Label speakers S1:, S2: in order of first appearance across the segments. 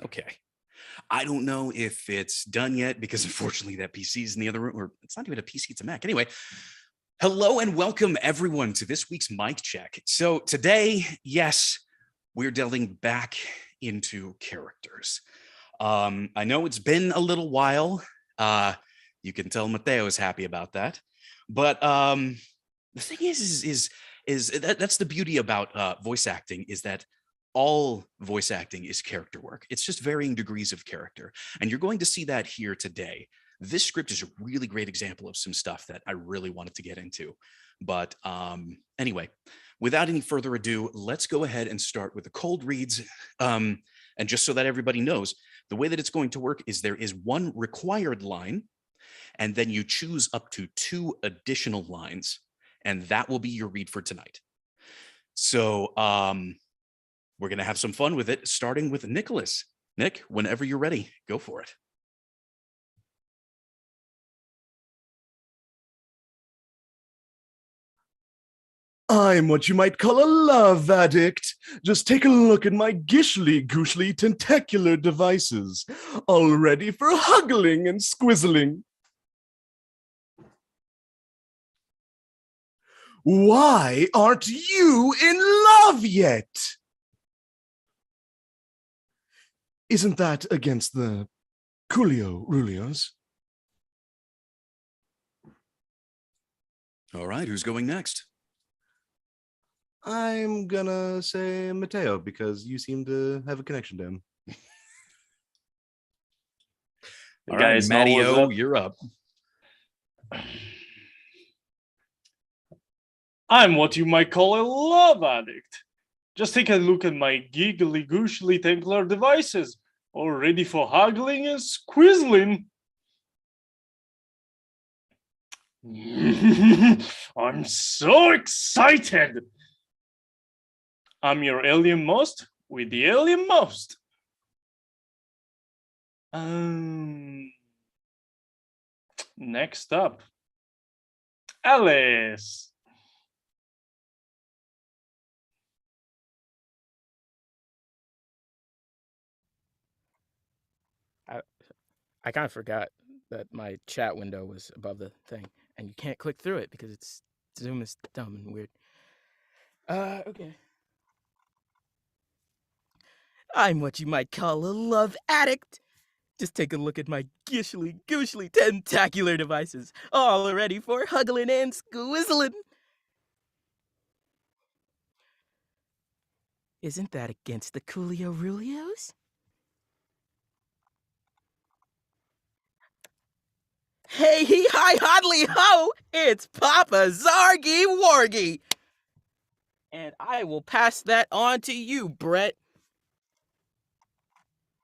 S1: Okay. I don't know if it's done yet because unfortunately that PC is in the other room, or it's not even a PC, it's a Mac. Anyway, hello and welcome everyone to this week's mic check. So today, yes, we're delving back into characters. I know it's been a little while. You can tell Mateo is happy about that, but the thing is that's the beauty about voice acting is that all voice acting is character work. It's just varying degrees of character. And you're going to see that here today. This script is a really great example of some stuff that I really wanted to get into. But anyway, without any further ado, let's go ahead and start with the cold reads. And just so that everybody knows, the way that it's going to work is there is one required line, and then you choose up to 2 additional lines, and that will be your read for tonight. So we're going to have some fun with it, starting with Nicholas. Nick, whenever you're ready, go for it.
S2: I'm what you might call a love addict. Just take a look at my gishly-gooshly tentacular devices, all ready for huggling and squizzling. Why aren't you in love yet? Isn't that against the Coolio Rulios?
S1: All right, who's going next?
S2: I'm gonna say Mateo because you seem to have a connection to him.
S1: All right, Matteo, you're up.
S3: I'm what you might call a love addict. Just take a look at my giggly gooshly tentacular devices, all ready for haggling and squizzling. I'm so excited. I'm your alien most with the alien most. Next up, Alice.
S4: I kind of forgot that my chat window was above the thing, and you can't click through it because Zoom is dumb and weird. Okay. I'm what you might call a love addict. Just take a look at my gishly-gooshly tentacular devices, all ready for huggling and squizzling. Isn't that against the Coolio Rulios? Hey, hi, hodly ho! It's Papa Zargy Wargy! And I will pass that on to you, Brett.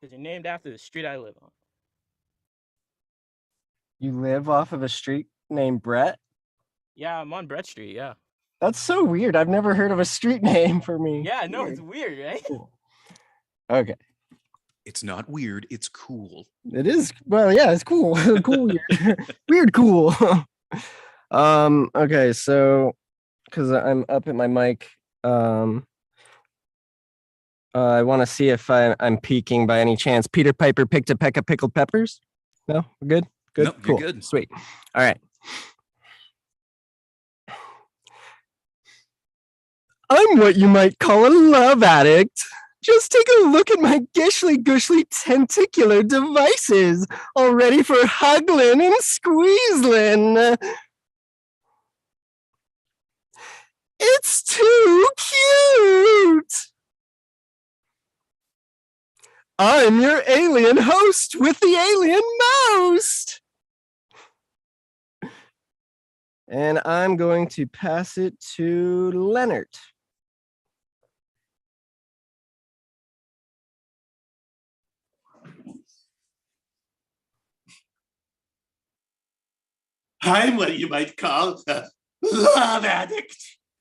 S4: Because you're named after the street I live on.
S5: You live off of a street named Brett?
S4: Yeah, I'm on Brett Street, yeah.
S5: That's so weird. I've never heard of a street name for me.
S4: Yeah, no, it's weird, right?
S5: Cool. Okay.
S1: It's not weird, it's cool.
S5: It is. Well, yeah, it's cool. Cool weird. Weird cool. Okay, so because I'm up at my mic, I want to see if I'm peeking by any chance. Peter Piper picked a peck of pickled peppers. No, we're good. Good.
S1: Nope,
S5: cool.
S1: You're good.
S5: Sweet. All right. I'm what you might call a love addict. Just take a look at my gishly-gooshly tentacular devices, all ready for huggling and squeezling. It's too cute. I'm your alien host with the alien most. And I'm going to pass it to Leonard.
S6: I'm what you might call a love addict.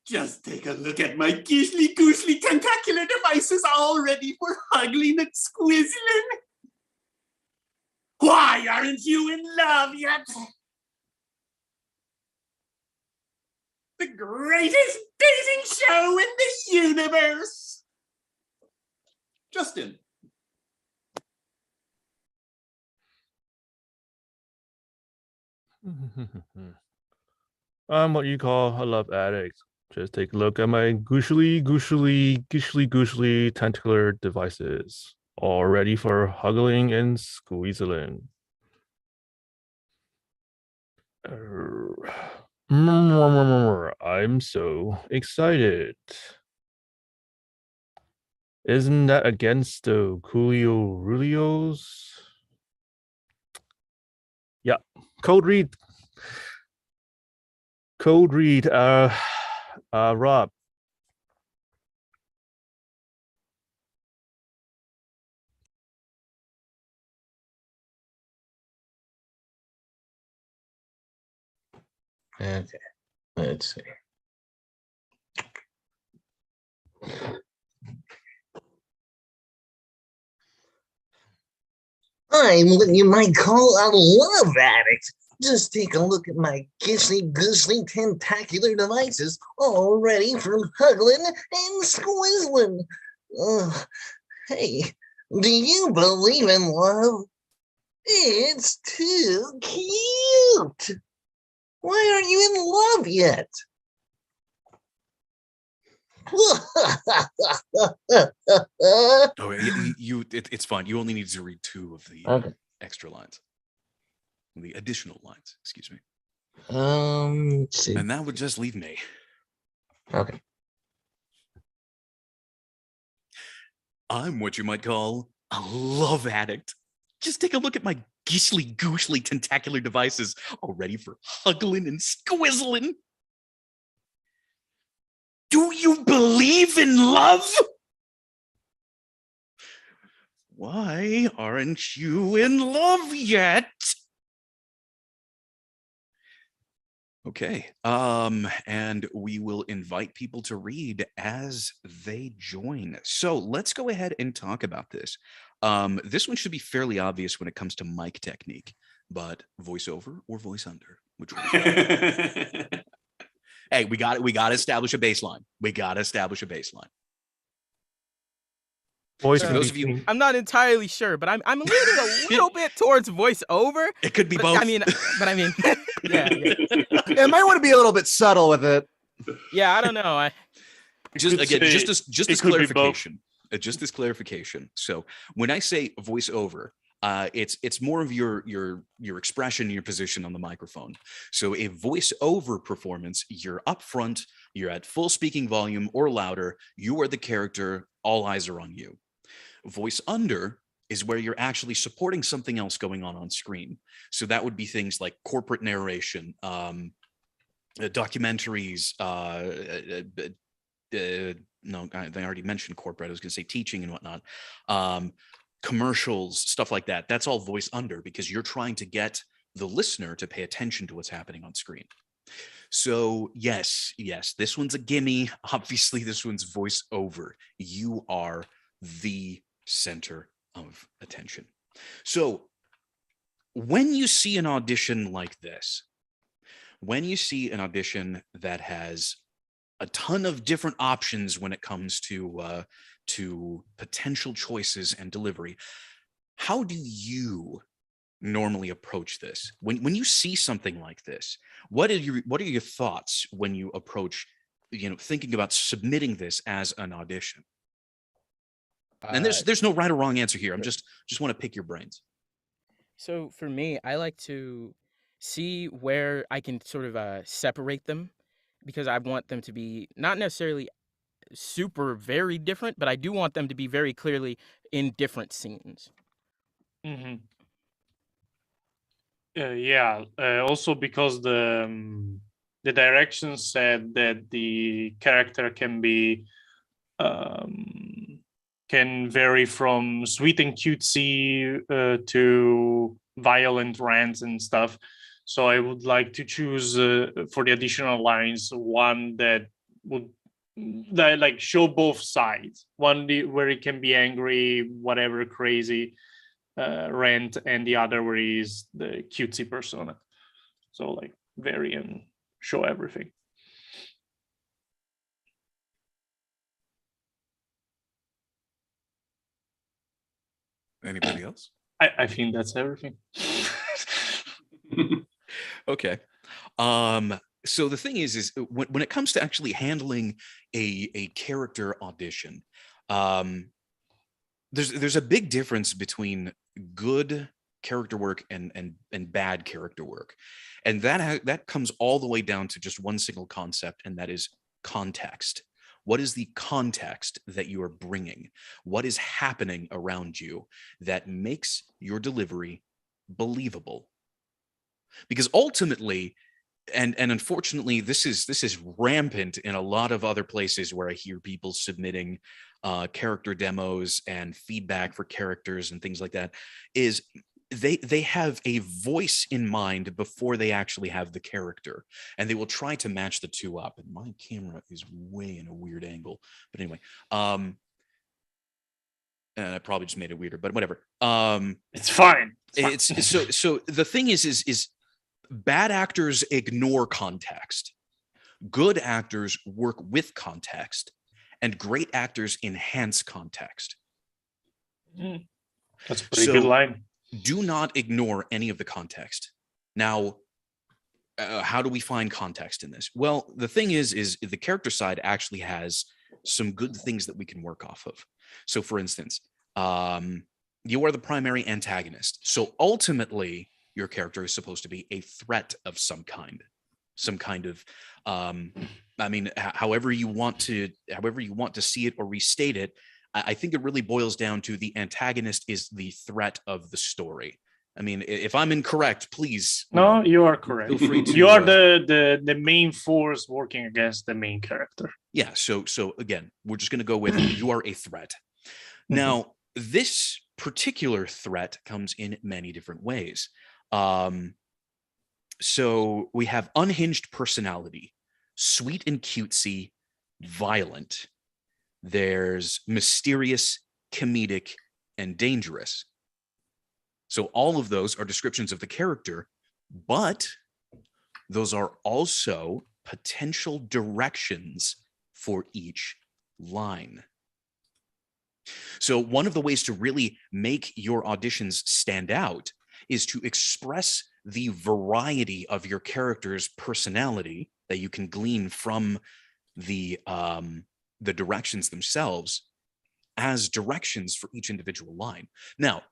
S6: Just take a look at my gishly-gooshly tentacular devices all ready for huggling and squizzling. Why aren't you in love yet? The greatest dating show in the universe. Justin.
S7: I'm what you call a love addict. Just take a look at my gooshly tentacular devices, all ready for huggling and squeezing. I'm so excited. Isn't that against the Coolio Rulios? Yeah, code read. Code read. Rob.
S8: Okay, let's see. I'm what you might call a love addict. Just take a look at my gishly tentacular devices, all ready for huggling and squizzling. Hey, do you believe in love? It's too cute. Why aren't you in love yet?
S1: Oh, it's fine. You only need to read 2 of the
S8: Okay.
S1: extra lines, the additional lines. Excuse me.
S8: Let's see.
S1: And that would just leave me.
S8: Okay.
S1: I'm what you might call a love addict. Just take a look at my goosely tentacular devices, all ready for huggling and squizzling. Do you believe in love? Why aren't you in love yet? Okay, and we will invite people to read as they join. So let's go ahead and talk about this. This one should be fairly obvious when it comes to mic technique, but voiceover or voice under, which one? Hey, we got to establish a baseline.
S7: Voice
S1: For those of you,
S4: I'm not entirely sure, but I'm leaning a little bit towards voiceover.
S1: it could be both.
S4: I mean, yeah.
S2: It might want to be a little bit subtle with it.
S4: Yeah, I don't know.
S1: Just this clarification.
S3: Both.
S1: Just this clarification. So when I say voiceover, it's more of your expression, your position on the microphone. So a voiceover performance, you're up front, you're at full speaking volume or louder, you are the character, all eyes are on you. Voice under is where you're actually supporting something else going on screen. So that would be things like corporate narration, documentaries, no, they already mentioned corporate. I was going to say teaching and whatnot. Commercials, stuff like that. That's all voice under because you're trying to get the listener to pay attention to what's happening on screen. So yes, this one's a gimme. Obviously, this one's voice over. You are the center of attention. So when you see an audition like this, when you see an audition that has a ton of different options when it comes to potential choices and delivery, how do you normally approach this? When you see something like this, what are your thoughts when you approach, thinking about submitting this as an audition? And there's no right or wrong answer here. I'm just want to pick your brains.
S4: So for me, I like to see where I can sort of separate them because I want them to be not necessarily super very different, but I do want them to be very clearly in different scenes.
S3: Mm-hmm. Yeah. Also, because the directions said that the character can be can vary from sweet and cutesy to violent rants and stuff. So I would like to choose for the additional lines one that would like show both sides. One where it can be angry, whatever, crazy rant, and the other where he's the cutesy persona. So like vary and show everything.
S1: Anybody else?
S3: I think that's everything.
S1: Okay. So the thing is when it comes to actually handling a character audition, um, there's a big difference between good character work and bad character work, and that comes all the way down to just one single concept, and that is context. What is the context that you are bringing? What is happening around you that makes your delivery believable? Because ultimately, and unfortunately, this is rampant in a lot of other places where I hear people submitting character demos and feedback for characters and things like that, is they have a voice in mind before they actually have the character, and they will try to match the two up. And my camera is way in a weird angle, but anyway, and I probably just made it weirder, but whatever.
S3: It's fine.
S1: It's so the thing is bad actors ignore context. Good actors work with context, and great actors enhance context.
S3: That's a pretty good line.
S1: Do not ignore any of the context. Now, how do we find context in this? Well, the thing is the character side actually has some good things that we can work off of. So, for instance, you are the primary antagonist. So ultimately, your character is supposed to be a threat of some kind of I mean, however you want to see it or restate it. I think it really boils down to the antagonist is the threat of the story. I mean, if I'm incorrect, please.
S3: No, you are correct.
S1: Feel free to,
S3: you are the main force working against the main character.
S1: Yeah. So again, we're just going to go with you are a threat. Now, this particular threat comes in many different ways. So we have unhinged personality, sweet and cutesy, violent. There's mysterious, comedic, and dangerous. So all of those are descriptions of the character, but those are also potential directions for each line. So one of the ways to really make your auditions stand out is to express the variety of your character's personality that you can glean from the directions themselves as directions for each individual line. Now,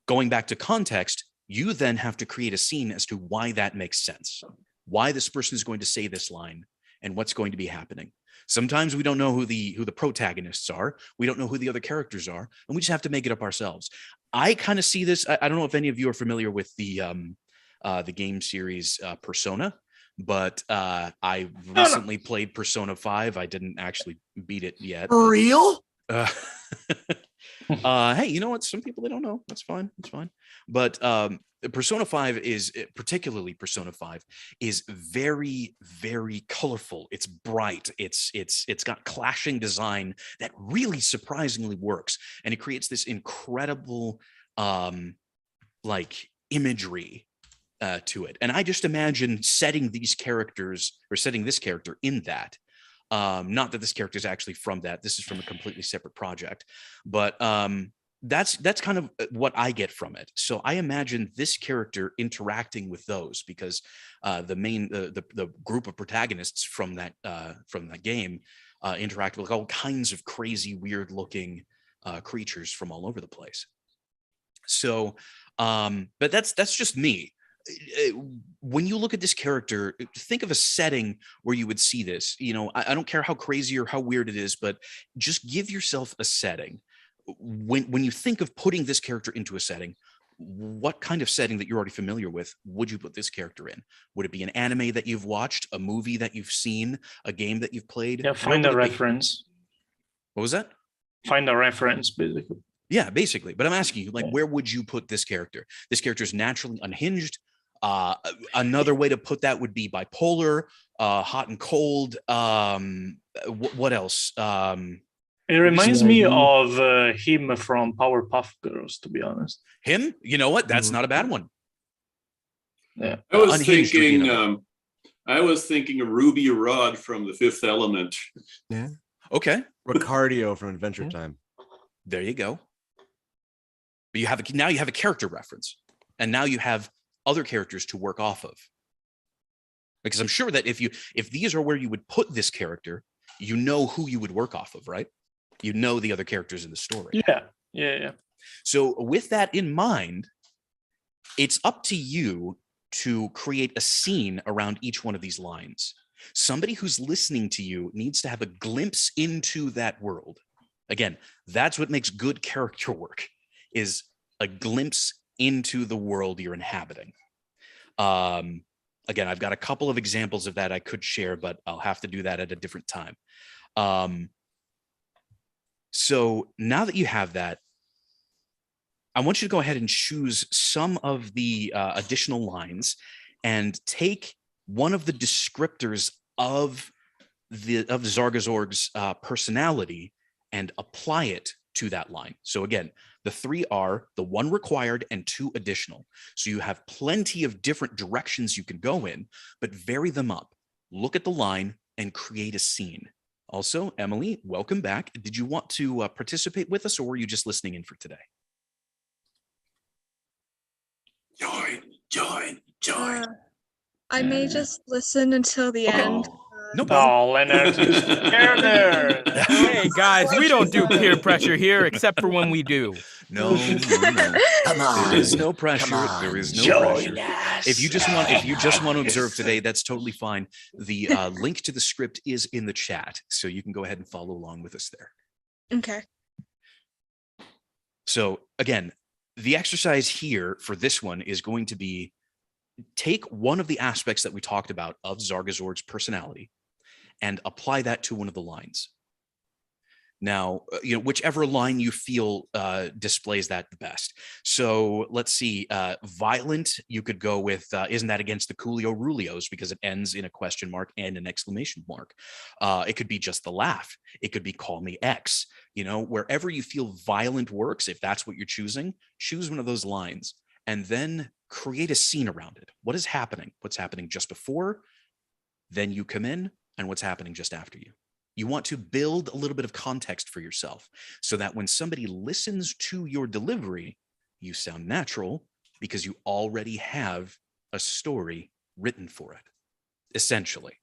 S1: going back to context, you then have to create a scene as to why that makes sense, why this person is going to say this line, and what's going to be happening. Sometimes we don't know who the protagonists are. We don't know who the other characters are, and we just have to make it up ourselves. I kind of see this. I don't know if any of you are familiar with the game series Persona, but I recently played Persona 5. I didn't actually beat it yet.
S2: For real?
S1: Hey, you know what? Some people, they don't know. That's fine. It's fine. But Persona 5 is, particularly Persona 5, is very, very colorful. It's bright. It's got clashing design that really surprisingly works, and it creates this incredible like imagery to it. And I just imagine setting these characters, or setting this character in that. Not that this character is actually from that. This is from a completely separate project, but that's kind of what I get from it. So I imagine this character interacting with those, because the group of protagonists from that game interact with all kinds of crazy, weird looking creatures from all over the place. So, but that's just me. When you look at this character, think of a setting where you would see this. You know, I don't care how crazy or how weird it is, but just give yourself a setting. When you think of putting this character into a setting, what kind of setting that you're already familiar with would you put this character in? Would it be an anime that you've watched, a movie that you've seen, a game that you've played?
S3: Yeah, find a reference.
S1: What was that?
S3: Find a reference, basically.
S1: Yeah, basically. But I'm asking you, like, where would you put this character? This character is naturally unhinged. Another way to put that would be bipolar, hot and cold. What else?
S3: It reminds me of him from Powerpuff Girls, to be honest.
S1: Him? You know what? That's not a bad one.
S3: Yeah.
S6: I was thinking of Ruby Rod from The Fifth Element.
S2: Yeah.
S1: Okay.
S2: Ricardio from Adventure Time.
S1: There you go. But now you have a character reference, and now you have other characters to work off of. Because I'm sure that if these are where you would put this character, you know who you would work off of, right? You know the other characters in the story.
S3: Yeah.
S1: So with that in mind, it's up to you to create a scene around each one of these lines. Somebody who's listening to you needs to have a glimpse into that world. Again, that's what makes good character work, is a glimpse into the world you're inhabiting. Again, I've got a couple of examples of that I could share, but I'll have to do that at a different time. So now that you have that, I want you to go ahead and choose some of the additional lines and take one of the descriptors of Zargazorg's personality and apply it to that line. So again, the 3 are the 1 required and 2 additional. So you have plenty of different directions you can go in, but vary them up. Look at the line and create a scene. Also, Emily, welcome back. Did you want to participate with us, or were you just listening in for today?
S6: Join.
S9: I may just listen until the end.
S1: No problem.
S3: Oh, Leonard, you scared her.
S4: Hey guys, we don't do peer pressure here, except for when we do.
S1: No.
S8: Come on.
S1: There is no pressure.
S8: Come on,
S1: There is no
S8: join
S1: pressure.
S8: us.
S1: If you just want to observe today, that's totally fine. The link to the script is in the chat, so you can go ahead and follow along with us there.
S9: Okay.
S1: So again, the exercise here for this one is going to be take one of the aspects that we talked about of Zargazorg's personality and apply that to one of the lines. Now, whichever line you feel displays that the best. So let's see, violent, you could go with, isn't that against the Coolio Rulios, because it ends in a question mark and an exclamation mark. It could be just the laugh. It could be call me X. Wherever you feel violent works, if that's what you're choosing, choose one of those lines and then create a scene around it. What is happening? What's happening just before? Then you come in, and what's happening just after you. You want to build a little bit of context for yourself so that when somebody listens to your delivery, you sound natural because you already have a story written for it, essentially.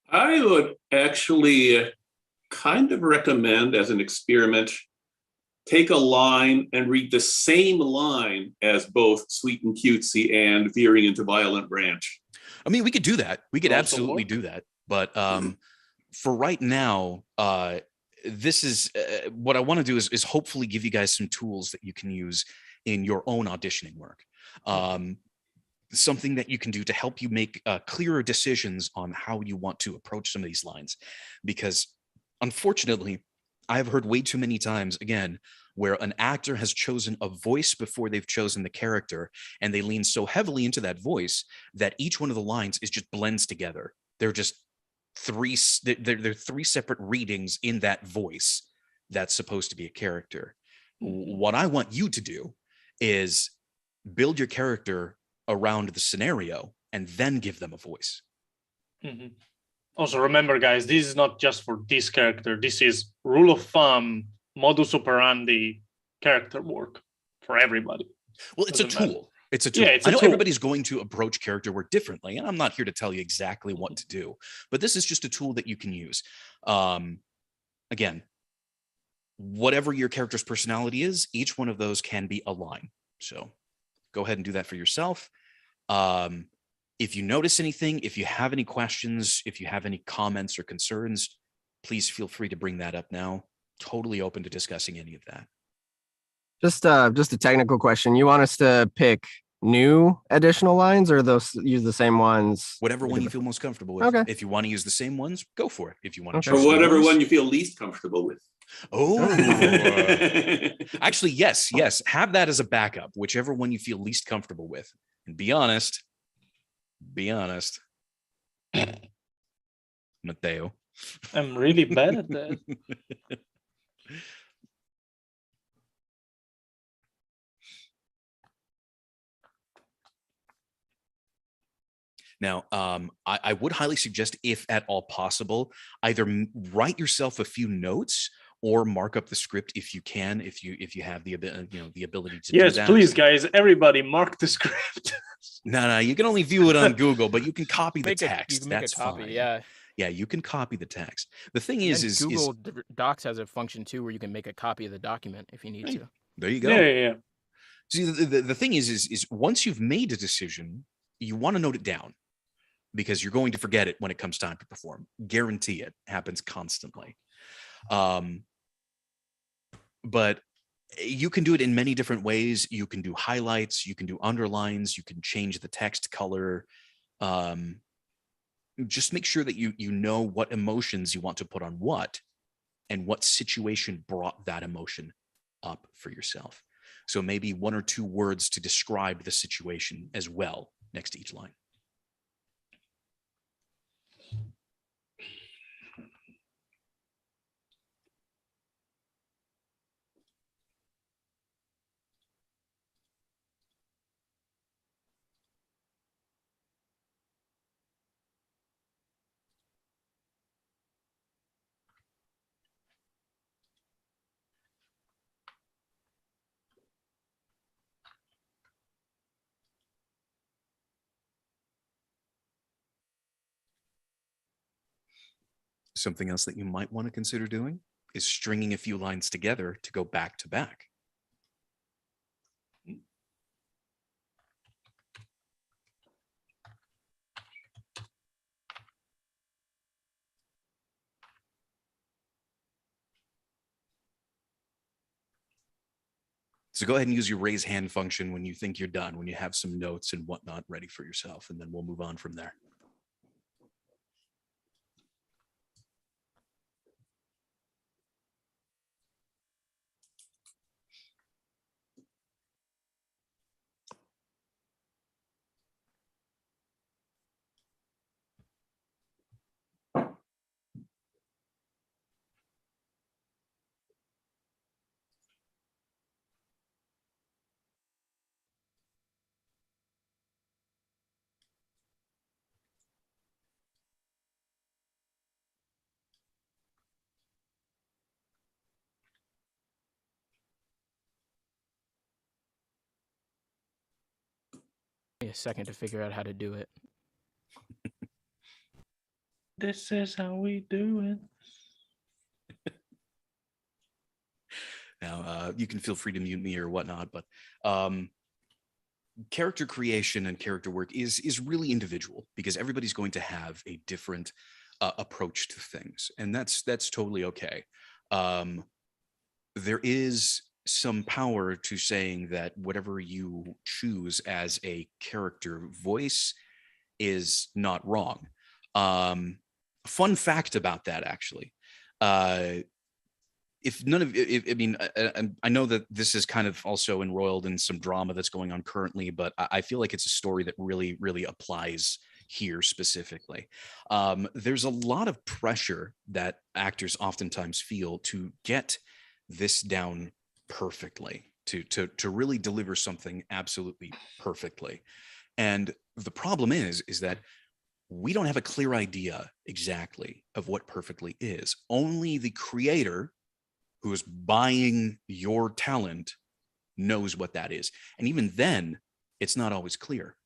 S6: I would actually kind of recommend, as an experiment, take a line and read the same line as both Sweet and Cutesy and Veering into Violent Branch.
S1: I mean, we could do that. We could absolutely do that. But for right now, this is what I want to do is hopefully give you guys some tools that you can use in your own auditioning work. Something that you can do to help you make clearer decisions on how you want to approach some of these lines. Because unfortunately, I've heard way too many times, again, where an actor has chosen a voice before they've chosen the character, and they lean so heavily into that voice that each one of the lines is just blends together. They're just three separate readings in that voice that's supposed to be a character. What I want you to do is build your character around the scenario and then give them a voice.
S3: Mm-hmm. Also, remember, guys, this is not just for this character. This is rule of thumb, modus operandi character work for everybody.
S1: Well, it's a tool. It's a tool.
S3: Yeah,
S1: I know everybody's going to approach character work differently, and I'm not here to tell you exactly what to do, but this is just a tool that you can use. Again, whatever your character's personality is, each one of those can be a line. So go ahead and do that for yourself. If you notice anything, if you have any questions, if you have any comments or concerns, please feel free to bring that up now. Totally open to discussing any of that.
S5: Just a technical question. You want us to pick new additional lines, or those use the same ones?
S1: Whatever one you feel most comfortable with.
S5: Okay.
S1: If you want to use the same ones, go for it. If you want to
S6: Or
S1: choose
S6: whatever one you feel least comfortable with.
S1: Oh, actually, yes. Have that as a backup, whichever one you feel least comfortable with. And be honest. Mateo.
S3: I'm really bad at that.
S1: Now, I would highly suggest, if at all possible, either write yourself a few notes or mark up the script if you can, if you have the ability to do that.
S3: Yes, please, guys, everybody, mark the script.
S1: No, you can only view it on Google, but you can copy the
S4: You
S1: text.
S4: can make
S1: That's
S4: a copy,
S1: fine.
S4: yeah.
S1: Yeah, you can copy the text. The thing
S4: And
S1: is
S4: then Google Docs has a function too where you can make a copy of the document if you need to.
S1: There you go.
S3: Yeah.
S1: See, the thing is once you've made a decision, you want to note it down because you're going to forget it when it comes time to perform. Guarantee it. Happens constantly. But you can do it in many different ways. You can do highlights, you can do underlines, you can change the text color. Just make sure that you know what emotions you want to put on what and what situation brought that emotion up for yourself. So maybe 1 or 2 words to describe the situation as well next to each line. Something else that you might want to consider doing is stringing a few lines together to go back to back. So go ahead and use your raise hand function when you think you're done, when you have some notes and whatnot ready for yourself, and then we'll move on from there.
S4: A second to figure out how to do it.
S3: This is how we do it.
S1: Now, you can feel free to mute me or whatnot, but character creation and character work is really individual because everybody's going to have a different approach to things, and that's totally okay. There is some power to saying that whatever you choose as a character voice is not wrong. Fun fact about that, actually. If none of, I mean, I know that this is kind of also embroiled in some drama that's going on currently, but I feel like it's a story that really, really applies here specifically. There's a lot of pressure that actors oftentimes feel to get this down perfectly, to really deliver something absolutely perfectly. And the problem is that we don't have a clear idea exactly of what perfectly is. Only the creator who is buying your talent knows what that is. And even then, it's not always clear.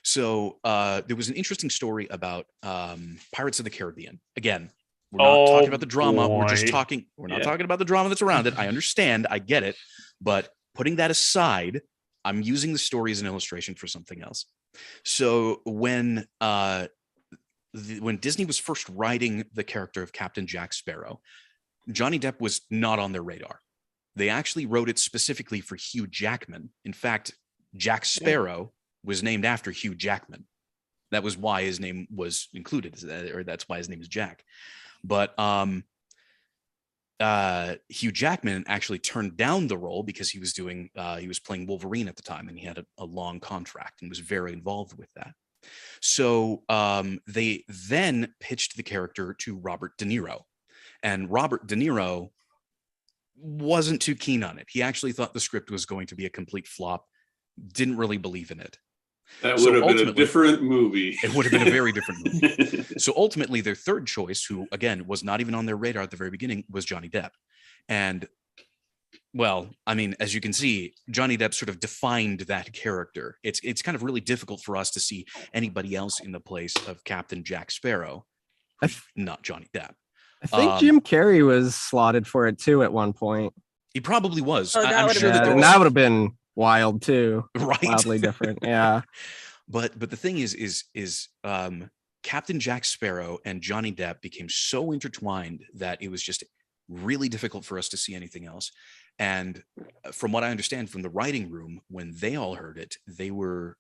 S1: So there was an interesting story about Pirates of the Caribbean. Again, we're not talking about the drama. We're just talking, we're not talking about the drama that's around it. I understand, I get it. But putting that aside, I'm using the story as an illustration for something else. So when Disney was first writing the character of Captain Jack Sparrow, Johnny Depp was not on their radar. They actually wrote it specifically for Hugh Jackman. In fact, Jack Sparrow was named after Hugh Jackman. That was why his name was included, or that's why his name is Jack. But Hugh Jackman actually turned down the role because he was playing Wolverine at the time, and he had a long contract and was very involved with that. So they then pitched the character to Robert De Niro. And Robert De Niro wasn't too keen on it. He actually thought the script was going to be a complete flop, didn't really believe in it.
S6: That would have been a different movie.
S1: It would have been a very different movie. So ultimately, their third choice, who, again, was not even on their radar at the very beginning, was Johnny Depp. And Well, I mean, as you can see, Johnny Depp sort of defined that character. It's kind of really difficult for us to see anybody else in the place of Captain Jack Sparrow, not Johnny Depp.
S5: I think Jim Carrey was slotted for it too at one point.
S1: He probably was.
S9: Oh, that
S1: I'm
S9: would've
S1: sure
S9: been
S1: that there
S9: cool.
S1: was,
S5: that would have been wild too.
S1: right?
S5: Wildly different. Yeah.
S1: But the thing is Captain Jack Sparrow and Johnny Depp became so intertwined that it was just really difficult for us to see anything else. And from what I understand from the writing room, when they all heard it,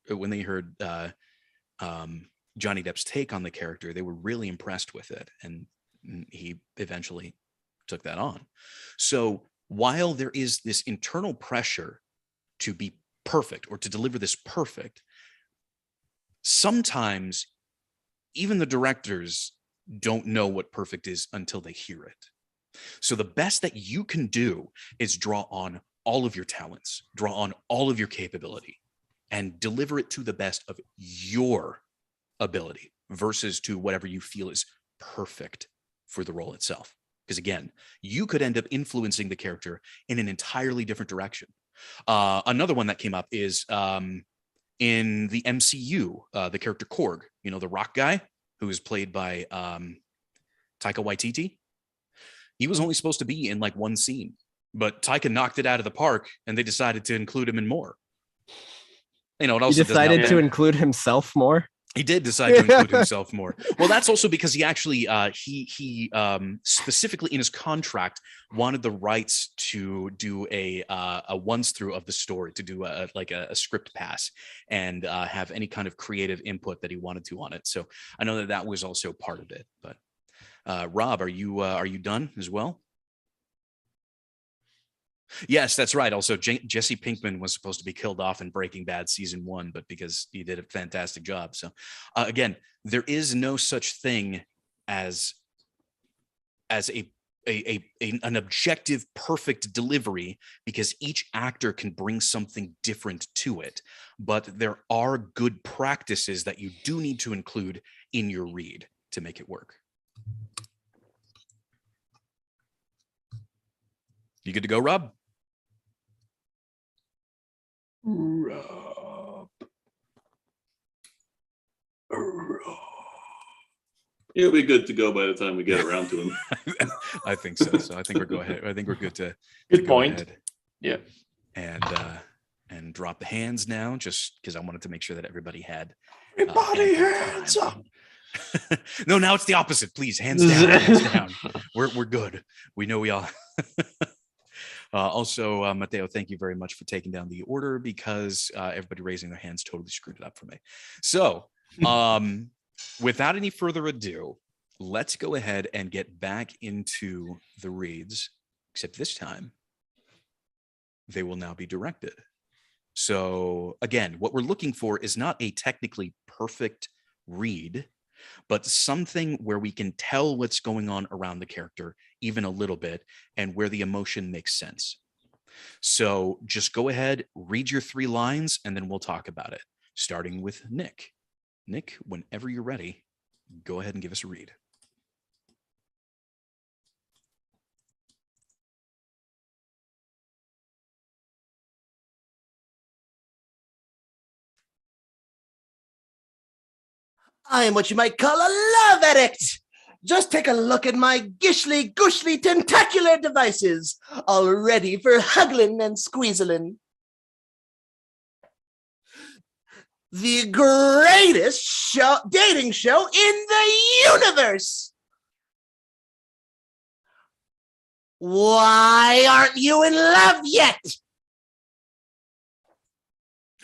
S1: when they heard Johnny Depp's take on the character, they were really impressed with it, and he eventually took that on. So while there is this internal pressure to be perfect or to deliver this perfect, sometimes even the directors don't know what perfect is until they hear it. So the best that you can do is draw on all of your talents, draw on all of your capability, and deliver it to the best of your ability versus to whatever you feel is perfect for the role itself. Because again, you could end up influencing the character in an entirely different direction. Another one that came up is in the MCU, the character Korg, the rock guy who is played by Taika Waititi. He was only supposed to be in like one scene, but Taika knocked it out of the park and they decided to include him in more. It also
S5: he decided to include himself more.
S1: He did decide to include himself more. Well, that's also because he actually he specifically in his contract wanted the rights to do a once through of the story, to do a script pass and have any kind of creative input that he wanted to on it. So I know that was also part of it. But Rob, are you done as well? Yes, that's right. Also, Jesse Pinkman was supposed to be killed off in Breaking Bad season 1, but because he did a fantastic job. So again, there is no such thing as an objective perfect delivery, because each actor can bring something different to it. But there are good practices that you do need to include in your read to make it work. You good to go, Rob?
S6: Rob. He'll be good to go by the time we get around to him.
S1: I think so. So I think we're good to
S3: Good
S1: go
S3: point.
S1: ahead.
S3: Yeah.
S1: And drop the hands now, just because I wanted to make sure that everybody had
S2: Everybody hands up.
S1: No, now it's the opposite. Please, hands down. Hands down. We're good. We know we all. Also, Mateo, thank you very much for taking down the order, because everybody raising their hands totally screwed it up for me. So, without any further ado, let's go ahead and get back into the reads, except this time, they will now be directed. So, again, what we're looking for is not a technically perfect read, but something where we can tell what's going on around the character even a little bit and where the emotion makes sense. So just go ahead, read your 3 lines, and then we'll talk about it, starting with Nick. Nick, whenever you're ready, go ahead and give us a read.
S2: I am what you might call a love addict. Just take a look at my gishly, gushly, tentacular devices, all ready for huggling and squeezling. The greatest dating show in the universe. Why aren't you in love yet?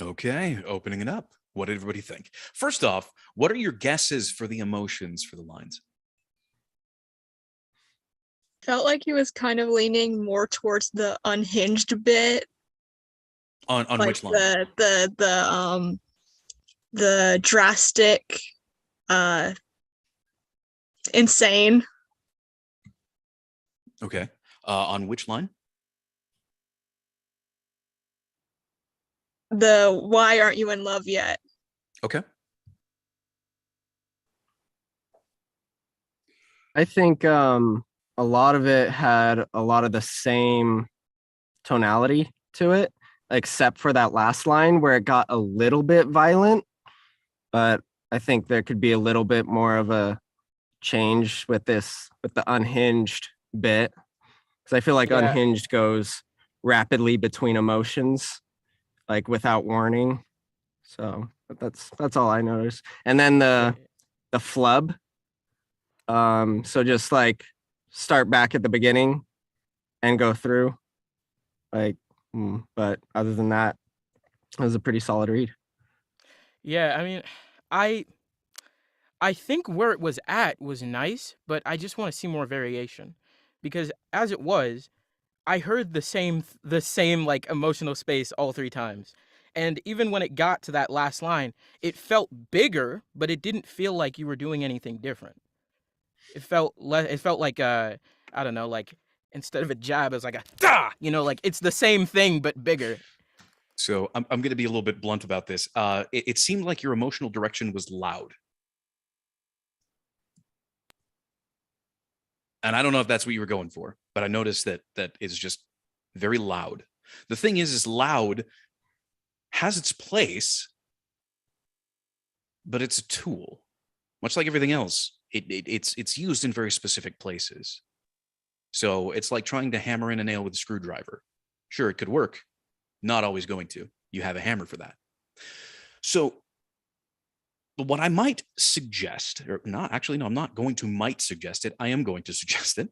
S1: Okay, opening it up. What did everybody think? First off, what are your guesses for the emotions for the lines?
S9: Felt like he was kind of leaning more towards the unhinged bit.
S1: On
S9: like
S1: which line?
S9: The drastic, insane.
S1: Okay. On which line?
S9: The why aren't you in love yet?
S1: Okay.
S5: I think a lot of it had a lot of the same tonality to it, except for that last line where it got a little bit violent. But I think there could be a little bit more of a change with the unhinged bit. Because I feel like
S4: Yeah.
S5: unhinged goes rapidly between emotions, like without warning. So that's all I noticed. And then the flub. So just like start back at the beginning and go through. Like, but other than that, it was a pretty solid read.
S4: Yeah, I mean, I think where it was at was nice, but I just want to see more variation. Because as it was, I heard the same like emotional space all three times. And even when it got to that last line, it felt bigger, but it didn't feel like you were doing anything different. It felt like I don't know, like instead of a jab, it was like a ah, you know, like it's the same thing but bigger.
S1: So I'm going to be a little bit blunt about this. It seemed like your emotional direction was loud. And I don't know if that's what you were going for, but I noticed that is just very loud. The thing is loud has its place, but it's a tool. Much like everything else, it's used in very specific places. So it's like trying to hammer in a nail with a screwdriver. Sure, it could work. Not always going to. You have a hammer for that. So what I might suggest, or not, actually, no, I'm not going to might suggest it. I am going to suggest it,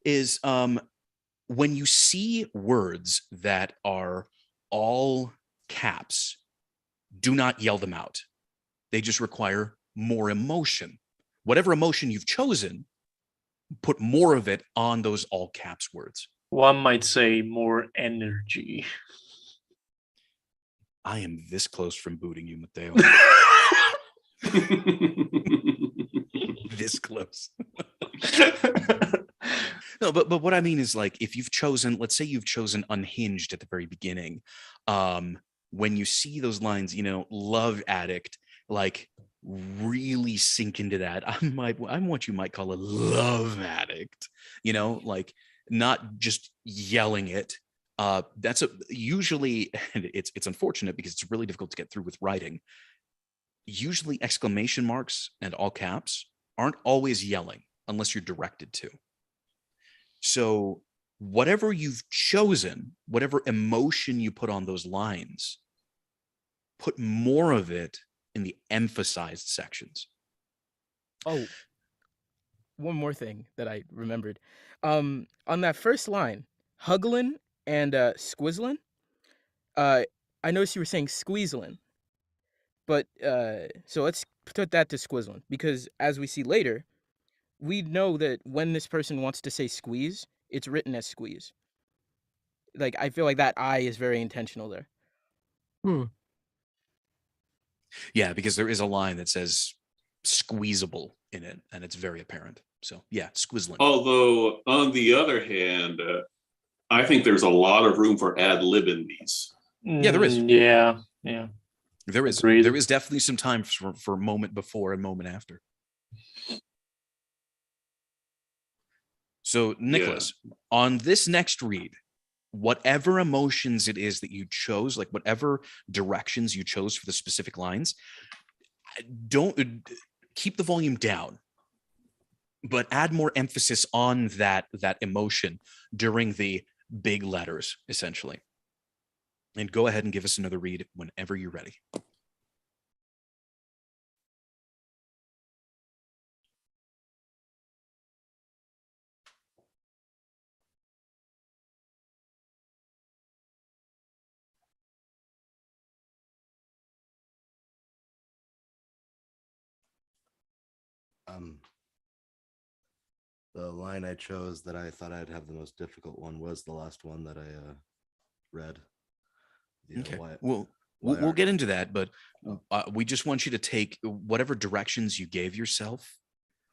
S1: is when you see words that are all caps, do not yell them out. They just require more emotion. Whatever emotion you've chosen, put more of it on those all caps words.
S3: One might say more energy.
S1: I am this close from booting you, Mateo. This close. No, but what I mean is, like, if you've chosen, let's say you've chosen unhinged at the very beginning, when you see those lines, you know, love addict, like really sink into that. I'm what you might call a love addict, you know, like not just yelling it. That's usually, and it's unfortunate because it's really difficult to get through with writing. Usually exclamation marks and all caps aren't always yelling unless you're directed to. So whatever you've chosen, whatever emotion you put on those lines, put more of it in the emphasized sections.
S4: Oh, one more thing that I remembered. On that first line, Huglin and Squizzlin, I noticed you were saying Squeezlin. But so let's put that to Squizzlin, because as we see later, we know that when this person wants to say squeeze, it's written as squeeze. Like, I feel like that I is very intentional there.
S1: Yeah, because there is a line that says squeezable in it, and it's very apparent. So yeah, squizzling.
S6: Although on the other hand, I think there's a lot of room for ad lib in these.
S1: Yeah, there is.
S3: Yeah.
S1: There is.
S3: Agreed.
S1: There is definitely some time for moment before and moment after. So Nicholas, on this next read, whatever emotions it is that you chose, like whatever directions you chose for the specific lines, don't keep the volume down, but add more emphasis on that emotion during the big letters, essentially. And go ahead and give us another read whenever you're ready.
S2: The line I chose that I thought I'd have the most difficult one was the last one that I read.
S1: Okay. We'll get into that, but we just want you to take whatever directions you gave yourself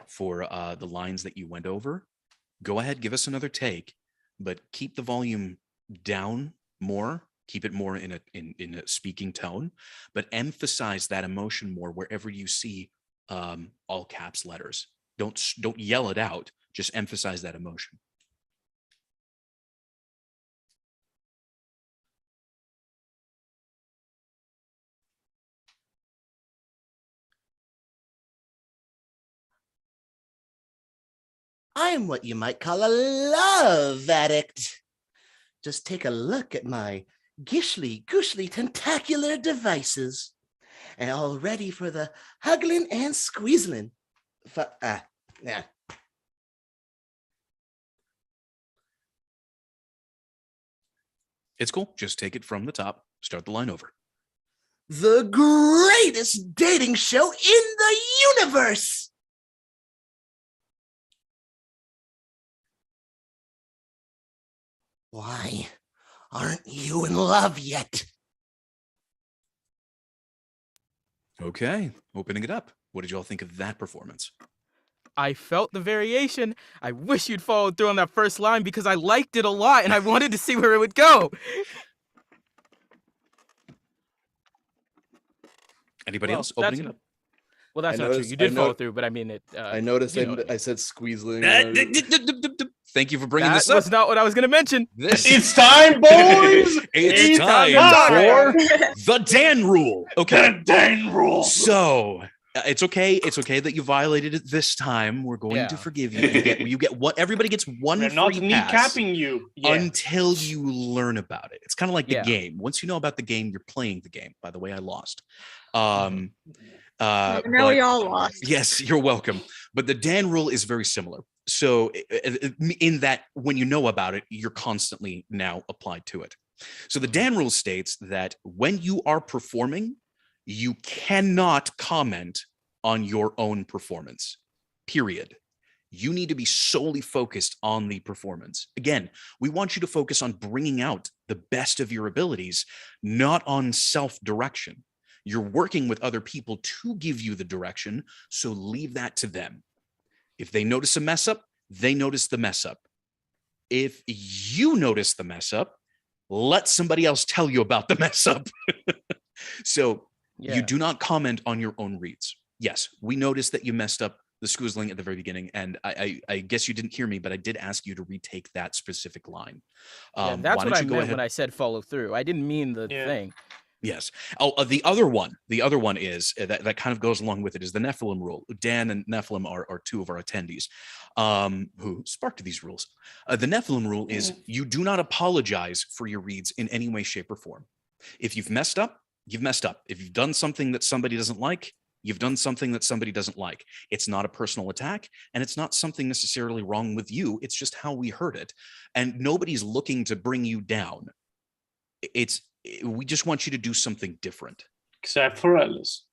S1: for the lines that you went over. Go ahead, give us another take, but keep the volume down more. Keep it more in a speaking tone, but emphasize that emotion more wherever you see all caps letters. Don't yell it out. Just emphasize that emotion.
S2: I'm what you might call a love addict. Just take a look at my gishly, goosely, tentacular devices. And all ready for the huggling and squeezling. Yeah.
S1: It's cool. Just take it from the top. Start the line over.
S2: The greatest dating show in the universe. Why aren't you in love yet?
S1: Okay, opening it up. What did you all think of that performance?
S4: I felt the variation. I wish you'd followed through on that first line because I liked it a lot and I wanted to see where it would go.
S1: Anybody
S4: Well,
S1: else opening it up?
S4: Well, that's
S2: I
S4: not true.
S2: noticed-
S4: You
S2: I
S4: did
S2: know-
S4: follow through, but I mean it.
S2: I noticed
S4: you know what I mean.
S2: I said squeezling.
S1: Thank you for bringing
S4: That
S1: this up.
S4: was not what I was going to mention.
S3: It's time, boys.
S1: It's time
S3: time.
S1: for the Dan rule. Okay.
S3: The Dan rule.
S1: So it's okay. It's okay that you violated it this time. We're going to
S4: Yeah.
S1: forgive you. You get what everybody gets one
S3: We're not
S1: free pass
S3: kneecapping you. Yeah.
S1: until you learn about it. It's kind of like the
S4: Yeah.
S1: game. Once you know about the game, you're playing the game. By the way, I lost.
S9: Now
S1: But-
S9: we all lost.
S1: Yes, you're welcome. But the Dan rule is very similar. So in that when you know about it, you're constantly now applied to it. So the Dan rule states that when you are performing, you cannot comment on your own performance, period. You need to be solely focused on the performance. Again, we want you to focus on bringing out the best of your abilities, not on self-direction. You're working with other people to give you the direction, so leave that to them. If they notice a mess up, they notice the mess up. If you notice the mess up, let somebody else tell you about the mess up. So
S4: Yeah.
S1: you do not comment on your own reads. Yes, we noticed that you messed up the squeezling at the very beginning, and I guess you didn't hear me, but I did ask you to retake that specific line.
S4: Yeah,
S1: Why
S4: that's what
S1: don't
S4: I
S1: you go
S4: meant
S1: ahead?
S4: when I said follow through. I didn't mean the
S3: Yeah.
S4: thing.
S1: Yes. Oh, the other one is that kind of goes along with it is the Nephilim rule. Dan and Nephilim are two of our attendees who sparked these rules. The Nephilim rule is you do not apologize for your reads in any way, shape, or form. If you've messed up, you've messed up. If you've done something that somebody doesn't like, you've done something that somebody doesn't like. It's not a personal attack, and it's not something necessarily wrong with you. It's just how we heard it. And nobody's looking to bring you down. We just want you to do something different.
S3: Except for Ellis.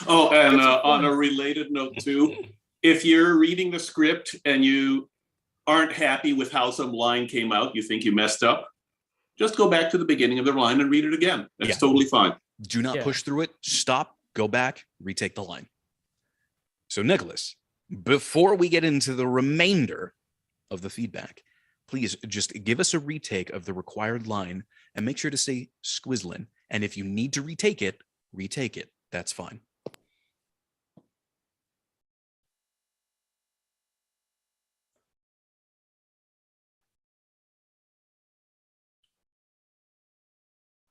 S6: Oh, and on a related note too, if you're reading the script and you aren't happy with how some line came out, you think you messed up, just go back to the beginning of the line and read it again. That's
S1: Yeah.
S6: totally fine.
S1: Do not
S4: Yeah.
S1: push through it. Stop, go back, retake the line. So, Nicholas, before we get into the remainder of the feedback, please just give us a retake of the required line and make sure to say squizzlin. And if you need to retake it, retake it. That's fine.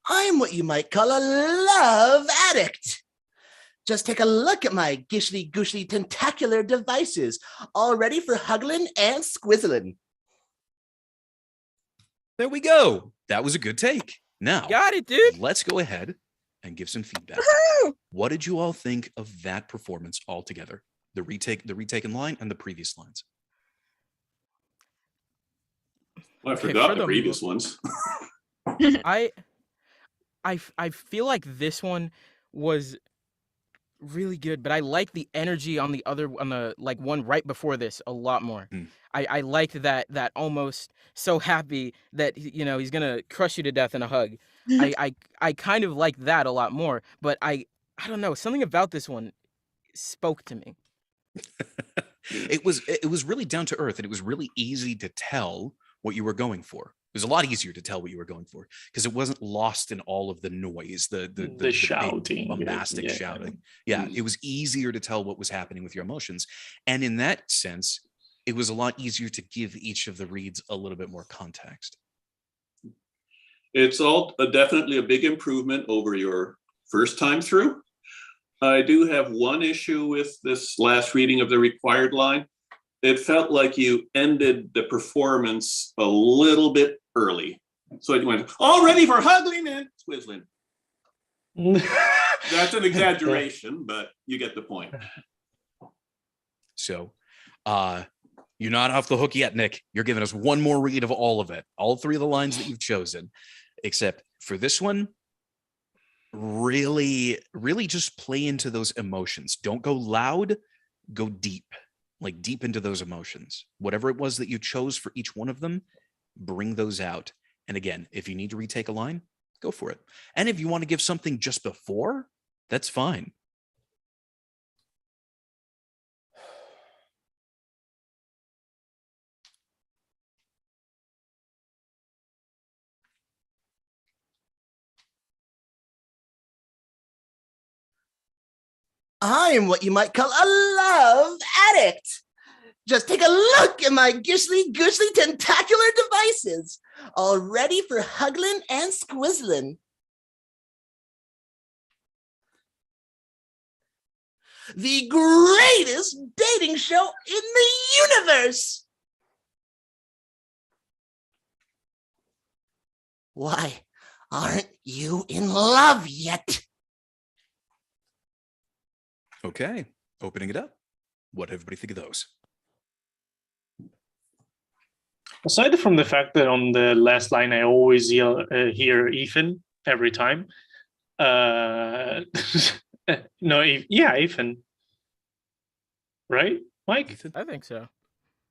S2: I'm what you might call a love addict. Just take a look at my gishly, gooshy, tentacular devices, all ready for huggling and squizzling.
S1: There we go. That was a good take. Now,
S4: Got it, dude.
S1: let's go ahead and give some feedback. What did you all think of that performance altogether? The retaken line and the previous lines.
S6: Well, I
S4: Okay,
S6: forgot
S4: for
S6: the
S4: the
S6: previous ones.
S4: I feel like this one was really good, but I like the energy on the like one right before this a lot more.
S1: Mm.
S4: I liked that almost so happy that he's gonna crush you to death in a hug. I kind of like that a lot more, but I don't know, something about this one spoke to me.
S1: It was really down to earth, and it was really easy to tell what you were going for. It was a lot easier to tell what you were going for because it wasn't lost in all of the noise, the big
S3: shouting,
S1: bombastic
S3: yeah.
S1: shouting. Yeah, it was easier to tell what was happening with your emotions, and in that sense, it was a lot easier to give each of the reads a little bit more context.
S6: It's all definitely a big improvement over your first time through. I do have one issue with this last reading of the required line. it felt like you ended the performance a little bit early. So it went, all ready for Huggling and Squizzling. That's an exaggeration, but you get the point.
S1: So you're not off the hook yet, Nick. You're giving us one more read of all of it, all three of the lines that you've chosen, except for this one, really just play into those emotions. Don't go loud, go deep, like deep into those emotions. Whatever it was that you chose for each one of them, bring those out. And again, if you need to retake a line, go for it. And if you want to give something just before, that's fine.
S2: I'm what you might call a love addict. Just take a look at my gishly gushly tentacular devices, all ready for huggling and squizzling. The greatest dating show in the universe. Why aren't you in love yet?
S1: Okay, opening it up. What everybody think of those?
S3: Aside from the fact that on the last line I always hear Ethan every time. No, Ethan. Right, Mike?
S1: Nathan?
S4: I think so.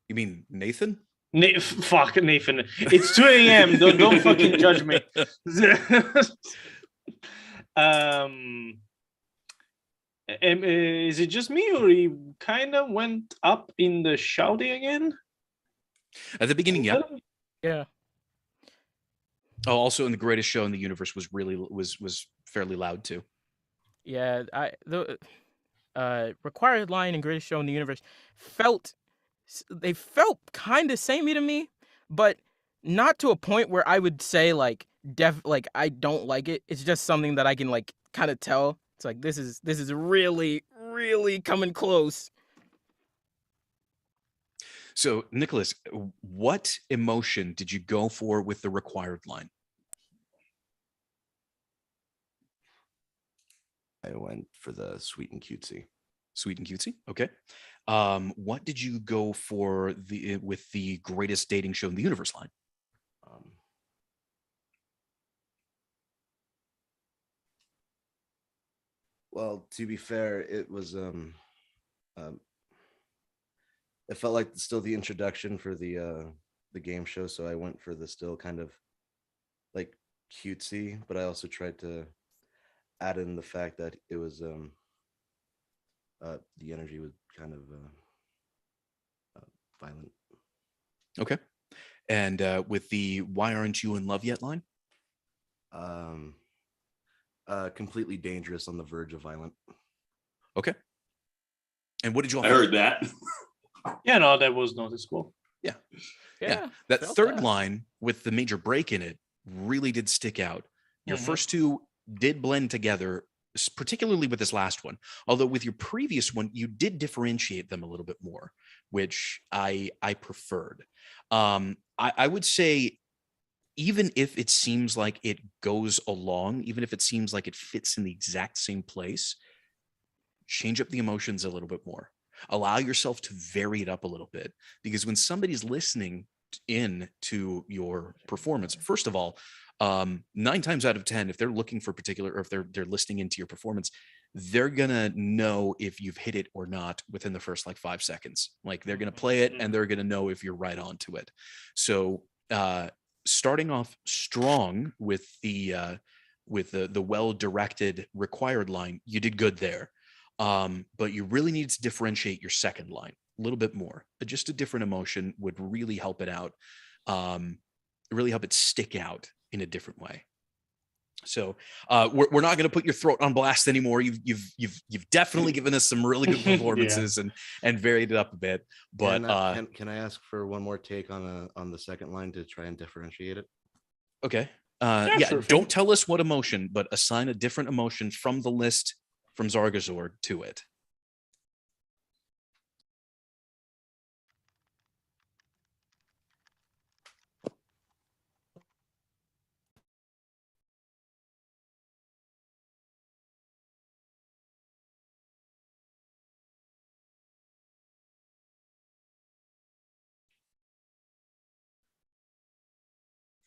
S1: You mean Nathan?
S3: Fuck Nathan. It's 2 a.m. Don't fucking judge me. Is it just me, or he kind of went up in the shouting again?
S1: At the beginning, yeah.
S4: Yeah.
S1: Oh, also in the greatest show in the universe was fairly loud too.
S4: Yeah, the required line and greatest show in the universe felt kind of samey to me, but not to a point where I would say like I don't like it. It's just something that I can like kind of tell. It's like this is really coming close.
S1: So, Nicholas, what emotion did you go for with the required line?
S2: I went for the sweet and cutesy.
S1: Sweet and cutesy. Okay. What did you go for with the greatest dating show in the universe line?
S2: Well, to be fair, it was it felt like still the introduction for the game show, so I went for the still kind of like cutesy, but I also tried to add in the fact that it was the energy was kind of violent.
S1: Okay. And with the "Why aren't you in love yet" line?
S2: Completely dangerous, on the verge of violent.
S1: Okay. And what did you all
S6: I heard that.
S3: Yeah, no, that was noticeable.
S1: Yeah.
S4: Yeah.
S1: That
S4: felt
S1: third
S4: that.
S1: line with the major break in it really did stick out. Your first two did blend together, particularly with this last one. Although with your previous one, you did differentiate them a little bit more, which I preferred. I would say, even if it seems like it goes along, even if it seems like it fits in the exact same place, change up the emotions a little bit more. Allow yourself to vary it up a little bit, because when somebody's listening in to your performance, first of all, 9 times out of 10, if they're looking for particular, or if they're listening into your performance, they're gonna know if you've hit it or not within the first like 5 seconds. Like they're gonna play it and they're gonna know if you're right onto it. So starting off strong with the well-directed required line, you did good there. But you really need to differentiate your second line a little bit more. Just a different emotion would really help it out, really help it stick out in a different way. So we're not going to put your throat on blast anymore. You've definitely given us some really good performances and varied it up a bit. But
S2: can I ask for one more take on the second line to try and differentiate it?
S1: Okay.
S3: Sure,
S1: don't tell us what emotion, but assign a different emotion from the list from Zargazord to it.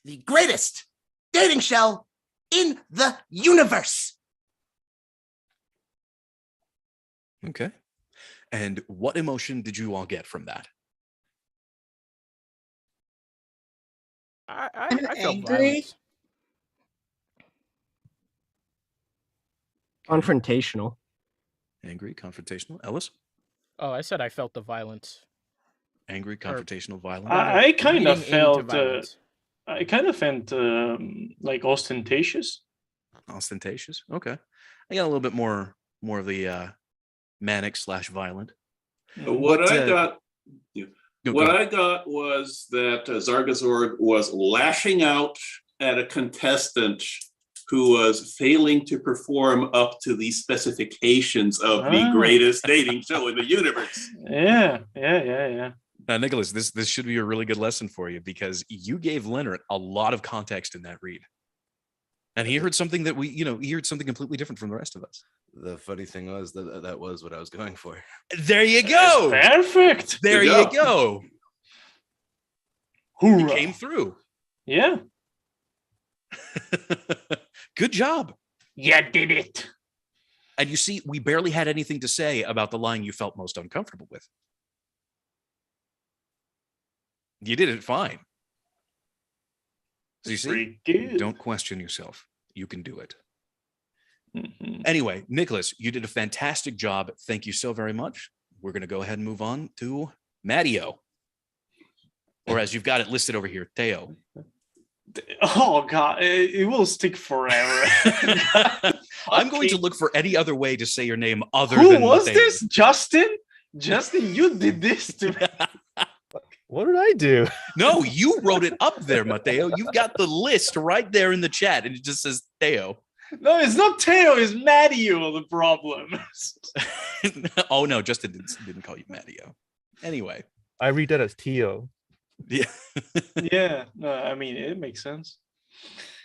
S10: the greatest dating show in the universe.
S1: Okay. And what emotion did you all get from that?
S4: I felt
S9: angry.
S4: violence.
S5: Confrontational.
S1: Angry, confrontational. Ellis?
S4: Oh, I said I felt the violence.
S1: Angry, confrontational, violent.
S3: I kind of
S4: leading into
S3: felt
S4: violence.
S3: I kind of felt like ostentatious.
S1: Ostentatious. Okay. I got a little bit more of the manic / violent.
S6: What I got
S1: Go
S6: What
S1: ahead.
S6: I got was that Zargazorg was lashing out at a contestant who was failing to perform up to the specifications of the greatest dating show in the universe.
S3: Yeah.
S1: Nicholas, this should be a really good lesson for you because you gave Leonard a lot of context in that read. And he heard something that he heard something completely different from the rest of us.
S2: The funny thing was that was what I was going for.
S1: There you go.
S3: That's perfect.
S1: There
S6: Good
S1: you
S6: job.
S1: go.
S3: Hoorah.
S1: You came through.
S3: Yeah.
S1: Good job.
S3: You did it.
S1: And you see, we barely had anything to say about the line you felt most uncomfortable with. You did it fine. So you see,
S3: Pretty good.
S1: don't question yourself. You can do it.
S3: Mhm.
S1: Anyway, Nicholas, you did a fantastic job. Thank you so very much. We're going to go ahead and move on to Matteo. Or as you've got it listed over here, Theo.
S3: Oh God, it will stick forever.
S1: I'm going to look for any other way to say your name other
S3: Who
S1: than
S3: was
S1: Matteo.
S3: this? Justin? Justin, you did this to me.
S7: What did I do?
S1: No, you wrote it up there, Matteo. You've got the list right there in the chat, and it just says Theo.
S3: No, it's not Teo, it's Matteo the problem.
S1: Oh no, Justin didn't call you Matteo. Anyway,
S7: I read that as Tio.
S1: yeah.
S3: Yeah, no, I mean it makes sense.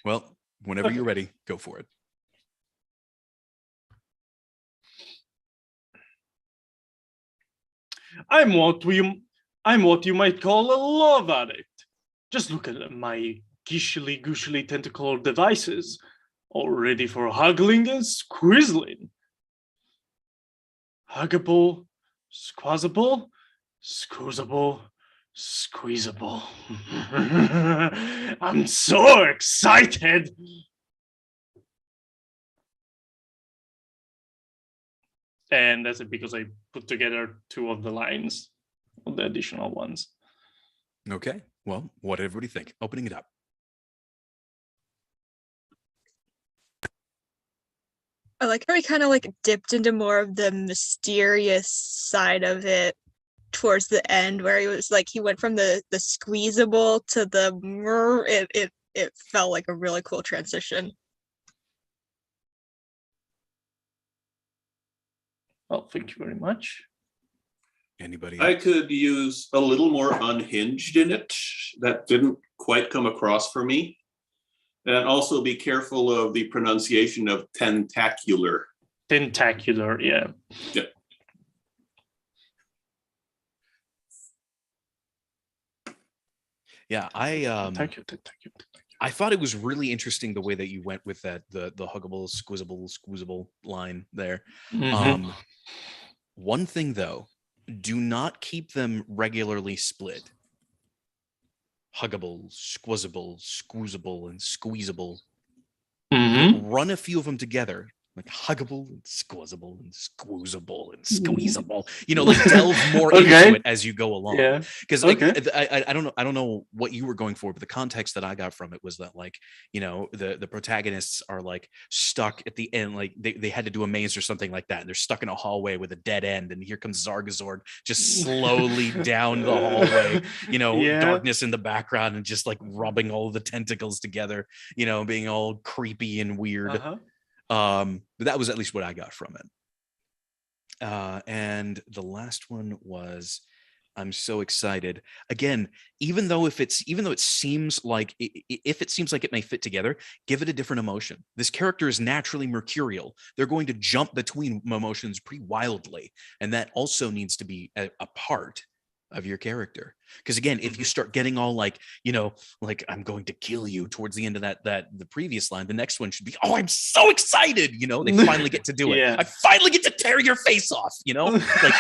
S1: Well, whenever you're ready, go for it.
S3: I'm what you might call a love addict. Just look at my gishly tentacle devices, all ready for huggling and squizzling. Huggable, squazzable, squeezable, squeezable. I'm so excited. And that's it because I put together two of the lines, of the additional ones.
S1: Okay. Well, what did everybody think? Opening it up.
S9: I like how he kind of like dipped into more of the mysterious side of it towards the end, where he was like he went from the squeezable to the it felt like a really cool transition.
S3: Well, thank you very much.
S1: Anybody
S6: I
S1: else?
S6: could use a little more unhinged in it. That didn't quite come across for me. And also be careful of the pronunciation of tentacular.
S3: Tentacular, yeah.
S6: Yep.
S1: Yeah,
S3: Thank you.
S1: I thought it was really interesting the way that you went with that the huggable, squeezable line there.
S3: Mhm.
S1: One thing though, do not keep them regularly split. Huggable, squeezable, and squeezable.
S3: Mhm.
S1: Run a few of them together, like huggable and squeezable and squeezable. You know, like delve more
S3: Okay.
S1: into it as you go along.
S3: Yeah.
S1: Because like
S3: Okay.
S1: I don't know what you were going for, but the context that I got from it was that like, you know, the protagonists are like stuck at the end, like they had to do a maze or something like that, and they're stuck in a hallway with a dead end, and here comes Zargazorg just slowly down the hallway, you know,
S3: Yeah.
S1: darkness in the background and just like rubbing all the tentacles together, you know, being all creepy and weird.
S3: Uh-huh.
S1: But that was at least what I got from it. And the last one was, I'm so excited. Again, even though it seems like it may fit together, give it a different emotion. This character is naturally mercurial. They're going to jump between emotions pretty wildly, and that also needs to be a part of your character. Because again, if you start getting all like, like I'm going to kill you towards the end of that the previous line, the next one should be, oh, I'm so excited. They finally get to do it.
S3: Yeah.
S1: I finally get to tear your face off, like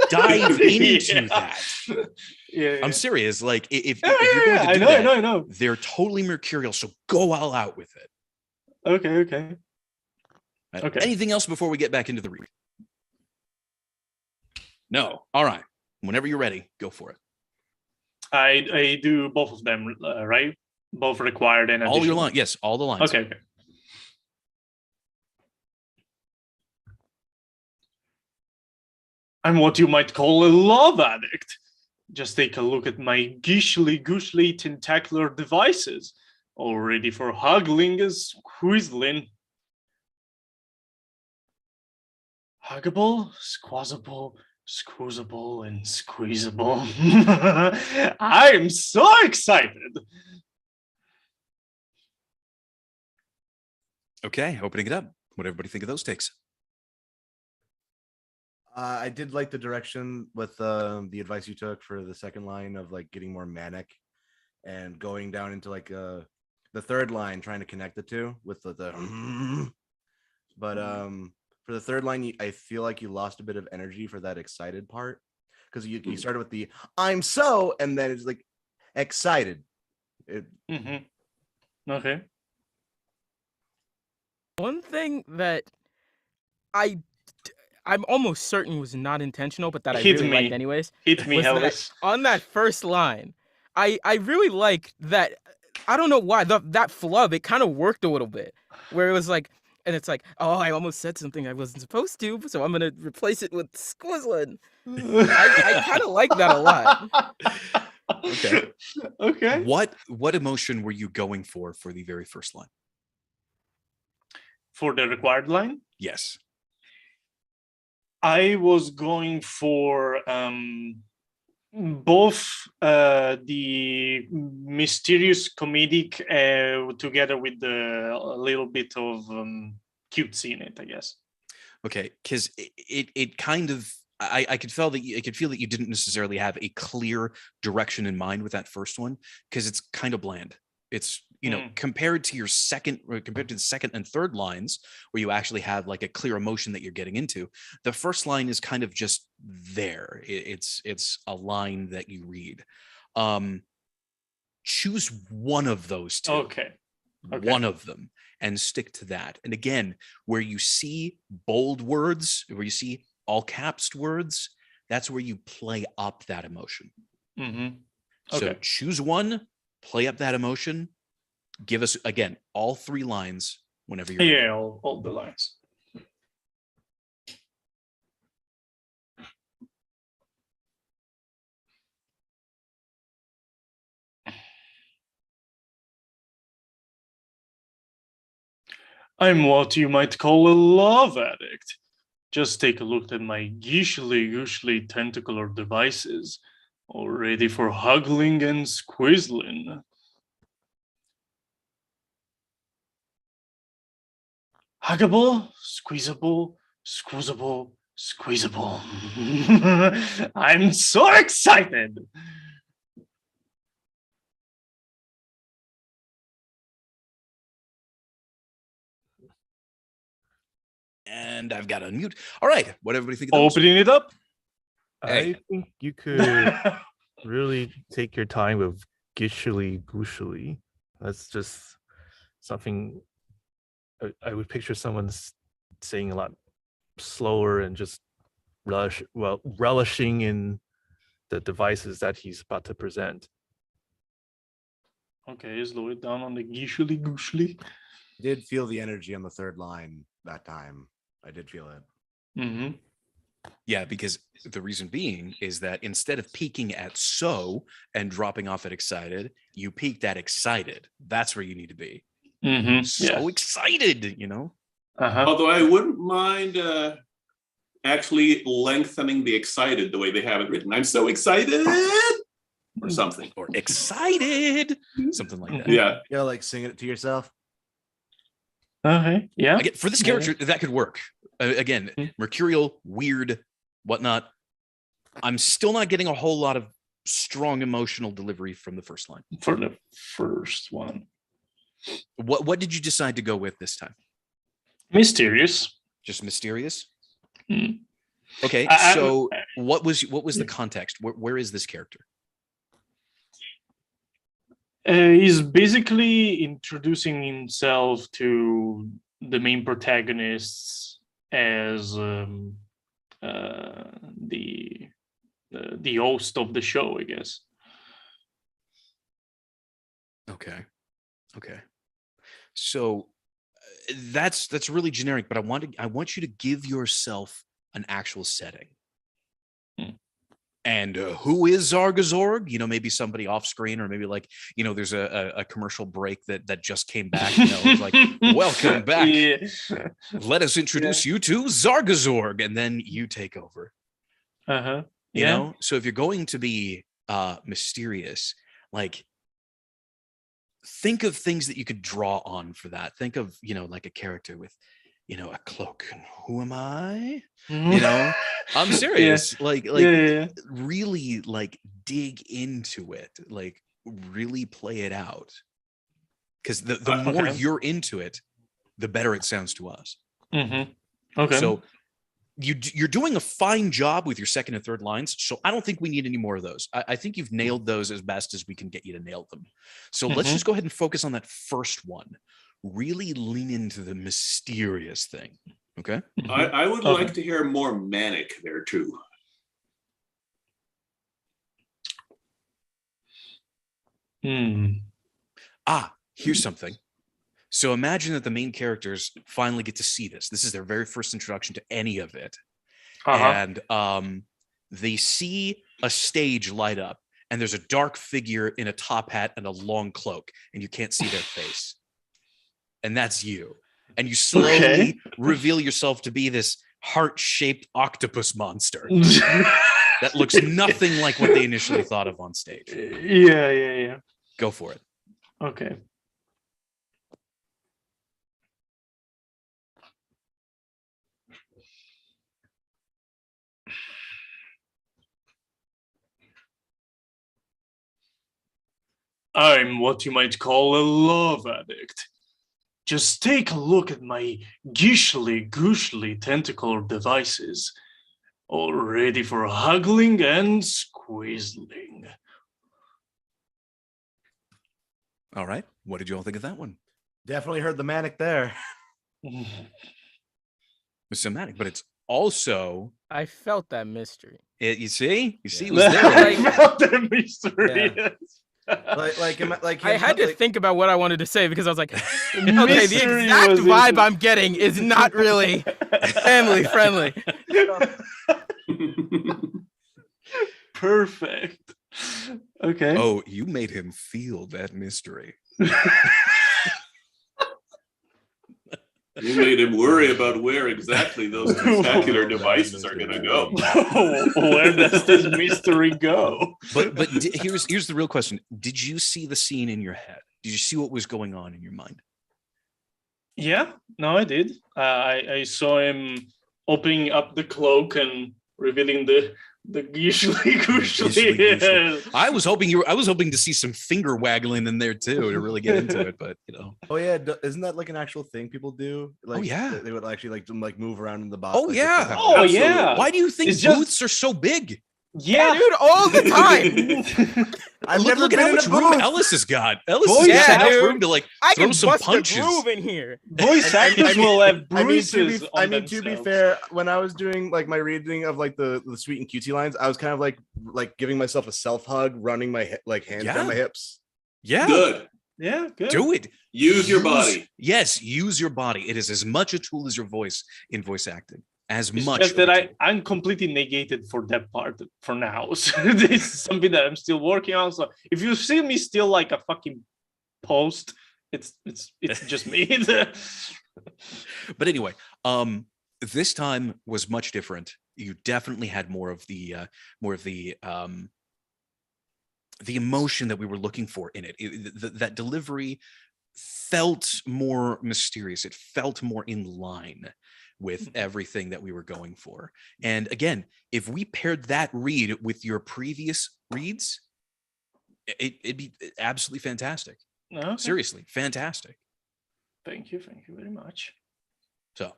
S1: dive into that.
S3: Yeah,
S1: I'm serious. Like if you're going to do that,
S3: I know.
S1: they're totally mercurial. So go all out with it.
S3: Okay. Okay.
S1: Anything else before we get back into the read? No. All right. Whenever you're ready, go for it.
S3: I do both of them, right? Both required and
S1: all your
S3: additional.
S1: lines. Yes, all the lines.
S3: Okay. I'm what you might call a love addict. Just take a look at my gishly tentacular devices, all ready for hugging and squeezling. Huggable, squazzable, squoozable, and squeezable. I'm so excited.
S1: Okay, opening it up. What do everybody think of those takes?
S2: I did like the direction with the advice you took for the second line of like getting more manic and going down into like the third line, trying to connect the two with the but for the third line, I feel like you lost a bit of energy for that excited part because you started with the I'm so, and then it's like excited.
S3: Okay.
S4: One thing that I'm almost certain was not intentional, but that I really liked anyways.
S3: Hit me,
S4: was that
S3: Elvis.
S4: on that first line, I really liked that. I don't know why that flub, it kind of worked a little bit, where it was like, and it's like, oh, I almost said something I wasn't supposed to, so I'm gonna replace it with squizzling. I kind of like that a lot.
S1: Okay.
S3: Okay.
S1: What emotion were you going for the very first line?
S3: For the required line?
S1: Yes.
S3: I was going for both the mysterious comedic together with the a little bit of cutesy in it, I guess.
S1: Okay, because it kind of I could feel that you didn't necessarily have a clear direction in mind with that first one because it's kind of bland. It's compared to the second and third lines where you actually have like a clear emotion that you're getting into. The first line is kind of just there. It's a line that you read. Choose one of those two.
S3: Okay.
S1: One of them and stick to that. And again, where you see bold words, where you see all caps words, that's where you play up that emotion.
S3: Okay.
S1: So choose one, play up that emotion. Give us, again, all three lines whenever you're ready.
S3: Yeah, all the lines. I'm what you might call a love addict. Just take a look at my gooshy tentacular devices, all ready for hugging and squizzling. Huggable, squeezable, squoozable, squeezable. I'm so excited.
S1: And I've got to unmute. All right. What everybody think of those?
S3: Opening it up.
S7: I think you could really take your time with gooshy. That's just something I would picture someone saying a lot slower and just relishing in the devices that he's about to present.
S3: Okay, slow it down on the gooshy.
S2: Did feel the energy on the third line that time. I did feel it.
S1: Yeah, because the reason being is that instead of peaking at so and dropping off at excited, you peaked at excited. That's where you need to be. So excited,
S6: Although I wouldn't mind actually lengthening the excited the way they have it written. I'm so excited, or something.
S1: Or excited, something like that.
S6: Yeah.
S2: Yeah, like singing it to yourself.
S3: Okay. Yeah.
S1: Again, for this character, that could work. Again, mercurial, weird, whatnot. I'm still not getting a whole lot of strong emotional delivery from the first line.
S3: For the first one.
S1: What did you decide to go with this time?
S3: Mysterious.
S1: Just mysterious?
S3: Hmm.
S1: Okay, so what was the context? Where is this character?
S3: He's basically introducing himself to the main protagonists as the host of the show, I guess.
S1: Okay. So that's really generic, but I want you to give yourself an actual setting. And who is Zargazorg? Maybe somebody off screen, or maybe like, there's a commercial break that just came back. It's like, welcome back. Yeah. Let us introduce you to Zargazorg, and then you take over.
S3: Yeah.
S1: So if you're going to be mysterious, like, think of things that you could draw on for that. Think of, like a character with, a cloak. And who am I? I'm serious.
S3: Yeah.
S1: Really, like, dig into it. Like, really play it out. Because the more you're into it, the better it sounds to us.
S3: Okay.
S1: So you're doing a fine job with your second and third lines. So I don't think we need any more of those. I think you've nailed those as best as we can get you to nail them. So let's just go ahead and focus on that first one. Really lean into the mysterious thing. Okay.
S6: I would like to hear more manic there too.
S1: Here's something. So imagine that the main characters finally get to see this. This is their very first introduction to any of it. And they see a stage light up, and there's a dark figure in a top hat and a long cloak, and you can't see their face. And that's you. And you slowly reveal yourself to be this heart-shaped octopus monster that looks nothing like what they initially thought of on stage.
S3: Yeah.
S1: Go for it.
S3: Okay. I'm what you might call a love addict. Just take a look at my gishly tentacle devices, all ready for huggling and squeezling.
S1: All right. What did you all think of that one?
S2: Definitely heard the manic there.
S1: It's so manic, but it's also...
S4: I felt that mystery.
S1: You see? It was
S3: I
S1: there.
S3: felt that mystery.
S2: Yeah.
S4: I had to think about what I wanted to say, because I was like, okay, the
S3: Mystery
S4: exact
S3: was
S4: vibe
S3: it.
S4: I'm getting is not really family friendly.
S3: Perfect. Okay.
S1: Oh, you made him feel that mystery.
S6: You made him worry about where exactly those tentacular devices are going to go.
S3: Where does this mystery go?
S1: But here's the real question. Did you see the scene in your head? Did you see what was going on in your mind?
S3: Yeah, no, I did. I saw him opening up the cloak and revealing the gishly.
S1: I was hoping to see some finger waggling in there too to really get into it, but
S2: Oh yeah, isn't that like an actual thing people do? Like,
S1: yeah,
S2: they would actually like move around in the box.
S1: Oh yeah,
S3: yeah.
S1: Why do you think booths are so big?
S3: Yeah,
S4: dude, all the time.
S1: Look at how much room Ellis has got. Ellis has got enough room to like
S4: I
S1: throw
S4: can
S1: some
S4: bust
S1: punches.
S4: a groove in here.
S3: Voice actors will have bruises.
S2: To be fair, when I was doing like my reading of like the sweet and cutesy lines, I was kind of like giving myself a self hug, running my hands down my hips.
S1: Yeah,
S6: good.
S3: Yeah, good.
S1: Do it.
S6: Use your body.
S1: Yes, use your body. It is as much a tool as your voice in voice acting. As much.
S3: Just that I'm completely negated for that part for now. So this is something that I'm still working on. So if you see me still like a fucking post, it's just me.
S1: But anyway, this time was much different. You definitely had more of the emotion that we were looking for in it. That delivery felt more mysterious. It felt more in line with everything that we were going for. And again, if we paired that read with your previous reads, it'd be absolutely fantastic.
S3: Okay.
S1: Seriously, fantastic.
S3: Thank you very much.
S1: So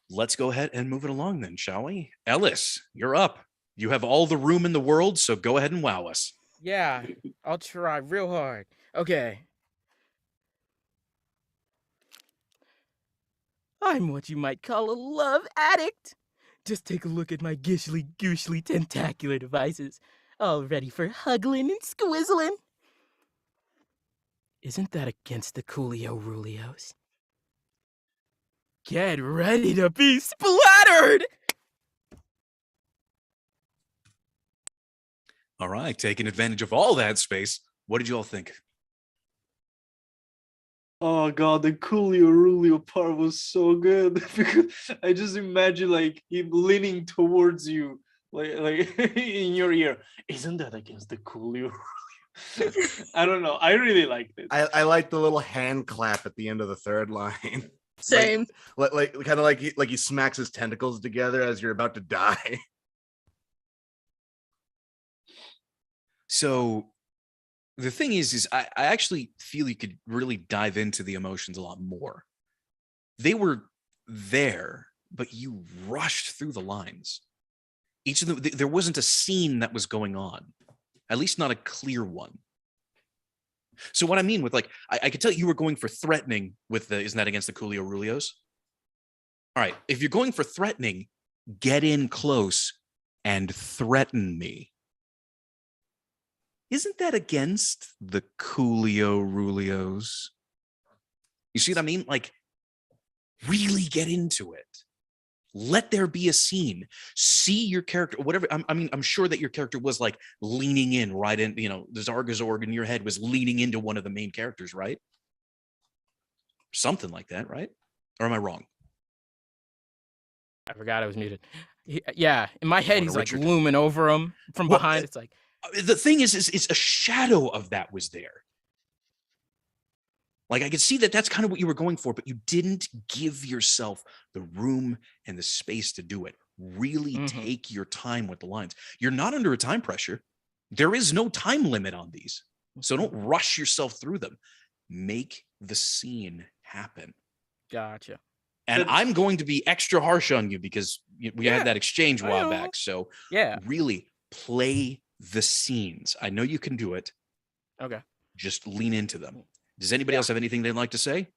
S1: let's go ahead and move it along then, shall we? Ellis, you're up. You have all the room in the world, so go ahead and wow us.
S4: Yeah, I'll try real hard. Okay. I'm what you might call a love addict. Just take a look at my gishly gooshly tentacular devices, all ready for huggling and squizzling. Isn't that against the Coolio Rulios? Get ready to be splattered!
S1: All right, taking advantage of all that space. What did you all think?
S3: Oh god, the Coolio Rulio part was so good because I just imagine like him leaning towards you, like in your ear. Isn't that against the Coolio Rulio? I don't know. I really liked it.
S2: I like the little hand clap at the end of the third line.
S9: Same.
S2: Like kind of like he smacks his tentacles together as you're about to die.
S1: So the thing is I actually feel you could really dive into the emotions a lot more. They were there, but you rushed through the lines. Each of them, there wasn't a scene that was going on, at least not a clear one. So what I mean with like, I could tell you were going for threatening with the, isn't that against the Coolio Rulios? All right, if you're going for threatening, get in close and threaten me. Isn't that against the Coolio Rulios? You see what I mean? Like, really get into it. Let there be a scene. See your character, whatever. I'm sure that your character was like leaning in right in, the Zargazorg in your head was leaning into one of the main characters, right? Something like that, right? Or am I wrong?
S4: I forgot I was muted. Yeah, in my head,
S1: Go to
S4: he's like
S1: Richard.
S4: looming over him from
S1: Well,
S4: behind. It's like,
S1: the thing is a shadow of that was there. Like I could see that that's kind of what you were going for, but you didn't give yourself the room and the space to do it. Really take your time with the lines. You're not under a time pressure. There is no time limit on these. So don't rush yourself through them. Make the scene happen.
S4: gotcha.
S1: And I'm going to be extra harsh on you because we had that exchange a while back. So
S4: yeah,
S1: really play the scenes. I know you can do it.
S4: Okay.
S1: Just lean into them. Does anybody else have anything they'd like to say?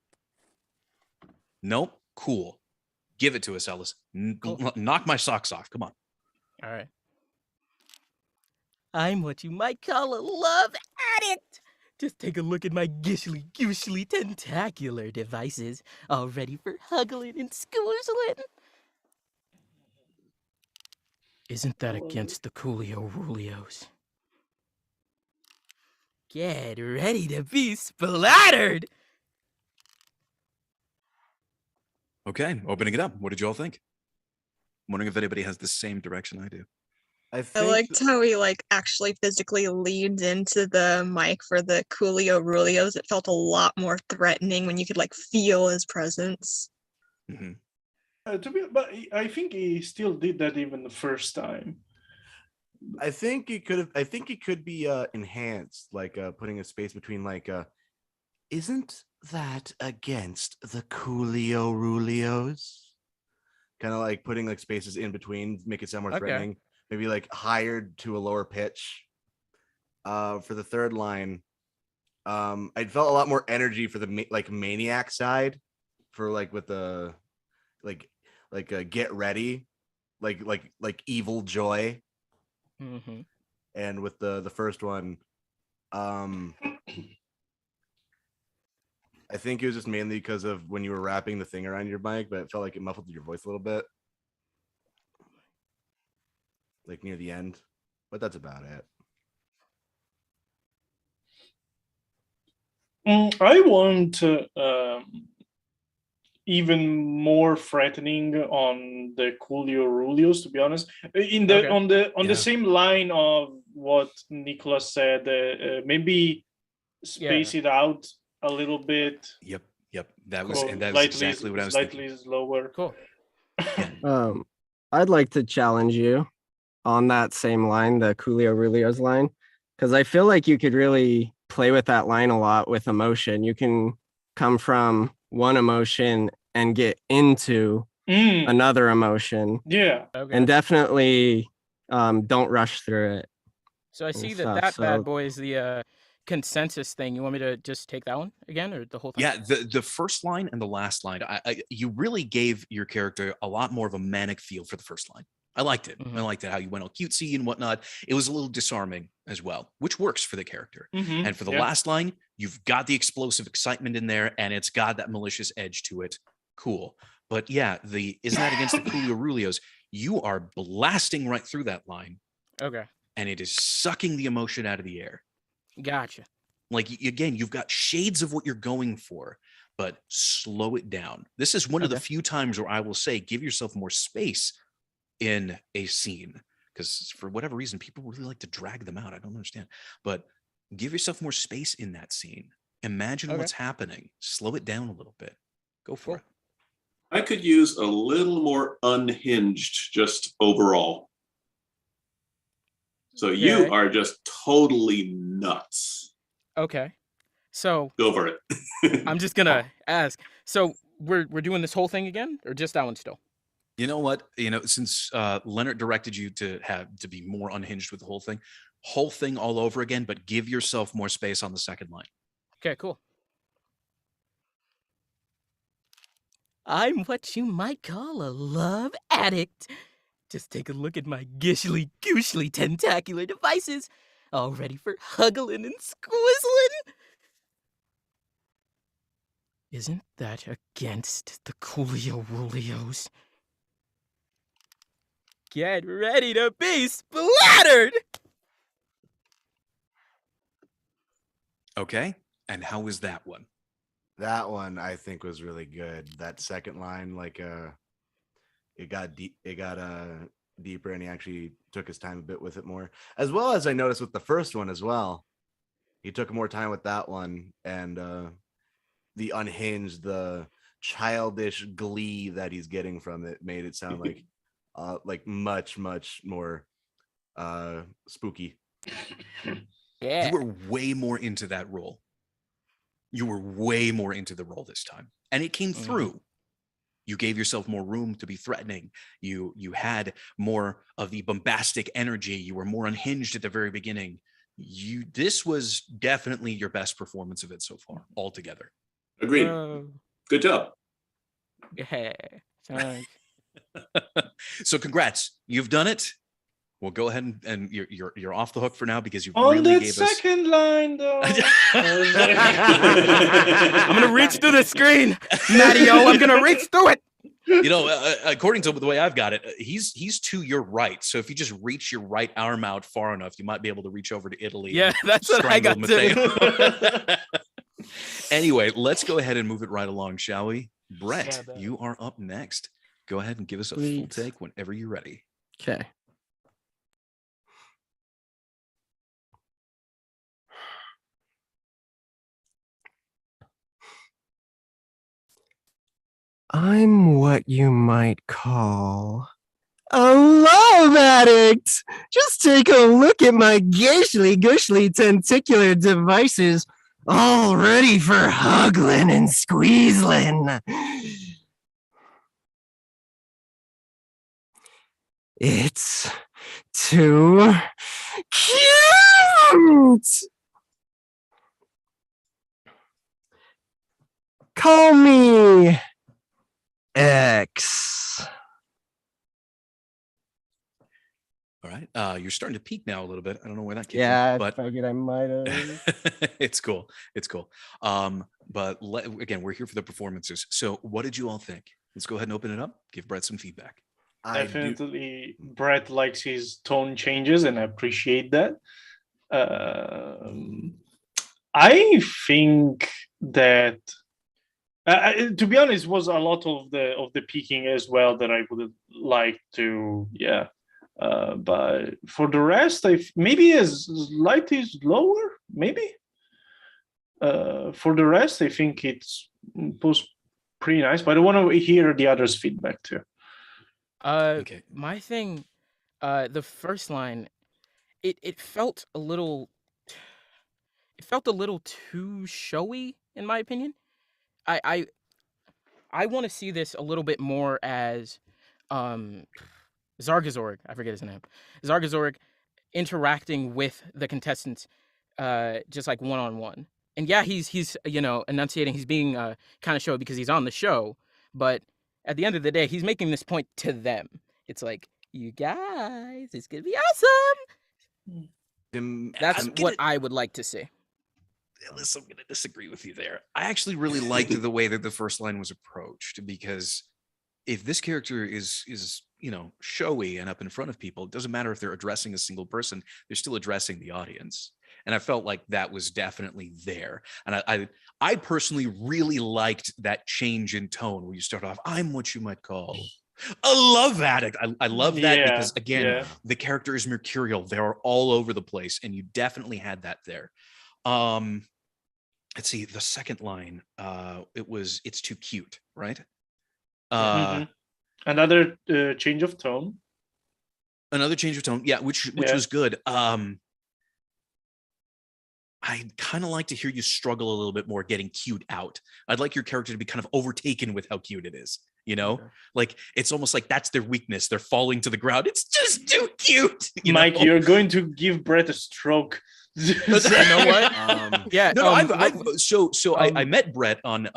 S1: Nope. Cool. Give it to us, Ellis. Knock my socks off. Come on.
S4: All right. I'm what you might call a love addict. Just take a look at my gishly gooshly tentacular devices, all ready for huggling and squizzling. Isn't that against the Coolio Rulios? Get ready to be splattered!
S1: Okay, opening it up. What did you all think? I'm wondering if anybody has the same direction I do.
S9: I liked how he actually physically leaned into the mic for the Coolio Rulios. It felt a lot more threatening when you could feel his presence.
S1: Mm-hmm.
S3: But I think he still did that even the first time.
S2: I think it could have. I think it could be enhanced, putting a space between isn't that against the Coolio Rulios? Kind of like putting spaces in between, make it sound more threatening. Maybe higher to a lower pitch. For the third line, I felt a lot more energy for the maniac side, for with the get ready, like evil joy.
S4: Mm-hmm.
S2: And with the first one, I think it was just mainly because of when you were wrapping the thing around your mic, but it felt like it muffled your voice a little bit, near the end. But that's about it.
S3: I want even more threatening on the Coolio Rulios, to be honest. On the same line of what Nicholas said, maybe space it out a little bit.
S1: Yep. That was exactly what I was thinking.
S3: Slightly slower.
S4: Cool.
S5: I'd like to challenge you. on that same line, the Coolio Rulio's line, because I feel like you could really play with that line a lot with emotion. You can come from one emotion and get into another emotion.
S3: Yeah.
S4: Okay.
S5: And definitely don't rush through it.
S4: So I see
S5: and
S4: that
S5: stuff,
S4: that
S5: so-
S4: bad boy is the consensus thing. You want me to just take that one again, or the whole thing?
S1: Yeah, the first line and the last line, you really gave your character a lot more of a manic feel for the first line. I liked it. I liked it, how you went all cutesy and whatnot. It was a little disarming as well, which works for the character. And for the last line, you've got the explosive excitement in there, and it's got that malicious edge to it. Cool. But yeah, isn't that against the Coolio Rulios? You are blasting right through that line.
S4: Okay.
S1: And it is sucking the emotion out of the air.
S4: Gotcha.
S1: Like, again, you've got shades of what you're going for, but slow it down. This is one of the few times where I will say, give yourself more space in a scene, because for whatever reason, people really like to drag them out. I don't understand, but give yourself more space in that scene. Imagine what's happening. Slow it down a little bit. Go for it.
S6: I could use a little more unhinged just overall. So you are just totally nuts.
S4: Okay. So
S6: go for it.
S4: I'm just gonna ask. So we're doing this whole thing again, or just that one still?
S1: You know what? Since Leonard directed you to be more unhinged with the whole thing all over again, but give yourself more space on the second line.
S4: Okay, cool. I'm what you might call a love addict. Just take a look at my gishly, gooshly, tentacular devices, all ready for huggling and squizzling. Isn't that against the Coolio Rulios? Get ready to be splattered!
S1: Okay, and how was that one?
S2: That one I think was really good. That second line, like it got deep, deeper, and he actually took his time a bit with it more. As well as I noticed with the first one as well, he took more time with that one, and the unhinged, the childish glee that he's getting from it made it sound like much more spooky.
S1: You were way more into that role. You were way more into the role this time, and it came through. You gave yourself more room to be threatening. You had more of the bombastic energy. You were more unhinged at the very beginning. This was definitely your best performance of it so far, altogether.
S6: Agreed. Good job.
S4: Yeah. Thanks.
S1: So congrats, you've done it. Well, go ahead and you're off the hook for now, because you
S3: On
S1: really
S3: that
S1: gave
S3: second line, though.
S4: I'm gonna reach through the screen, Mattio. I'm gonna reach through it.
S1: According to the way I've got it, he's to your right. So if you just reach your right arm out far enough, you might be able to reach over to Italy.
S4: Yeah, that's what I got
S1: to. Anyway, let's go ahead and move it right along, shall we? Brett,
S5: Yeah,
S1: you are up next. Go ahead and give us a full
S5: Sweet.
S1: take whenever you're ready.
S5: Okay. I'm what you might call a love addict. Just take a look at my gashly gushly tentacular devices, all ready for huggling and squeezling. It's too cute. Call me X.
S1: All right. You're starting to peak now a little bit. I don't know where that came
S5: Yeah,
S1: from, but
S5: I figured I might have.
S1: it's cool. It's cool. But again, we're here for the performances. So what did you all think? Let's go ahead and open it up. Give Brett some feedback.
S3: Definitely, Brett likes his tone changes, and I appreciate that. I think that, to be honest, was a lot of the peaking as well that I would like to, but for the rest, maybe as slightly lower, maybe. For the rest, I think was pretty nice, but I want to hear the others' feedback too.
S4: My thing, The first line, it felt a little, too showy, in my opinion. I want to see this a little bit more as, um, Zargazorg. I forget his name. Zargazorg interacting with the contestants, just like one on one. And yeah, he's enunciating. He's being kind of showy because he's on the show, but at the end of the day, he's making this point to them. It's like, you guys, it's gonna be awesome. That's what I would like to see.
S1: Listen, I'm going to disagree with you there. I actually really liked the way that the first line was approached, because if this character is showy and up in front of people, it doesn't matter if they're addressing a single person, they're still addressing the audience. And I felt like that was definitely there. And I personally really liked that change in tone where you start off, I'm what you might call a love addict. I love that because, again, the character is mercurial. They're all over the place, and you definitely had that there. Let's see, the second line, it's too cute, right?
S3: Another change of tone.
S1: Another change of tone, yeah, which was good. I'd kind of like to hear you struggle a little bit more getting cute out. I'd like your character to be kind of overtaken with how cute it is. Like it's almost like that's their weakness. They're falling to the ground. It's just too cute.
S3: Mike, you're going to give Brett a stroke.
S1: You know what? Yeah. No, I met Brett on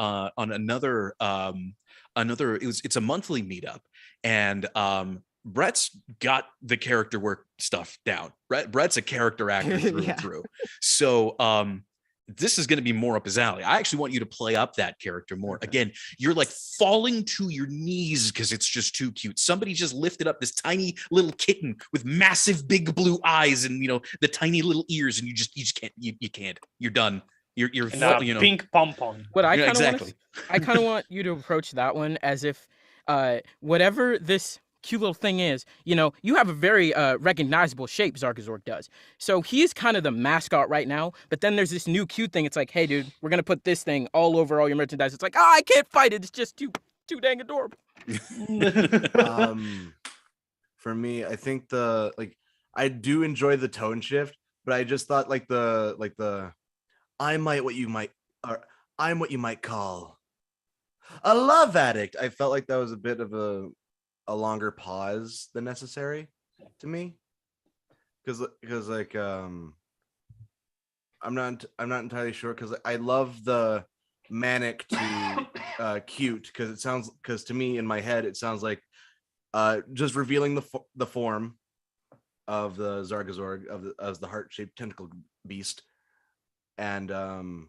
S1: another it's a monthly meetup, and Brett's got the character work stuff down. Brett's a character actor through and through. So this is going to be more up his alley. I actually want you to play up that character more. Okay. Again, you're like falling to your knees because it's just too cute. Somebody just lifted up this tiny little kitten with massive big blue eyes and the tiny little ears, and you just can't. You can't. You're done. You're
S3: pink pom-pom.
S4: What I kind of want you to approach that one as if whatever this cute little thing is, you have a very recognizable shape, Zargazorg does. So he's kind of the mascot right now, but then there's this new cute thing. It's like, hey, dude, we're going to put this thing all over all your merchandise. It's like, I can't fight it. It's just too dang adorable.
S2: For me, I think I do enjoy the tone shift, but I just thought I'm what you might call a love addict. I felt like that was a bit of a longer pause than necessary to me, because I'm not entirely sure, because I love the manic to cute, because to me in my head it sounds like just revealing the form of the Zargazorg as the heart-shaped tentacle beast, and the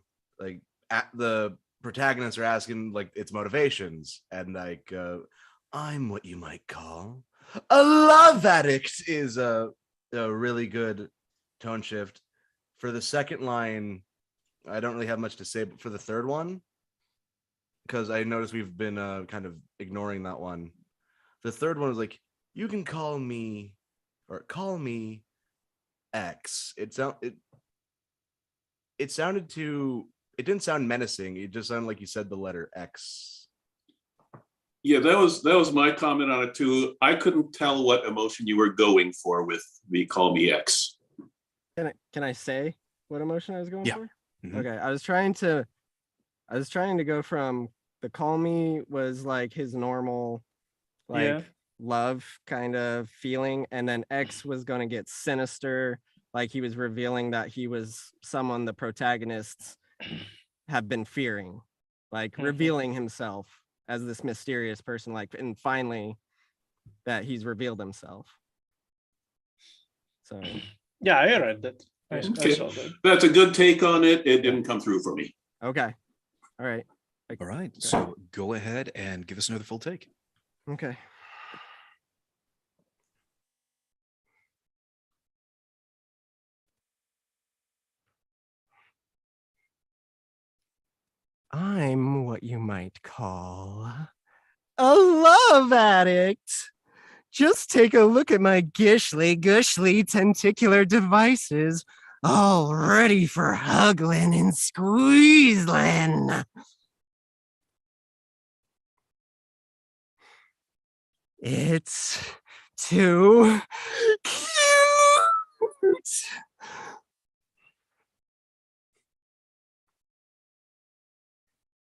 S2: protagonists are asking its motivations, and I'm what you might call a love addict is a really good tone shift. For the second line, I don't really have much to say, but for the third one, because I noticed we've been kind of ignoring that one. The third one was like, you can call me X. It didn't sound menacing. It just sounded like you said the letter X.
S6: Yeah, that was my comment on it too. I couldn't tell what emotion you were going for with the call me X.
S5: Can I say what emotion I was going for?
S1: Mm-hmm.
S5: Okay, I was trying to go from the call me was like his normal love kind of feeling, and then X was going to get sinister, like he was revealing that he was someone the protagonists have been fearing, like revealing himself as this mysterious person, and finally that he's revealed himself. So
S3: yeah, I read that. I saw that.
S6: That's a good take on it. It didn't come through for me.
S5: Okay. All right.
S1: All right. So go ahead and give us another full take.
S5: Okay. I'm what you might call a love addict. Just take a look at my gishly gushly tentacular devices, all ready for huggling and squeezling. It's too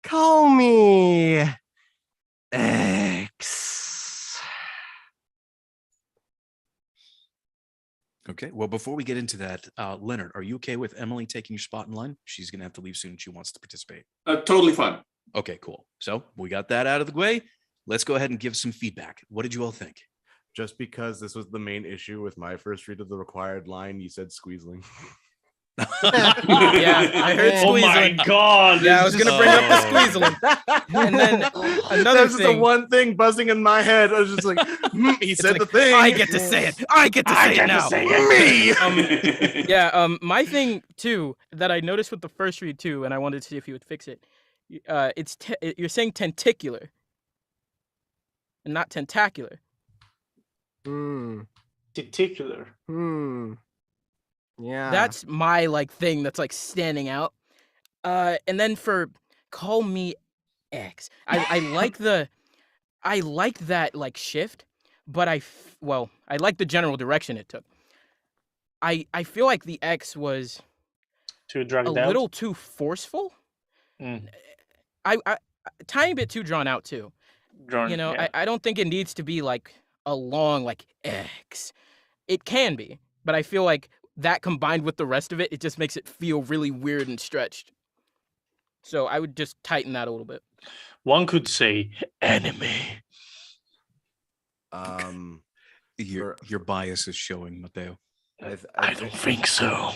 S5: Call me X.
S1: Okay. Well, before we get into that, Leonard, are you okay with Emily taking your spot in line? She's going to have to leave soon. She wants to participate.
S6: Totally fine.
S1: Okay, cool. So we got that out of the way. Let's go ahead and give some feedback. What did you all think?
S2: Just because this was the main issue with my first read of the required line, you said squeezling.
S4: Yeah, I heard
S3: Oh my
S4: squeezling.
S3: god!
S4: Yeah, I was
S3: this
S4: gonna
S3: is-
S4: bring up the squeezling. And then another
S2: That's just the
S4: thing.
S2: one thing buzzing in my head. I was just like, he said
S4: like,
S2: the thing.
S4: I get to say it. I get to say it now.
S2: Me.
S4: My thing too that I noticed with the first read too, and I wanted to see if you would fix it. You're saying tentacular, and not tentacular.
S3: Particular.
S5: Yeah.
S4: That's my thing that's standing out. And then for call me X, I like I like that shift, but I like the general direction it took. I feel like the X was
S3: Too drugged
S4: a
S3: out.
S4: little too forceful. I tiny bit too drawn out too.
S3: Yeah.
S4: I don't think it needs to be a long X. It can be, but I feel like that combined with the rest of it, it just makes it feel really weird and stretched. So I would just tighten that a little bit.
S3: One could say anime.
S1: Your bias is showing, Mateo.
S3: I don't think so.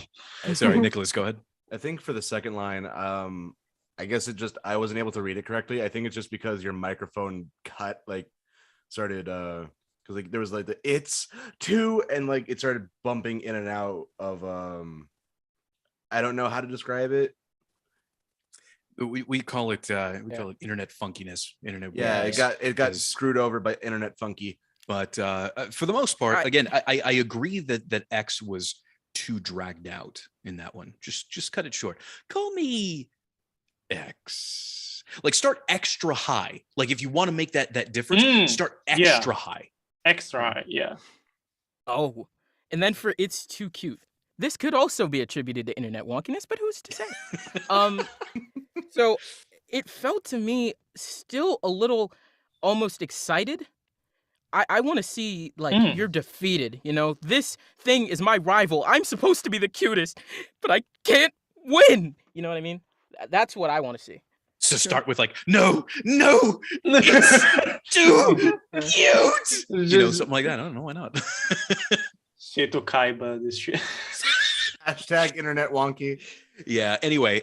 S1: Sorry, Nicholas, go ahead.
S2: I think for the second line, I guess I wasn't able to read it correctly. I think it's just because your microphone cut started because there was the it's too and it started bumping in and out of I don't know how to describe it.
S1: We call it call it internet funkiness. Internet.
S2: Yeah,
S1: weirdness,
S2: it got screwed over by internet funky.
S1: But for the most part, again, I agree that X was too dragged out in that one. Just cut it short. Call me X. Start extra high. If you want to make that difference, start extra high.
S3: Extra high, yeah.
S4: Oh, and then for it's too cute. This could also be attributed to internet wonkiness, but who's to say? So it felt to me still a little almost excited. I want to see you're defeated. This thing is my rival. I'm supposed to be the cutest, but I can't win. You know what I mean? That's what I want to see.
S1: So start with no, it's too cute. Something like that. I don't know why not.
S3: Seto Kaiba, this shit.
S2: Hashtag internet wonky.
S1: Yeah. Anyway.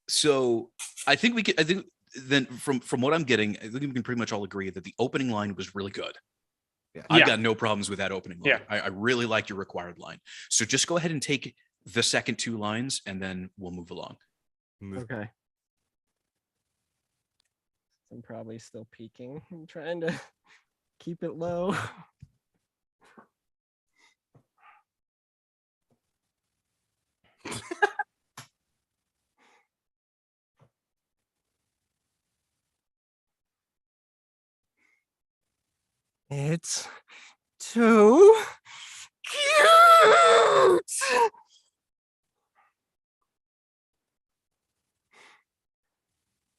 S1: So I think then from what I'm getting, I think we can pretty much all agree that the opening line was really good.
S2: Yeah.
S1: I've got no problems with that opening line.
S3: Yeah.
S1: I really like your required line. So just go ahead and take the second two lines and then we'll move along.
S5: Okay. I'm probably still peeking. I'm trying to keep it low. It's too cute.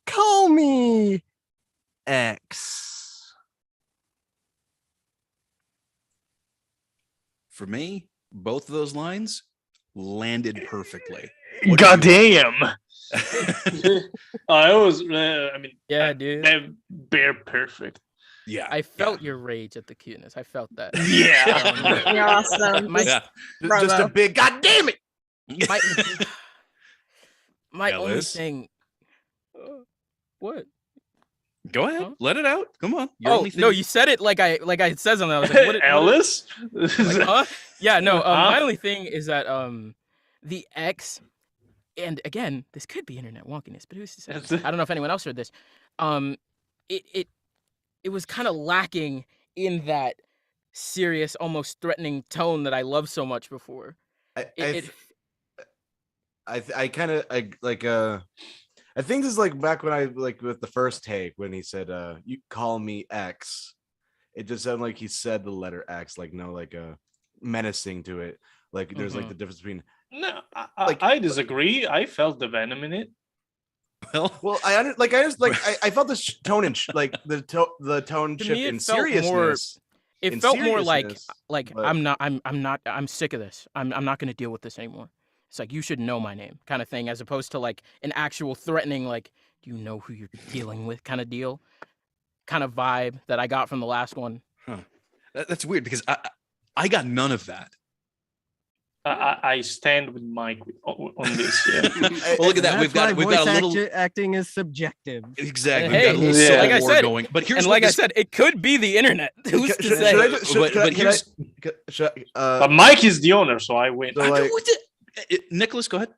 S5: Call me X.
S1: For me, both of those lines landed perfectly.
S3: Goddamn. I was,
S4: Yeah, dude.
S3: they're bare perfect.
S1: Yeah.
S4: I felt your rage at the cuteness. I felt that.
S3: Yeah.
S9: You're awesome.
S2: Just a big goddamn it.
S4: My only
S1: Ellis?
S4: thing. What?
S1: Go ahead.
S4: Huh?
S1: Let it out. Come on. Your
S4: Oh
S1: only
S4: no,
S1: thing-
S4: you said it like I said something. I was like, what?
S3: Ellis?
S4: Huh? Yeah, no.
S3: Huh?
S4: My only thing is that the X, and again, this could be internet wonkiness, but who's to say? I don't know if anyone else heard this. It was kind of lacking in that serious, almost threatening tone that I loved so much before.
S2: I think this is back when I with the first take when he said you call me X. It just sounded like he said the letter X, menacing to it. Like there's like the difference between.
S3: No,
S2: Like-
S3: I disagree. I felt the venom in it.
S2: Well, I felt this tone and like the tone
S4: To
S2: shift
S4: me, it
S2: in
S4: felt more-
S2: seriousness.
S4: It
S2: in
S4: felt more like
S2: seriousness, but-
S4: I'm sick of this. I'm not gonna deal with this anymore. It's like, you should know my name kind of thing, as opposed to like an actual threatening, like, do you know who you're dealing with kind of deal, kind of vibe that I got from the last one.
S1: That's weird because I got none of that.
S3: I stand with Mike on this. Yeah.
S1: Well, look at that. We've got
S5: voice
S1: a little
S5: acting is subjective.
S1: exactly.
S4: Hey,
S1: We've got a little
S3: yeah.
S1: civil
S4: Like I
S1: war
S4: said,
S1: going. But here's
S4: And
S1: what
S4: like I
S1: this-
S4: said, it could be the internet. Who's to
S2: Should
S4: say?
S2: I just-
S1: But
S2: can I-
S1: here's-
S3: But Mike is the owner, so I win.
S2: So, like,
S1: Nicholas, go ahead.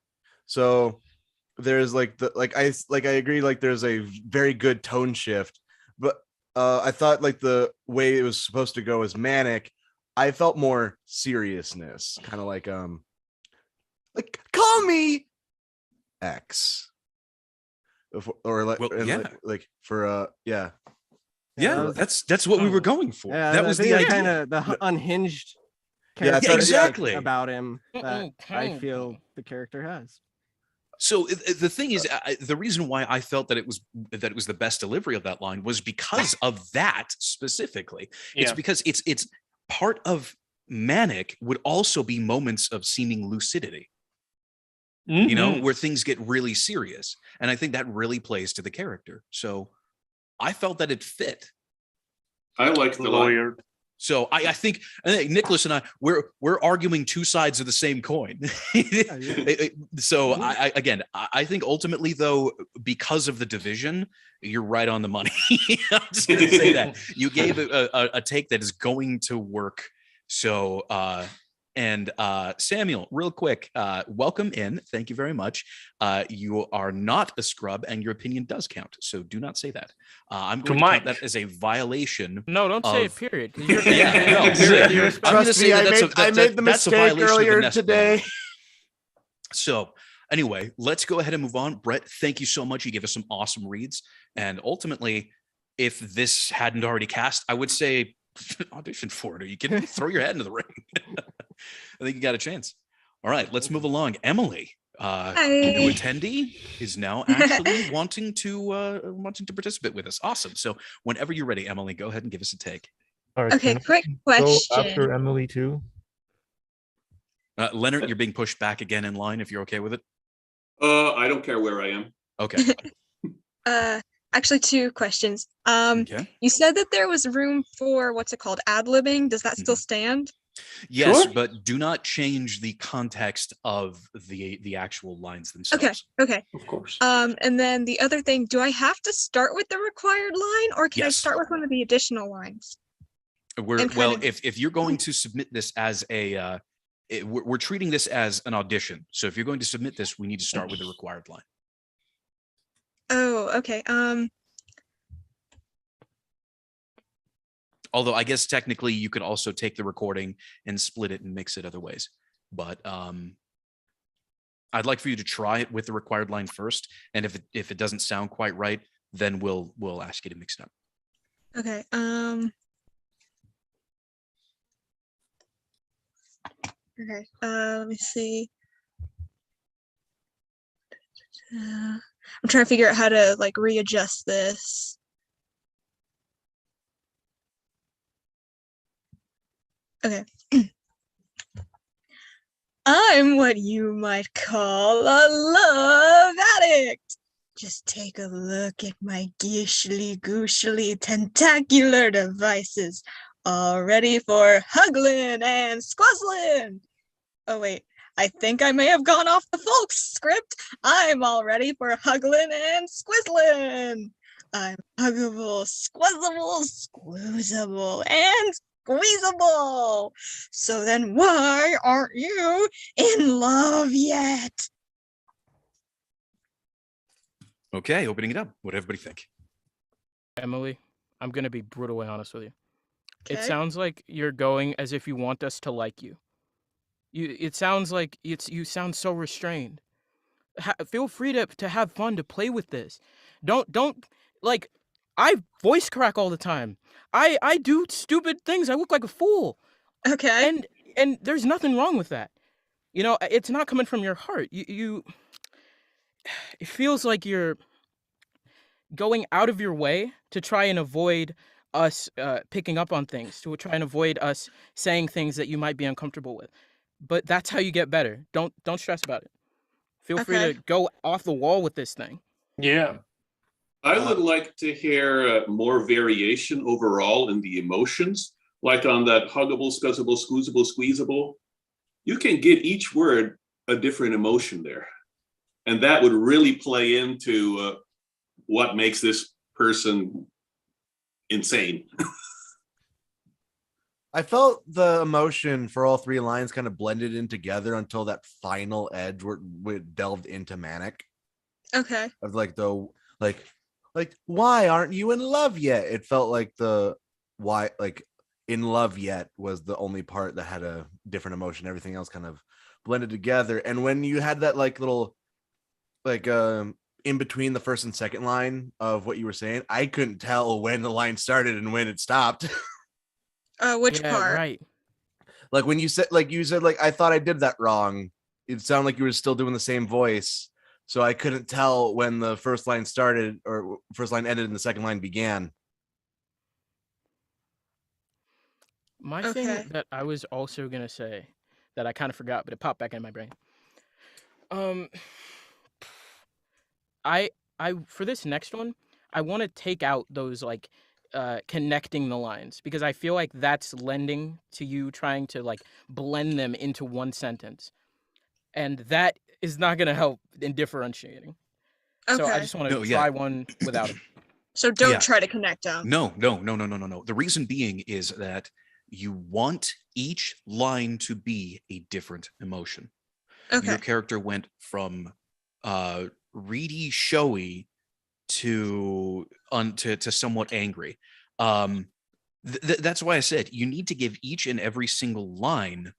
S2: so there's like I agree, like there's a very good tone shift, but I thought like the way it was supposed to go was manic. I felt more seriousness, kind of like call me X, or like
S1: Well,
S2: and,
S1: yeah.
S2: like for
S1: Yeah,
S5: that was-
S1: that's what we were going for.
S5: Yeah,
S1: that
S5: I
S1: was
S5: think
S1: the
S5: that
S1: idea.
S5: kind of the unhinged
S2: Yeah,
S5: character
S1: exactly.
S5: about him that I
S4: Mm-mm.
S5: feel the character has.
S1: So the thing is, the reason why I felt that it was the best delivery of that line was because of that specifically. It's
S3: Yeah.
S1: because it's part of manic would also be moments of seeming lucidity, you know,
S3: Mhm.
S1: where things get really serious, and I think that really plays to the character. So I felt that it fit.
S6: I like the line.
S3: Lawyered.
S1: So I think Nicholas and I we're arguing two sides of the same coin. So I think ultimately though, because of the division, you're right on the money. I'm just gonna say that you gave a take that is going to work. So and Samuel, real quick, welcome in. Thank you very much. You are not a scrub, and your opinion does count. So do not say that. I'm going to count
S3: Mike.
S1: that as a violation.
S4: No, don't say it.
S1: of-
S4: Period. 'Cause you're
S1: Yeah, no,
S4: you're-
S1: period.
S4: you're-
S1: I'm gonna
S2: Trust
S1: say
S2: me,
S1: that
S2: I made the
S1: that's a
S2: mistake
S1: violation of the
S2: earlier
S1: Nest
S2: today.
S1: Boundary. So anyway, let's go ahead and move on. Brett, thank you so much. You gave us some awesome reads. And ultimately, if this hadn't already cast, I would say audition for it. Are you kidding me? Throw your head into the ring. I think you got a chance. All right, let's move along. Emily, new
S9: Hi.
S1: attendee, is now actually wanting to participate with us. Awesome. So whenever you're ready, Emily, go ahead and give us a take.
S7: All right,
S9: Okay,
S7: can I
S9: quick
S7: go
S9: question.
S7: after Emily too.
S1: Leonard, you're being pushed back again in line if you're okay with it.
S6: I don't care where I am.
S1: Okay.
S9: Actually, two questions.
S1: Okay.
S9: You said that there was room for what's it called, ad-libbing. Does that still stand?
S1: Yes,
S3: Sure.
S1: but do not change the context of the actual lines themselves.
S9: Okay.
S3: Of course.
S9: And then the other thing, do I have to start with the required line, or can I
S1: Yes.
S9: start with one of the additional lines?
S1: We're
S9: And kind
S1: well,
S9: of-
S1: if you're going to submit this as we're treating this as an audition. So if you're going to submit this, we need to start with the required line.
S9: Oh, okay.
S1: Although I guess technically you could also take the recording and split it and mix it other ways. But I'd like for you to try it with the required line first, and if it doesn't sound quite right, then we'll ask you to mix it up.
S9: Okay. Okay. Let me see. I'm trying to figure out how to like readjust this. Okay. I'm what you might call a love addict. Just take a look at my gishly gooshly tentacular devices, all ready for huggling and squazzling. Oh wait, I think I may have gone off the folks script. I'm all ready for huggling and squizzling. I'm huggable, squazzable, squoozable, and squeezable. So then why aren't you in love yet?
S1: Okay, opening it up. What do everybody think?
S4: Emily, I'm gonna be brutally honest with you. It
S9: Okay.
S4: sounds like you're going as if you want us to like you. It sounds like you sound so restrained. Feel free to have fun, to play with this. Don't like. I voice crack all the time. I do stupid things. I look like a fool,
S9: Okay.
S4: and there's nothing wrong with that. It's not coming from your heart. It feels like you're going out of your way to try and avoid us picking up on things, to try and avoid us saying things that you might be uncomfortable with. But that's how you get better. Don't stress about it. Feel free to
S9: Okay.
S4: go off the wall with this thing.
S3: Yeah.
S6: I would like to hear more variation overall in the emotions, like on that huggable, scuzzable, squeezable, squeezable. You can give each word a different emotion there. And that would really play into what makes this person insane.
S2: I felt the emotion for all three lines kind of blended in together until that final edge where it delved into manic.
S9: Okay.
S2: Of like why aren't you in love yet? It felt like the why like in love yet was the only part that had a different emotion. Everything else kind of blended together. And when you had that like little like in between the first and second line of what you were saying, I couldn't tell when the line started and when it stopped.
S9: Which part?
S4: Right.
S2: Like when you said like I thought I did that wrong. It sounded like you were still doing the same voice. So I couldn't tell when the first line started or first line ended and the second line began.
S4: My
S9: Okay.
S4: thing that I was also gonna say that I kind of forgot, but it popped back in my brain. Um, I for this next one, I want to take out those like connecting the lines because I feel like that's lending to you trying to like blend them into one sentence, and that is not gonna help in differentiating. So I
S9: Okay.
S4: just want
S1: No,
S4: to
S1: yeah.
S4: try one without them.
S9: So don't
S1: Yeah.
S9: try to connect them.
S1: No. The reason being is that you want each line to be a different emotion.
S9: Okay.
S1: Your character went from reedy, showy to somewhat angry. That's why I said you need to give each and every single line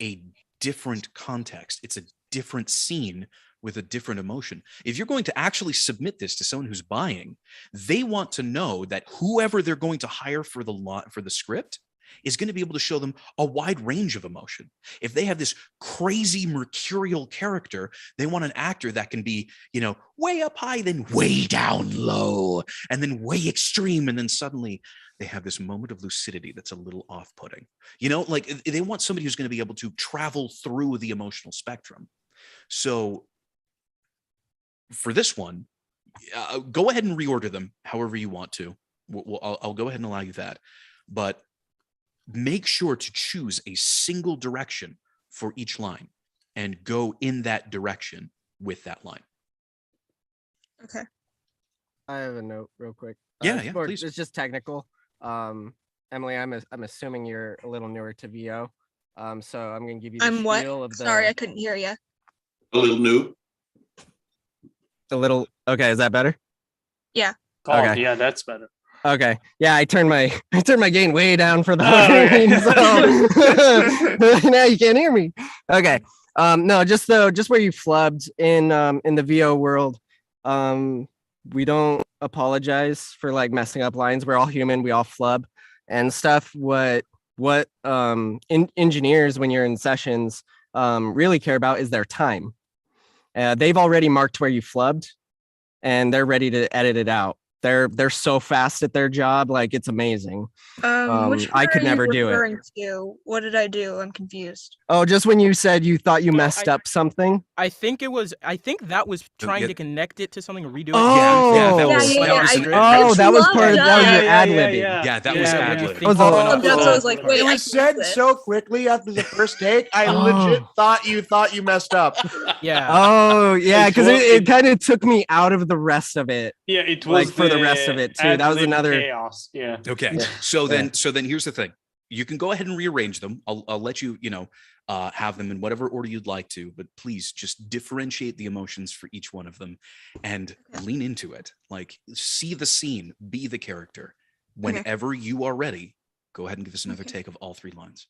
S1: a different context. It's a different scene with a different emotion. If you're going to actually submit this to someone who's buying, they want to know that whoever they're going to hire for the script is going to be able to show them a wide range of emotion. If they have this crazy mercurial character, they want an actor that can be, way up high, then way down low, and then way extreme, and then suddenly they have this moment of lucidity that's a little off-putting. Like they want somebody who's going to be able to travel through the emotional spectrum. So for this one, go ahead and reorder them however you want to. I'll go ahead and allow you that. But make sure to choose a single direction for each line and go in that direction with that line.
S9: Okay.
S5: I have a note real quick.
S1: Yeah,
S5: it's more-
S1: please.
S5: It's just technical. Emily, I'm assuming you're a little newer to VO. So I'm gonna give you the
S9: I'm what?
S5: spiel of the
S9: Sorry, I couldn't hear you.
S6: A little new.
S5: Okay, is that better?
S9: Yeah.
S3: Oh,
S5: Okay.
S3: yeah, that's better.
S5: Okay. Yeah, I turned my gain way down for the
S3: Oh, okay.
S5: so now you can't hear me. Okay. No, just where you flubbed in the VO world. We don't apologize for like messing up lines. We're all human, we all flub and stuff. What engineers when you're in sessions really care about is their time. They've already marked where you flubbed and they're ready to edit it out. They're so fast at their job, like it's amazing.
S9: Which
S5: I could
S9: part are you
S5: never do it.
S9: referring to? What did I do? I'm confused.
S5: Oh, just when you said you thought you
S4: No,
S5: messed up something.
S4: I think that was trying to connect it to something or redo it.
S5: Oh,
S1: that was
S5: that was part of that was your ad libbing.
S1: Yeah, that was ad libbing.
S5: Was a-
S9: That's what I was like, wait,
S2: It
S9: I
S2: was said
S9: get this.
S2: so quickly after the first take. I legit thought you messed up.
S4: Yeah.
S5: Oh, yeah, because
S3: was-
S5: it kind of took me out of the rest of it.
S3: Yeah, it
S5: Like
S3: was
S5: for the rest of it too. That was
S3: ad-lib
S5: another
S3: chaos. Yeah.
S1: Okay.
S5: Yeah.
S1: So then here's the thing. You can go ahead and rearrange them. I'll let you, have them in whatever order you'd like to, but please just differentiate the emotions for each one of them and lean into it. Like see the scene, be the character. Whenever you are ready, go ahead and give us another take of all three lines.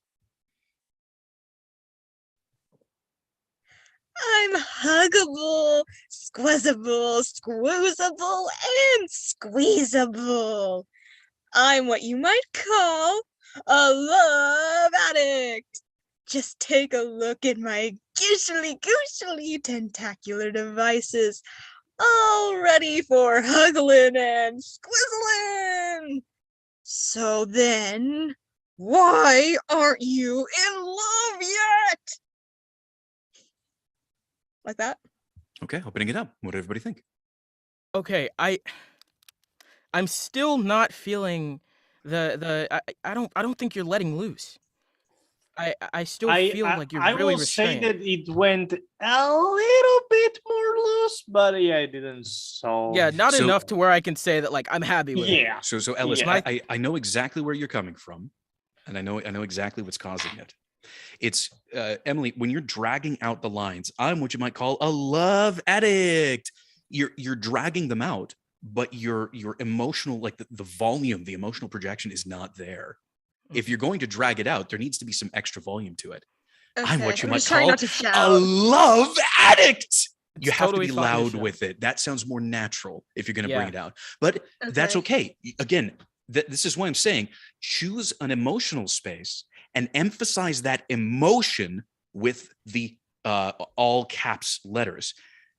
S9: I'm huggable, squizzable, squoozable, and squeezable. I'm what you might call a love addict. Just take a look at my gishly gooshly tentacular devices, all ready for huggling and squizzling. So then, why aren't you in love yet? Like that?
S1: Okay, opening it up. What did everybody think?
S4: Okay, I'm still not feeling I don't think you're letting loose. I still feel like you're
S3: I
S4: really
S3: will say
S4: restrained.
S3: that it went a little bit more loose, but yeah, it didn't solve.
S4: Yeah, not
S1: So-
S4: enough to where I can say that like I'm happy with it.
S3: Yeah.
S1: So Ellis,
S3: Yeah.
S1: I know exactly where you're coming from, and I know exactly what's causing it. It's Emily, when you're dragging out the lines, I'm what you might call a love addict. You're dragging them out, but your emotional, like the volume, the emotional projection is not there. If you're going to drag it out, there needs to be some extra volume to it. I'm what you
S9: I'm
S1: might
S9: just trying
S1: call
S9: not to
S1: a
S9: shout.
S1: love addict. You
S4: It's
S1: have
S4: totally
S1: to be
S4: fine to
S1: loud
S4: shout.
S1: with it. That sounds more natural if you're going to bring
S4: Yeah.
S1: it out. But that's
S9: Okay.
S1: okay. Again, this is why I'm saying choose an emotional space and emphasize that emotion with the all caps letters.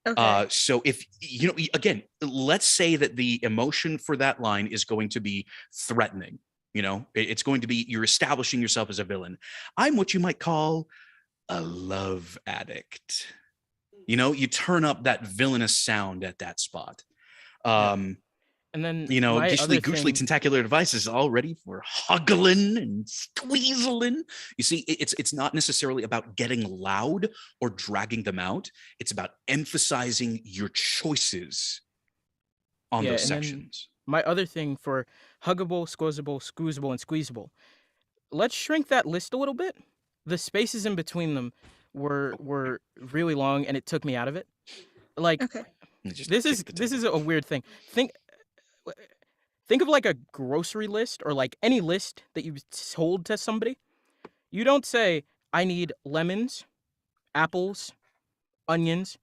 S9: Okay.
S1: So if you know, again, let's say that the emotion for that line is going to be threatening. You know, it's going to be you're establishing yourself as a villain. I'm what you might call a love addict. You know, you turn up that villainous sound at that spot.
S4: And then
S1: You know,
S4: my
S1: gishly
S4: other
S1: gooshly
S4: thing,
S1: tentacular devices all ready for huggling and squeezling. You see, it's not necessarily about getting loud or dragging them out. It's about emphasizing your choices on
S4: yeah,
S1: those
S4: and then
S1: sections.
S4: my other thing for huggable, squizzable, squeezable, and squeezable. Let's shrink that list a little bit. The spaces in between them were really long, and it took me out of it. Like
S9: Okay.
S1: You just
S4: this
S1: kick
S4: is
S1: the
S4: this
S1: table.
S4: is a weird thing. Think of like a grocery list or like any list that you've told to somebody. You don't say, I need lemons, apples, onions.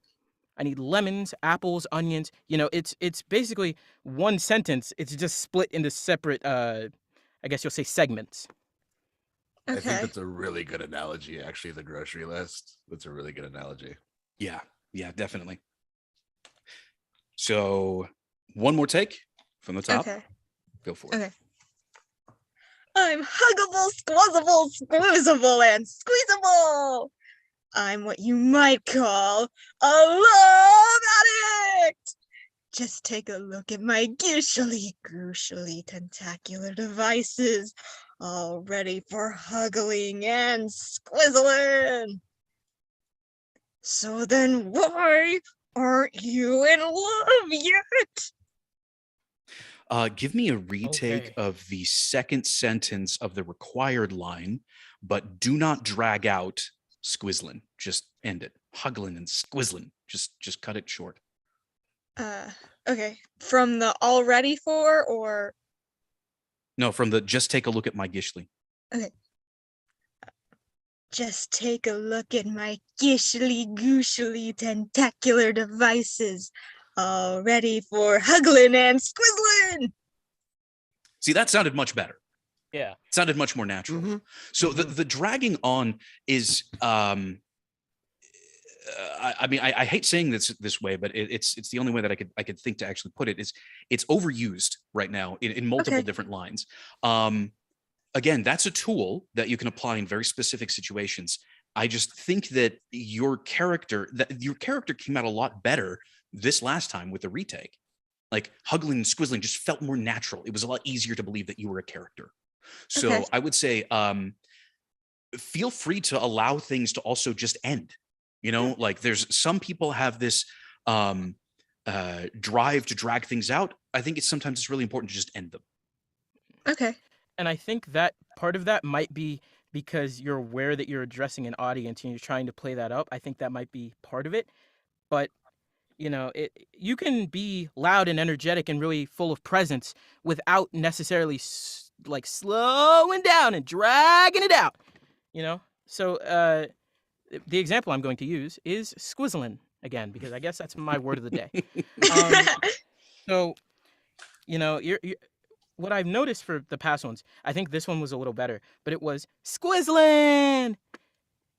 S4: I need lemons, apples, onions. You know, it's basically one sentence. It's just split into separate I guess you'll say segments.
S2: I think
S9: Okay.
S2: that's a really good analogy, actually, the grocery list. That's a really good analogy.
S1: Yeah, definitely. So one more take from the top.
S9: Okay.
S1: Go for it.
S9: Okay. I'm huggable, squazzable, squeezable, and squeezable. I'm what you might call a love addict. Just take a look at my gishly, gooshly tentacular devices, all ready for huggling and squizzling. So then why aren't you in love yet?
S1: Give me a retake
S4: Okay.
S1: of the second sentence of the required line, but do not drag out squizzlin'. Just end it. Huggling and squizzlin'. Just cut it short.
S9: Okay. From the all ready for or
S1: No, from the just take a look at my gishly.
S9: just take a look at my gishly, gooshly tentacular devices, all ready for huggling and squizzling.
S1: See, that sounded much better.
S4: Yeah.
S1: It sounded much more natural.
S2: Mhm.
S1: So the dragging on is I mean, I hate saying this way, but it's the only way that I could think to actually put it is it's overused right now in multiple
S9: Okay.
S1: different lines. Again, that's a tool that you can apply in very specific situations. I just think that your character came out a lot better this last time with the retake. Like huggling and squizzling just felt more natural. It was a lot easier to believe that you were a character. So
S9: Okay.
S1: I would say feel free to allow things to also just end. You know, like there's some people have this drive to drag things out. I think sometimes it's really important to just end them.
S9: Okay.
S4: And I think that part of that might be because you're aware that you're addressing an audience and you're trying to play that up. I think that might be part of it. But you know, you can be loud and energetic and really full of presence without necessarily like slowing down and dragging it out. You know, so the example I'm going to use is squizzling again because I guess that's my word of the day. So, you know, you're what I've noticed for the past ones, I think this one was a little better, but it was squizzling.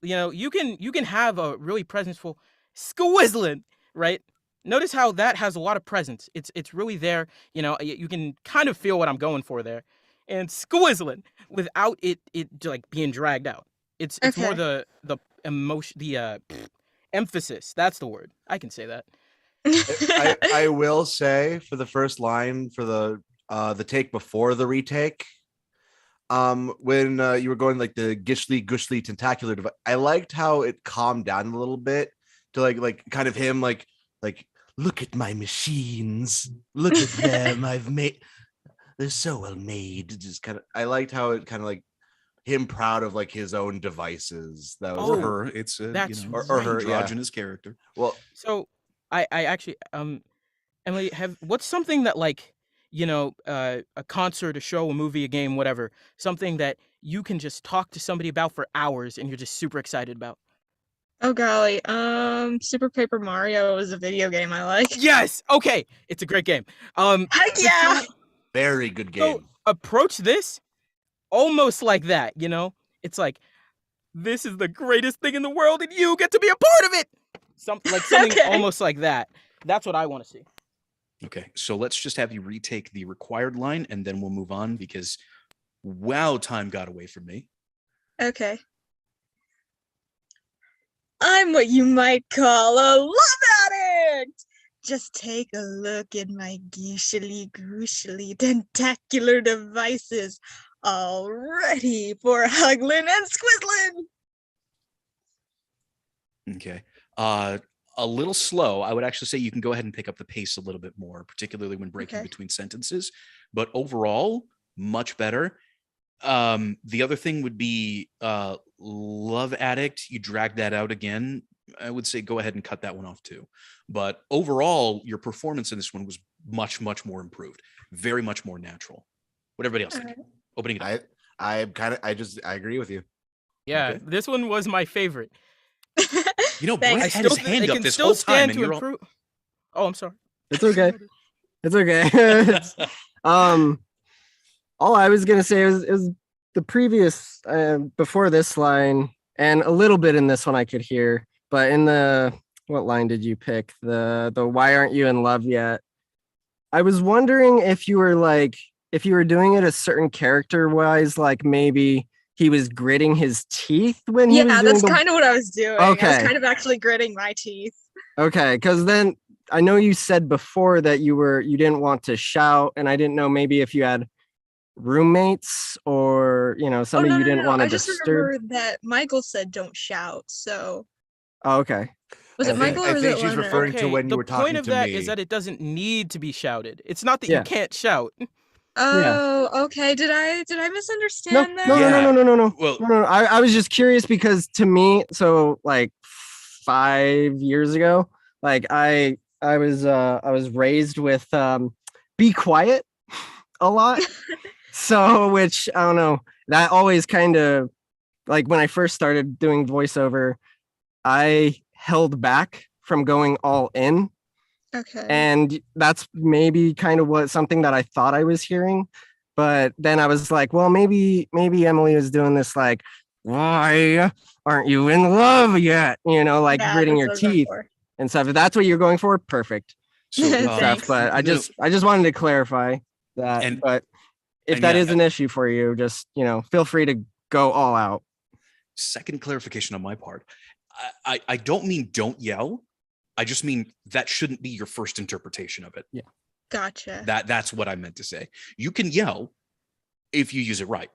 S4: you can have a really presenceful squizzling, right? Notice how that has a lot of presence. It's really there. You can kind of feel what I'm going for there, and squizzling without it like being dragged out. It's more
S9: Okay.
S4: the emotion, the emphasis. That's the word. I can say that.
S2: I will say for the first line for the take before the retake, when you were going like the gishly gushly tentacular device, I liked how it calmed down a little bit to like kind of him like look at my machines, look at them, I've made, they're so well made. Just kind of, I liked how it kind of like him proud of like his own devices. That was
S1: Or
S4: Oh,
S1: her. It's
S4: that's
S2: or her, yeah.
S1: androgynous character.
S2: Well,
S4: So I actually Emily, what's something that like a concert, a show, a movie, a game, whatever, something that you can just talk to somebody about for hours and you're just super excited about?
S9: Oh golly. Super Paper Mario is a video game I like.
S4: Yes. Okay. It's a great game.
S9: Heck yeah!
S2: very good
S4: So
S2: game.
S4: approach this almost like that. It's like this is the greatest thing in the world, and you get to be a part of it. Something
S9: Okay.
S4: almost like that. That's what I want to see.
S1: Okay, so let's just have you retake the required line, and then we'll move on because, wow, time got away from me.
S9: Okay. I'm what you might call a love addict. Just take a look at my gooshy gooshy tentacular devices, all ready for huggling and squizzling.
S1: Okay. A little slow. I would actually say you can go ahead and pick up the pace a little bit more, particularly when breaking
S9: Okay.
S1: between sentences. But overall, much better. The other thing would be Love Addict. You drag that out again. I would say go ahead and cut that one off too. But overall, your performance in this one was much, much more improved. Very much more natural. What everybody else think?
S9: Alright.
S1: Opening it up.
S2: I agree with you.
S4: Yeah,
S1: Okay.
S4: this one was my favorite.
S1: You know,
S9: Thanks.
S1: Brett had his hand
S4: it
S1: up
S4: can
S1: this
S4: still
S1: whole time,
S4: stand
S1: and
S4: to
S1: you're all...
S4: improve. Oh, I'm sorry.
S5: It's okay. It's okay. All I was gonna say was the previous before this line and a little bit in this one I could hear, but in the what line did you pick? The why aren't you in love yet? I was wondering if you were doing it a certain character wise, like maybe he was gritting his teeth when he was
S9: Yeah,
S5: doing
S9: that's
S5: the
S9: kind of what I was doing. I was
S5: Okay.
S9: kind of actually gritting my teeth.
S5: Okay, because then I know you said before that you didn't want to shout, and I didn't know maybe if you had roommates or somebody
S9: no,
S5: you
S9: no,
S5: didn't
S9: no.
S5: want to
S9: I just
S5: disturb.
S9: remember that Michael said don't shout. So
S5: Oh, okay.
S9: was
S2: I
S9: it
S2: think-
S9: Michael
S2: I
S9: or was
S2: think
S9: it
S2: she's
S9: Leonard?
S2: referring to when you
S4: the
S2: were
S4: point
S2: talking
S4: of
S2: to
S4: that
S2: me.
S4: is that it doesn't need to be shouted. It's not that
S5: Yeah.
S4: you can't shout.
S9: Oh, okay. Did I
S5: No,
S9: misunderstand that?
S5: no, no, no,
S1: Yeah.
S5: no, no, no,
S1: Well-
S5: no, no. I was just curious because to me, so like 5 years ago, like I was raised with be quiet a lot. So which I don't know, that always kind of like when I first started doing voiceover, I held back from going all in.
S9: Okay.
S5: And that's maybe kind of something that I thought I was hearing. But then I was like, well, maybe Emily was doing this like, why aren't you in love yet? Like
S9: Yeah,
S5: gritting
S9: that's
S5: your
S9: what I was going
S5: teeth
S9: for.
S5: and stuff. If that's what you're going for, perfect.
S1: So,
S5: And
S9: Thanks.
S5: stuff. But I
S1: no,
S5: just wanted to clarify that.
S1: And-
S5: but if
S1: and
S5: that
S1: yeah,
S5: is an issue for you, just feel free to go all out.
S1: second clarification on my part. I don't mean don't yell. I just mean that shouldn't be your first interpretation of it.
S5: Yeah.
S9: Gotcha.
S1: That's what I meant to say. You can yell if you use it right.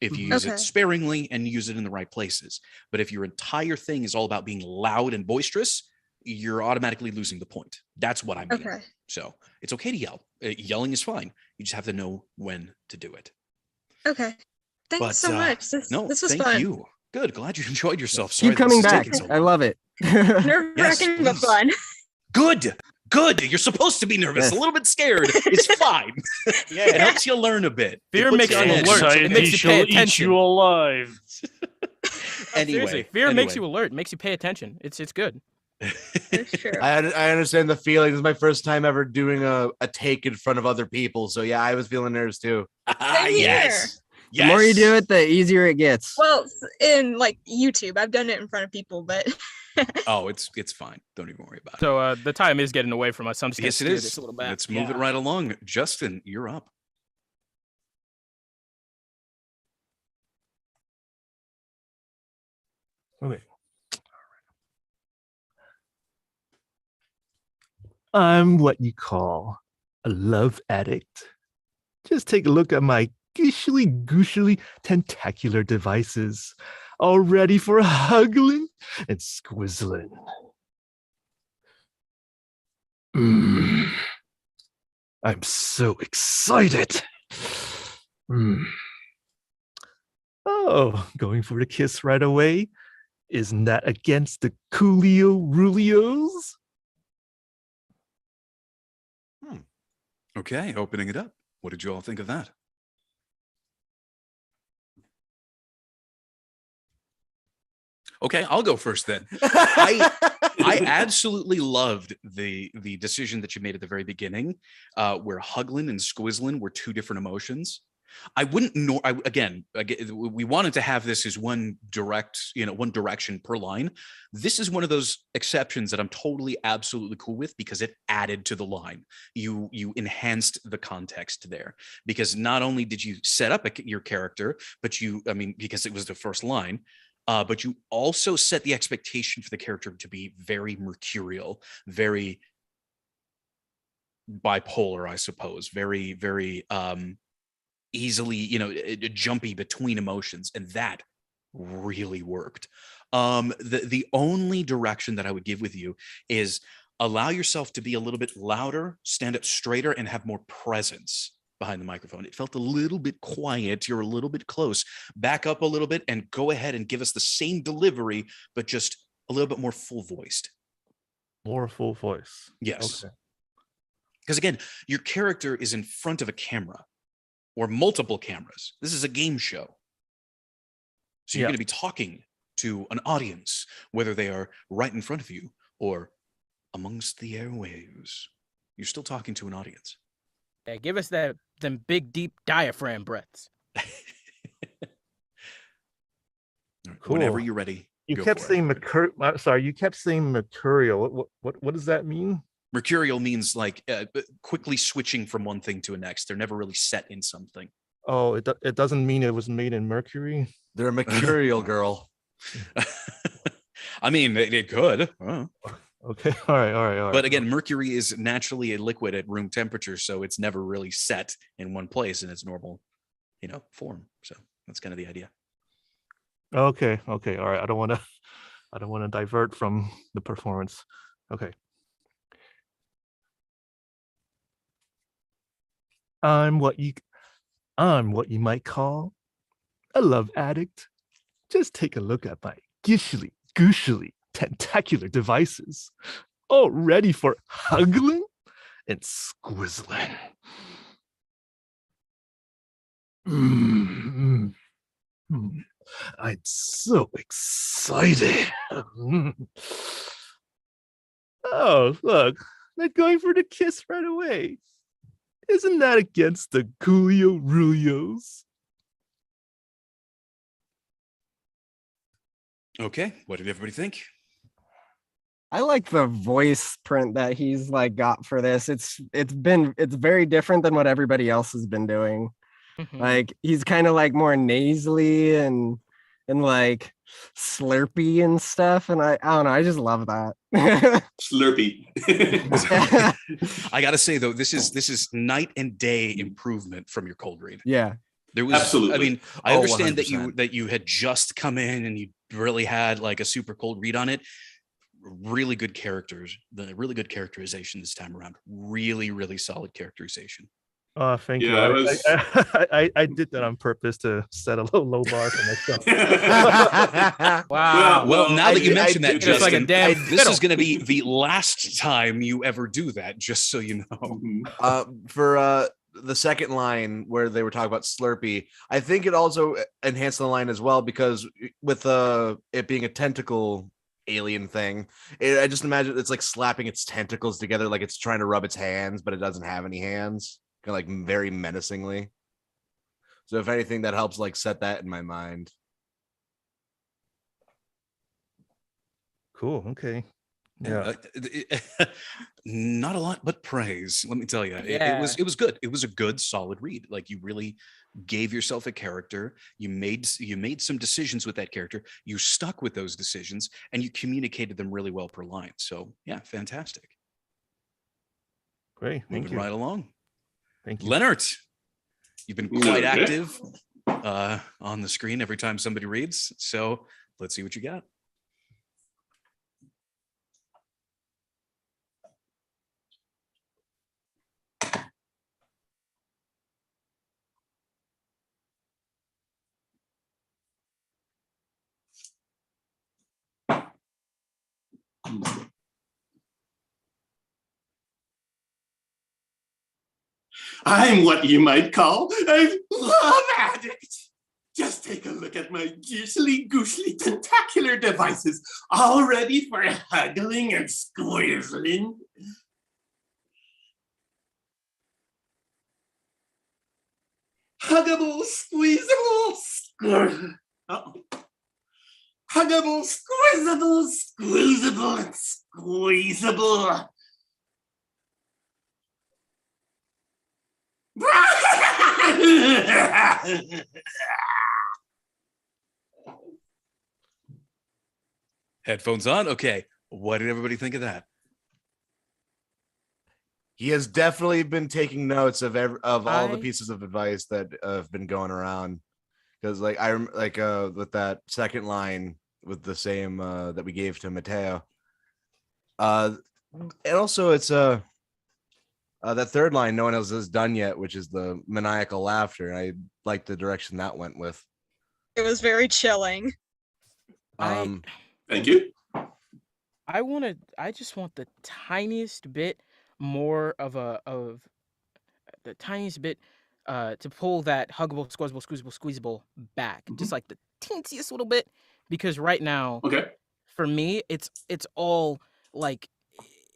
S1: If you use
S9: Okay.
S1: it sparingly and use it in the right places. But if your entire thing is all about being loud and boisterous, you're automatically losing the point. That's what I mean.
S9: Okay.
S1: So it's okay to yell. Yelling is fine. You just have to know when to do it.
S9: Okay. Thanks
S1: But,
S9: so much. This was
S1: thank
S9: fun.
S1: you. Good. Glad you enjoyed yourself. Sorry
S5: Keep coming
S1: this is
S5: back.
S1: taking so
S5: I
S1: long.
S5: love it.
S9: Nerve-wracking but
S1: please.
S9: fun.
S1: Good. You're supposed to be nervous,
S5: Yes.
S1: a little bit scared. It's fine. It helps you learn a bit. It
S4: Fear
S1: puts
S4: makes
S1: you on
S4: you
S1: edge.
S4: alert. It
S3: Anxiety
S4: makes you
S3: shall
S4: pay
S3: eat
S4: attention.
S3: you alive.
S4: Seriously, fear makes you alert. It makes you pay attention. It's good.
S9: That's true.
S2: I understand the feeling. This is my first time ever doing a take in front of other people. So yeah, I was feeling nervous too.
S1: Ah,
S9: Same here.
S1: yes.
S5: The more you do it, the easier it gets.
S9: Well, in like YouTube, I've done it in front of people, but
S1: Oh, it's fine. Don't even worry about it.
S4: So the time is getting away from us. I'm just gonna
S1: Yes, it
S4: steer
S1: is.
S4: this a little back.
S1: Let's move it right along. Justin, you're up.
S7: Okay. I'm what you call a love addict. Just take a look at my gishly gooshly tentacular devices, all ready for huggling and squizzling. I'm so excited. Oh, going for the kiss right away? Isn't that against the Coolio Rulios?
S1: Okay, opening it up. What did you all think of that? Okay, I'll go first then. I absolutely loved the decision that you made at the very beginning, where Huglin and Squizzlin were two different emotions. I wouldn't know. Again, we wanted to have this as one direction per line. This is one of those exceptions that I'm totally, absolutely cool with because it added to the line. You enhanced the context there because not only did you set up your character, but because it was the first line. But you also set the expectation for the character to be very mercurial, very bipolar, I suppose, very, very easily, jumpy between emotions. And that really worked. The only direction that I would give with you is allow yourself to be a little bit louder, stand up straighter, and have more presence behind the microphone. It felt a little bit quiet. You're a little bit close. Back up a little bit and go ahead and give us the same delivery, but just a little bit more full voiced.
S7: More full voice.
S1: Yes.
S7: Okay.
S1: Because again, your character is in front of a camera or multiple cameras. This is a game show. So you're going to be talking to an audience, whether they are right in front of you or amongst the airwaves. You're still talking to an audience.
S4: Yeah, give us them big, deep diaphragm breaths.
S7: Cool.
S1: Whenever you're ready.
S7: You kept saying you kept saying mercurial. What does that mean?
S1: Mercurial means like quickly switching from one thing to the next. They're never really set in something.
S7: Oh, it doesn't mean it was made in Mercury.
S2: They're a mercurial girl.
S1: I mean, it could. Oh.
S7: Okay. All right.
S1: But again, mercury is naturally a liquid at room temperature, so it's never really set in one place in its normal, form. So that's kind of the idea.
S7: Okay. All right. I don't want to divert from the performance. Okay. I'm what you might call a love addict. Just take a look at my gishly, gooshly, tentacular devices, all ready for huggling and squizzling. I'm so excited. Oh, look, they're going for the kiss right away. Isn't that against the Coolio Rulios?
S1: Okay, what did everybody think?
S5: I like the voice print that he's got for this. It's very different than what everybody else has been doing. Like he's kind of more nasally and slurpy and stuff. And I don't know, I just love that.
S6: Slurpy.
S1: I gotta say though, this is night and day improvement from your cold read.
S5: Yeah.
S1: There was
S6: Absolutely.
S1: I mean, I understand
S2: 100%.
S1: that you had just come in and you really had a super cold read on it. Really good characters, the really good characterization this time around. Really, really solid characterization.
S7: Thank you.
S6: Yeah,
S7: I did that on purpose to set a low bar for myself.
S4: Wow.
S1: Well, now that you mention that,
S4: it's like a
S1: Justin,
S4: damn
S1: this is going to be the last time you ever do that, just so you know.
S2: For the second line where they were talking about Slurpee, I think it also enhanced the line as well because with it being a tentacle alien thing, I just imagine it's like slapping its tentacles together like it's trying to rub its hands, but it doesn't have any hands. Kind of very menacingly. So if anything, that helps like set that in my mind.
S7: Cool. Okay. Yeah.
S1: Not a lot but praise, let me tell you. It
S4: Yeah.
S1: was good. It was a good solid read. Like, you really gave yourself a character. You made some decisions with that character. You stuck with those decisions, and you communicated them really well per line. So yeah, fantastic.
S7: Great. Thank
S1: Moving
S7: you.
S1: right along.
S7: Thank you.
S1: Leonard, you've been quite
S6: Okay.
S1: active on the screen every time somebody reads. So let's see what you got.
S6: I'm what you might call a love addict. Just take a look at my goosely goosely tentacular devices, all ready for hugging and squeezing. Huggable, squeezable, huggable, squeezable, squeezable, and squeezable.
S1: Headphones on. Okay. What did everybody think of that?
S2: He has definitely been taking notes of all the
S4: I-
S2: pieces of advice that have been going around. Because like with that second line with the same that we gave to Mateo. And also it's that third line, no one else has done yet, which is the maniacal laughter. I like the direction that went with.
S9: It was very chilling.
S2: Um,
S6: Thank you.
S4: I just want the tiniest bit more of the tiniest bit to pull that huggable, squeezable back. Just like the teensiest little bit. Because right now,
S6: Okay.
S4: for me, it's all like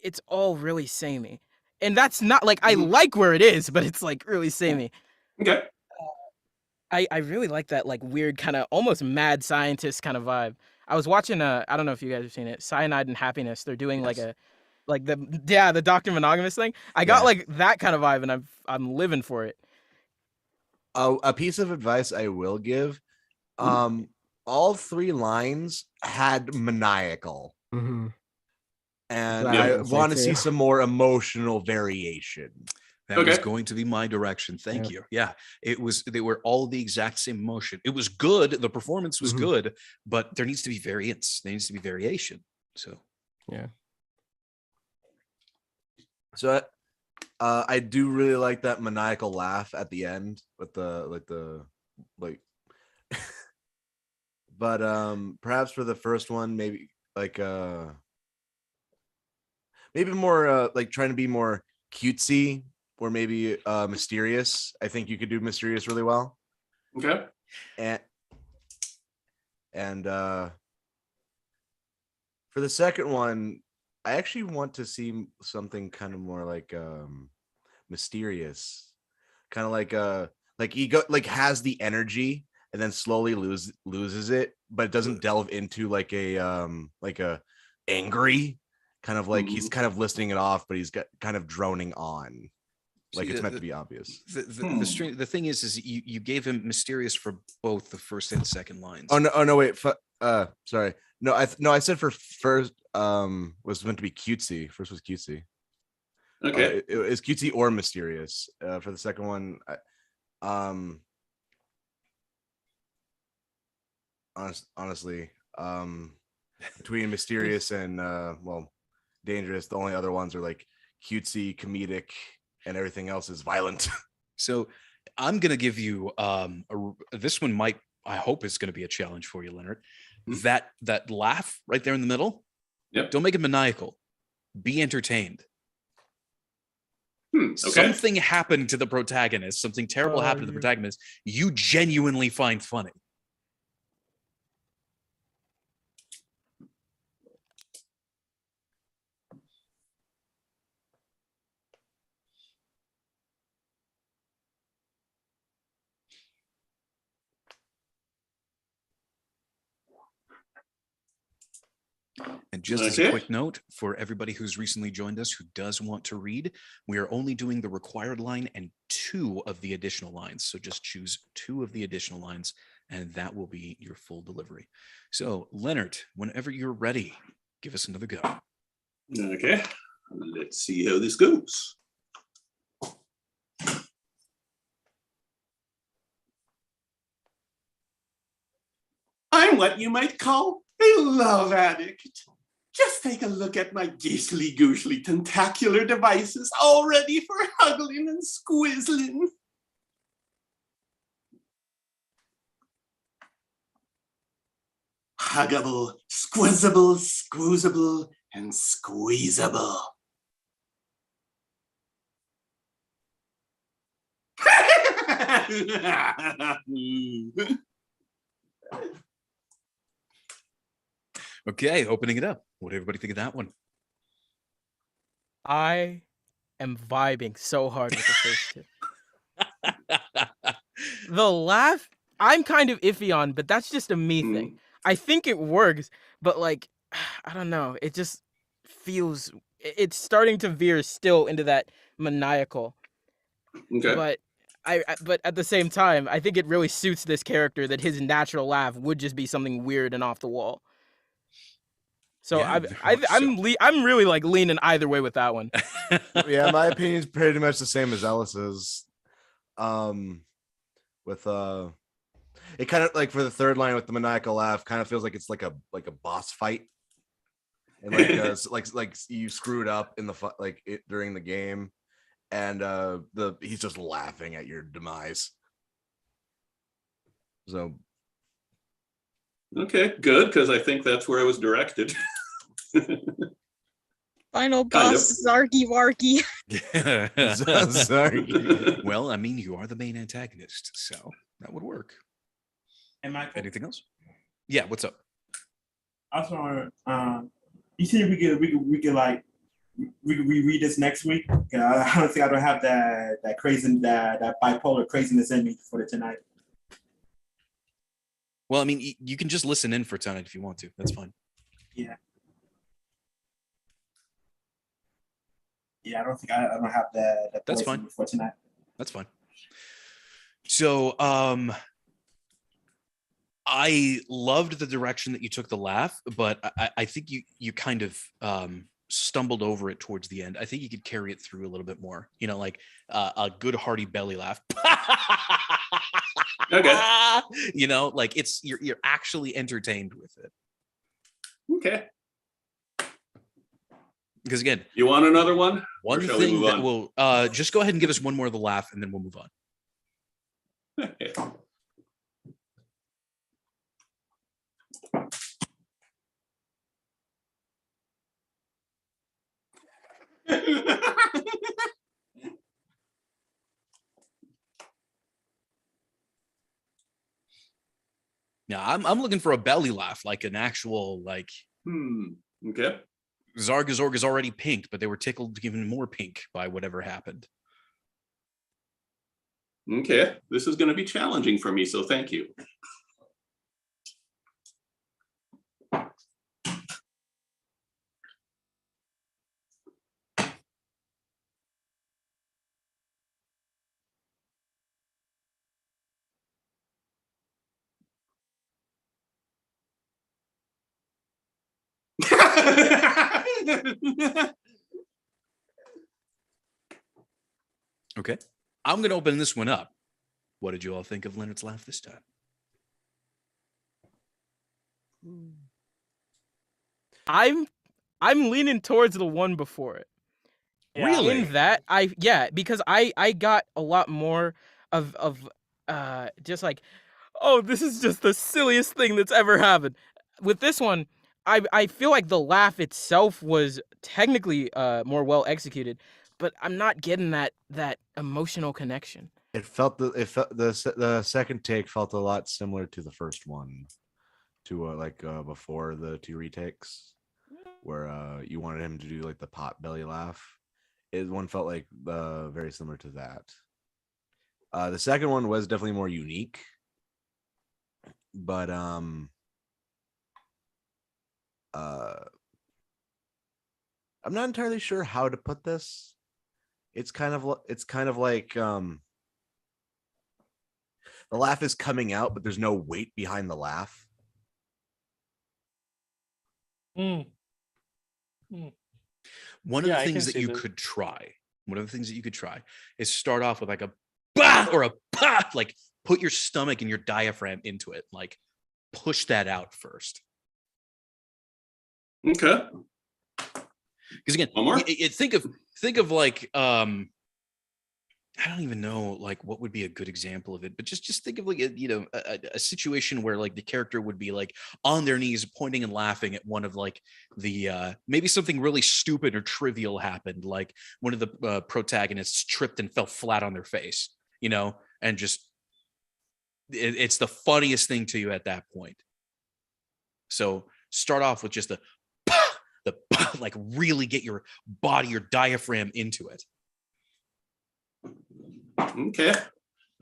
S4: it's all really samey. And that's not like I like where it is, but it's like really samey.
S6: Okay.
S4: I really like that like weird kind of almost mad scientist kind of vibe. I was watching I don't know if you guys have seen it, Cyanide and Happiness. They're doing like
S6: Yes.
S4: the Dr. Monogamous thing. I got
S2: Yeah.
S4: like that kind of vibe and I'm living for it.
S2: a piece of advice I will give. All three lines had maniacal,
S5: Mhm.
S2: and
S5: That's what I
S2: I
S5: was gonna say
S2: want to see
S5: too.
S2: some more emotional variation.
S1: That was
S6: Okay.
S1: going to be my direction. Thank
S5: Yep.
S1: you. Yeah, they were all the exact same emotion. It was good. The performance was
S5: Mhm.
S1: good, but there needs to be variance. There needs to be variation. So
S5: Yeah.
S2: So I do really like that maniacal laugh at the end with the but perhaps for the first one, maybe like maybe more like trying to be more cutesy or maybe mysterious. I think you could do mysterious really well.
S6: Okay.
S2: And for the second one, I actually want to see something kind of more like mysterious, kind of like he has the energy and then slowly loses it, but it doesn't delve into like a angry kind of like he's kind of listening it off, but he's got kind of droning on like
S1: See,
S2: it's meant to be obvious.
S1: the thing is you gave him mysterious for both the first and second lines.
S2: Oh no wait, sorry. No, I said for first was meant to be cutesy. First was cutesy.
S6: Okay.
S2: It was cutesy or mysterious. For the second one, honestly, between mysterious and well, dangerous, the only other ones are like cutesy, comedic, and everything else is violent.
S1: So I'm gonna give you this one might, I hope it's gonna be a challenge for you, Leonard. That laugh right there in the middle.
S6: Yep.
S1: Don't make it maniacal. Be entertained.
S6: Okay.
S1: Something happened to the protagonist. Something terrible happened to the protagonist. You genuinely find funny. And just as a
S6: Okay.
S1: quick note for everybody who's recently joined us who does want to read, we are only doing the required line and 2 of the additional lines. So just choose 2 of the additional lines, and that will be your full delivery. So, Leonard, whenever you're ready, give us another go.
S6: Okay. Let's see how this goes. I'm what you might call a love addict. Just take a look at my ghostly, goosely, tentacular devices, all ready for huggling and squizzling. Huggable, squizzable, squoozable, and squeezable.
S1: Okay, opening it up. What did everybody think of that one?
S4: I am vibing so hard with the first 2. The laugh, I'm kind of iffy on, but that's just a me thing. I think it works, but like, I don't know. It just feels it's starting to veer still into that maniacal.
S6: Okay.
S4: But but at the same time, I think it really suits this character that his natural laugh would just be something weird and off the wall. So
S1: Yeah, very much
S4: I'm really like leaning either way with that one.
S2: Yeah, my opinion is pretty much the same as Ellis's. With it kind of like for the third line with the maniacal laugh, kind of feels like it's like a boss fight, and like you screwed up in the during the game, and he's just laughing at your demise. So
S6: Okay, good, because I think that's where I was directed.
S9: Final
S6: Kind
S9: boss, Zarky Warky.
S2: sorry.
S1: Well, I mean, you are the main antagonist, so that would work.
S11: And Michael,
S1: Anything else? Yeah, what's up?
S11: also, you see, we could like we could reread this next week. I don't think I don't have that bipolar craziness in me for tonight.
S1: Well, I mean, you can just listen in for tonight if you want to. That's fine.
S11: Yeah. Yeah, I don't think I don't have that.
S1: That's fine
S11: for tonight.
S1: That's fine. So, I loved the direction that you took the laugh, but I think you kind of stumbled over it towards the end. I think you could carry it through a little bit more. You know, like a good hearty belly laugh.
S6: Okay.
S1: You know, like you're actually entertained with it.
S6: Okay.
S1: Because again,
S6: you want another one?
S1: One thing that will just go ahead and give us one more of the laugh, and then we'll move on. Yeah, I'm looking for a belly laugh, like an actual like.
S6: Okay.
S1: Zargazorg is already pink, but they were tickled even more pink by whatever happened.
S6: Okay, this is going to be challenging for me, so thank you.
S1: Okay, I'm going to open this one up. What did you all think of Leonard's laugh this time?
S4: I'm leaning towards the one before it.
S1: Really?
S4: In that, because I got a lot more of just like, oh, this is just the silliest thing that's ever happened. With this one, I feel like the laugh itself was technically more well executed, but I'm not getting that emotional connection.
S2: The second take felt a lot similar to the first one, before the 2 retakes, where you wanted him to do like the pot belly laugh. One felt like very similar to that. The second one was definitely more unique, but I'm not entirely sure how to put this. It's kind of like the laugh is coming out, but there's no weight behind the laugh.
S3: Mm.
S1: One of
S3: Yeah,
S1: the
S3: I can
S1: things that
S3: see
S1: you
S3: that.
S1: could try, is start off with like a bah or a bah, like put your stomach and your diaphragm into it, like push that out first.
S6: Okay.
S1: Because again,
S6: One more?
S1: think of like I don't even know like what would be a good example of it, but just think of like a situation where like the character would be like on their knees pointing and laughing at one of like the maybe something really stupid or trivial happened, like one of the protagonists tripped and fell flat on their face, and just it's the funniest thing to you at that point. So start off with just the like really get your body, your diaphragm into it.
S6: Okay.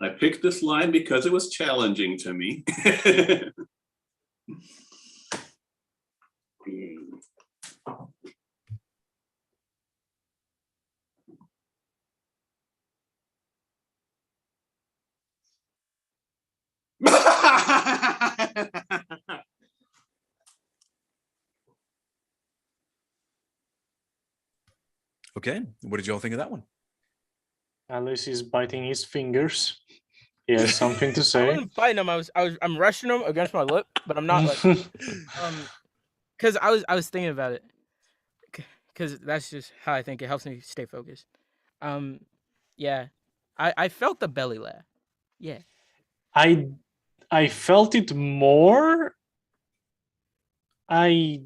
S6: I picked this line because it was challenging to me.
S1: Okay, what did y'all think of that one?
S3: Alice is biting his fingers. He has something to
S4: I
S3: say.
S4: wasn't biting him. I'm rushing him against my lip, but I'm not like because I was thinking about it because that's just how I think it helps me stay focused. Yeah, I felt the belly laugh. Yeah,
S3: I felt it more. I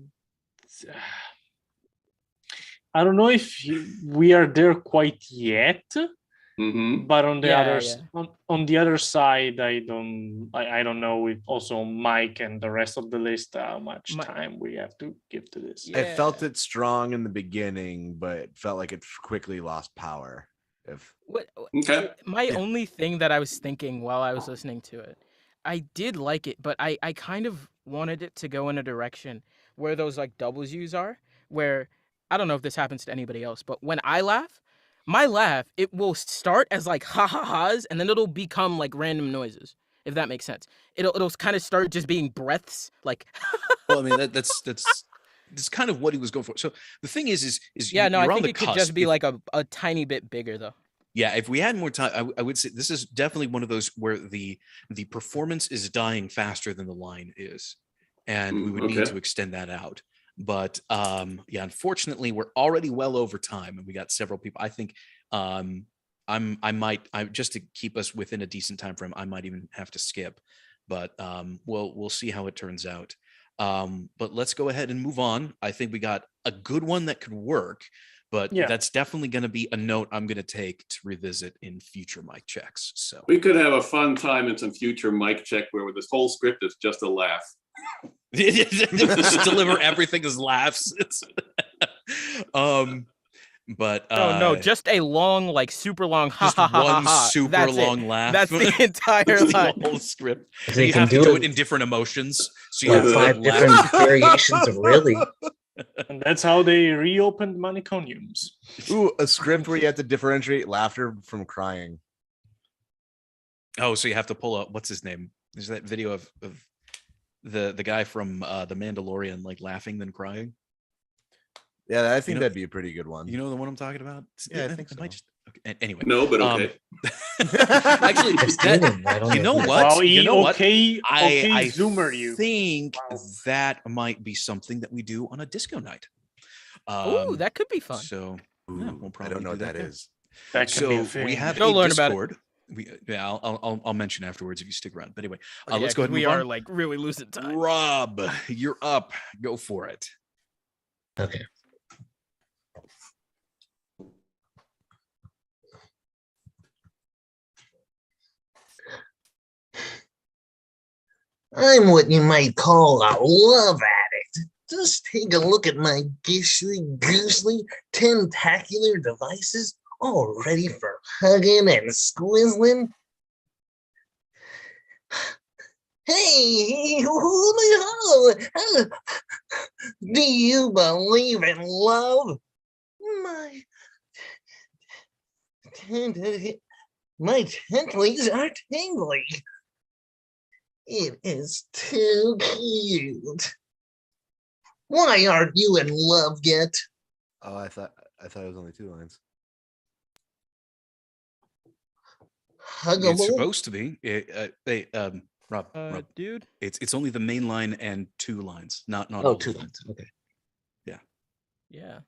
S3: don't know if we are there quite yet.
S6: Mm-hmm.
S3: But on the
S4: Yeah.
S3: on the other side, I don't know if also Mike and the rest of the list how much time we have to give to this.
S2: I felt it strong in the beginning, but it felt like it quickly lost power.
S6: Okay.
S4: My only thing that I was thinking while I was listening to it, I did like it, but I kind of wanted it to go in a direction where those like W's are, where I don't know if this happens to anybody else, but when I laugh, my laugh, it will start as like ha ha ha's and then it'll become like random noises, if that makes sense. It'll kind of start just being breaths, like
S1: Well, I mean that's kind of what he was going for. So the thing is
S4: yeah, no, I
S1: you're on
S4: think
S1: the
S4: it could
S1: cusp.
S4: just be like a tiny bit bigger though.
S1: Yeah, if we had more time, I would say this is definitely one of those where the performance is dying faster than the line is, and we would need to extend that out. But yeah, unfortunately, we're already well over time, and we got several people. I think I just to keep us within a decent time frame, I might even have to skip, but we'll see how it turns out. But let's go ahead and move on. I think we got a good one that could work. But that's definitely going to be a note I'm going to take to revisit in future mic checks. So
S6: we could have a fun time in some future mic check where this whole script is just a laugh.
S1: Just deliver everything as laughs. But
S4: no, just a long, like super long, ha
S1: just
S4: ha ha
S1: one
S4: ha ha.
S1: super
S4: That's
S1: long
S4: it.
S1: laugh.
S4: That's the entire line.
S1: The whole script.
S8: They
S1: You
S8: can
S1: have to
S8: do
S1: do
S8: it
S1: it in different emotions. So you
S8: like
S1: have to
S8: 5
S1: laugh.
S8: different variations of really.
S3: And that's how they reopened Maniconiums.
S2: Ooh, a script where you have to differentiate laughter from crying.
S1: Oh, so you have to pull up what's his name? There's that video of the guy from The Mandalorian like laughing then crying.
S2: Yeah, I think that'd be a pretty good one.
S1: You know the one I'm talking about?
S2: Yeah, I think so.
S1: Anyway.
S6: No, but okay.
S1: Actually, you know what?
S3: Wow,
S1: you know what?
S3: okay,
S1: I
S3: Zoomer you.
S1: think that might be something that we do on a disco night.
S4: Ooh, that could be fun.
S1: So yeah, we'll probably
S2: I don't know what that
S1: there.
S2: is.
S3: That could be a
S1: So
S3: thing.
S1: we have
S4: You'll
S1: a
S4: learn about it.
S1: Discord. I'll mention afterwards if you stick around. But anyway,
S4: Okay,
S1: let's go ahead and
S4: we
S1: move
S4: are
S1: on.
S4: like really losing time.
S1: Rob, you're up. Go for it.
S8: Okay. I'm what you might call a love addict. Just take a look at my gishly, goosely, tentacular devices, all ready for hugging and squizzling. Hey, holy ho! Do you believe in love? My my tentlings are tingling. It is too cute. Why aren't you in love yet?
S2: Oh, I thought it was only 2 lines.
S8: Huggable.
S1: It's supposed to be. Rob,
S4: Dude.
S1: it's only the main line and 2 lines, not
S8: Oh,
S1: all
S8: 2
S1: of them.
S8: lines. Okay.
S4: Yeah.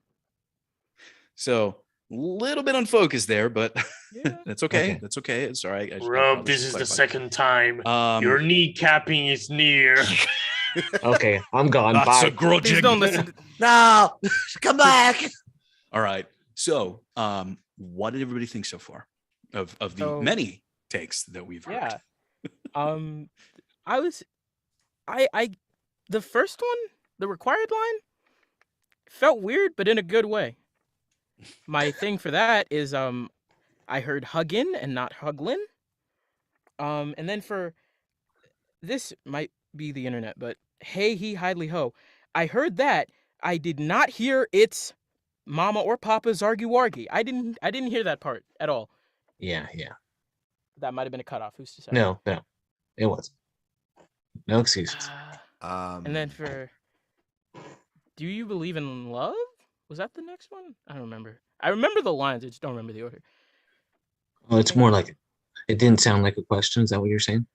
S1: So little bit unfocused there, but
S4: Yeah.
S1: that's okay.
S8: Okay.
S1: That's okay. It's all right. I
S3: Rob,
S1: probably
S3: this
S1: should
S3: is the
S1: clarify.
S3: second time. Your kneecapping is near.
S8: Okay, I'm gone.
S1: That's
S8: Bye.
S1: a grudging.
S4: Please don't listen.
S10: No, come back.
S1: All right. So, what did everybody think so far of the
S4: So-
S1: many takes that we've heard?
S4: Yeah. I the first one, the required line, felt weird, but in a good way. My thing for that is I heard huggin' and not huglin'. And then for this might be the internet, but hey he hidely ho. I heard that. I did not hear its mama or papa's argy wargy. I didn't hear that part at all.
S8: Yeah.
S4: That might have been a cutoff. Who's to say?
S8: No, it wasn't. No excuses.
S4: And then for do you believe in love? Was that the next one? I don't remember. I remember the lines. I just don't remember the order.
S8: Well, it's more like it didn't sound like a question. Is that what you're saying?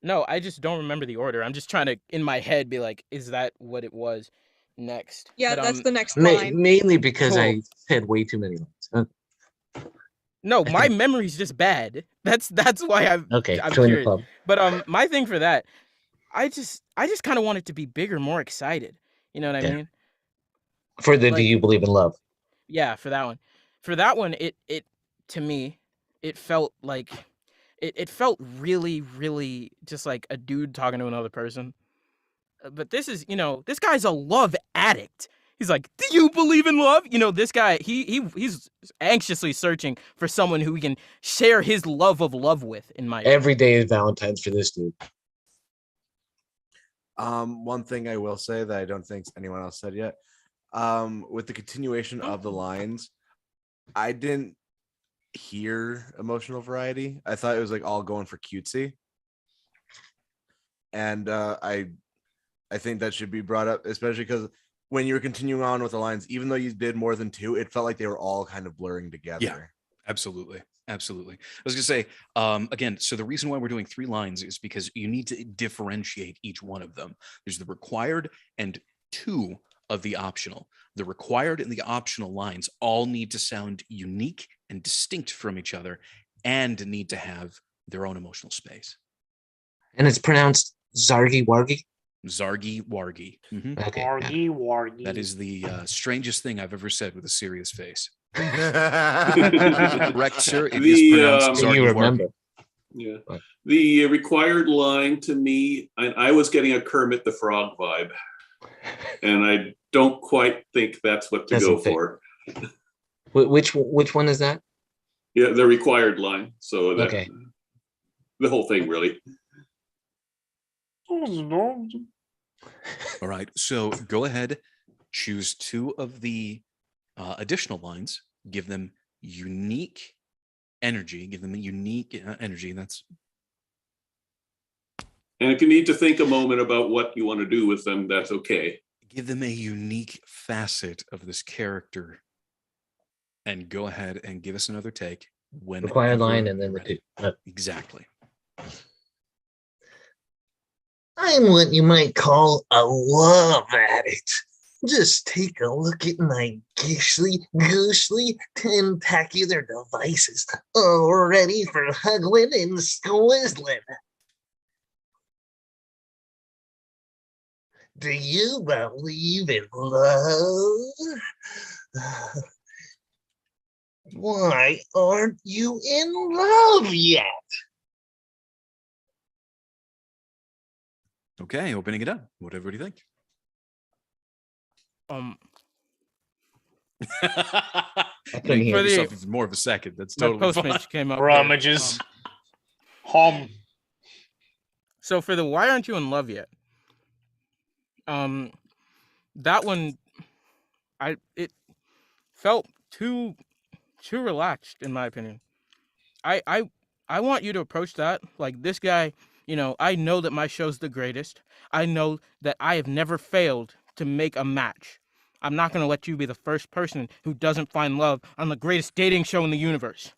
S4: No, I just don't remember the order. I'm just trying to, in my head, be like, is that what it was next?
S9: Yeah,
S4: But,
S9: that's the next line.
S8: Mainly because I
S4: Cool.
S8: said way too many lines.
S4: No,
S8: I
S4: my
S8: think-
S4: memory's just bad. That's why I'm
S8: Okay,
S4: I'm
S8: join the
S4: curious.
S8: club.
S4: But my thing for that, I just kind of want it to be bigger, more excited. You know what I
S8: Yeah.
S4: mean?
S8: For the do
S4: Like-
S8: you believe in love?
S4: Yeah, for that one. For that one, it to me, it felt like it felt really, really just like a dude talking to another person. But this is, this guy's a love addict. He's like, do you believe in love? This guy, he's anxiously searching for someone who he can share his love of love with, in my opinion.
S8: Every day is Valentine's for this dude.
S2: One thing I will say that I don't think anyone else said yet, with the continuation of the lines, I didn't hear emotional variety. I thought it was like all going for cutesy, and I think that should be brought up, especially because when you were continuing on with the lines, even though you did more than 2, it felt like they were all kind of blurring together.
S1: Absolutely. I was gonna say, again, so the reason why we're doing 3 lines is because you need to differentiate each one of them. There's the required and 2 of the optional. The required and the optional lines all need to sound unique and distinct from each other and need to have their own emotional space.
S8: And it's pronounced Zargy Wargy.
S1: Zargy wargy.
S8: Okay.
S3: Wargy, wargy.
S1: That is the strangest thing I've ever said with a serious face.
S2: Yeah.
S1: Correct, sir. It
S6: The,
S1: is pronounced
S8: Do
S1: Zargy
S8: you
S1: wargy.
S8: remember?
S6: Yeah.
S8: What?
S6: The required line to me, I was getting a Kermit the Frog vibe, and I don't quite think that's what to
S8: Doesn't
S6: go
S8: fit.
S6: for.
S8: Which one is that?
S6: Yeah, the required line. So that
S8: Okay.
S6: the whole thing really.
S1: All right. So go ahead, choose 2 of the additional lines, give them unique energy, That's
S6: And if you need to think a moment about what you want to do with them, that's okay.
S1: give them a unique facet of this character, and go ahead and give us another take when
S8: Required line and then the 2.
S1: Exactly.
S8: I'm what you might call a love addict. Just take a look at my gishly, goosely, tentacular devices, all ready for huggling and squizzling. Do you believe in love? Why aren't you in love yet?
S1: Okay, opening it up. Whatever do you think?
S8: I
S1: You
S8: couldn't
S1: give
S8: hear
S4: the-
S1: yourself even more of a second. That's
S4: My
S1: totally fine.
S4: Postmates came up. here.
S3: Rummages. Hum.
S4: So for the why aren't you in love yet? That one, it felt too relaxed, in my opinion. I I I want you to approach that like this guy. I know that my show's the greatest. I know that I have never failed to make a match. I'm not gonna let you be the first person who doesn't find love on the greatest dating show in the universe.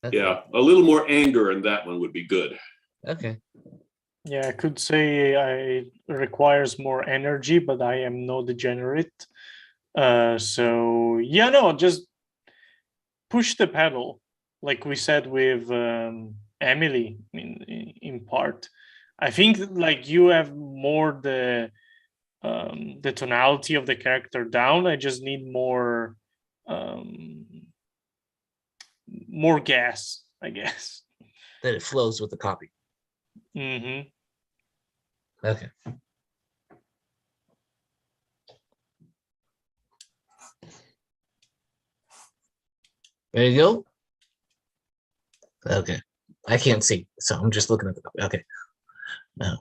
S8: Okay.
S6: Yeah, a little more anger in that one would be good.
S8: Okay.
S3: Yeah, I could say it requires more energy, but I am no degenerate. So yeah, no, just push the pedal, like we said with Emily. In part, I think like you have more the tonality of the character down. I just need more gas, I guess.
S8: That it flows with the copy.
S3: Mm-hmm.
S8: Okay. There you go. Okay. I can't see, so I'm just looking at the copy. Okay. No.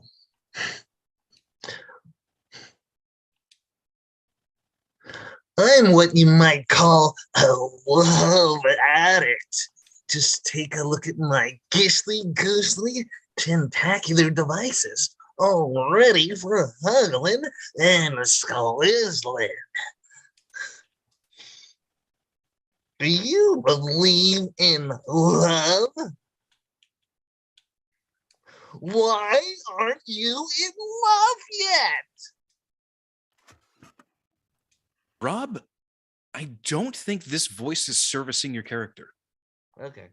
S8: I'm what you might call a love addict. Just take a look at my gishly, goosely, tentacular devices, all ready for huggling and squizzling. Do you believe in love? Why aren't you in love yet?
S1: Rob, I don't think this voice is servicing your character.
S8: Okay.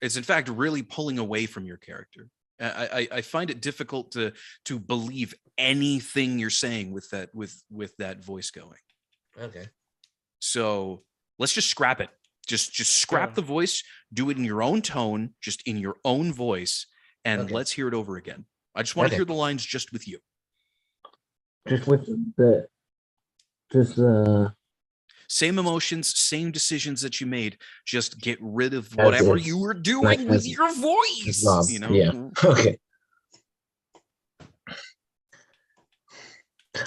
S1: It's in fact really pulling away from your character. I find it difficult to believe anything you're saying with that voice going.
S8: Okay.
S1: So let's just scrap it. Just scrap the voice. Do it in your own tone, just in your own voice, and let's hear it over again. I just want to hear the lines just with you.
S8: Just with the
S1: same emotions, same decisions that you made. Just get rid of whatever you were doing with your voice.
S8: Yeah. Okay.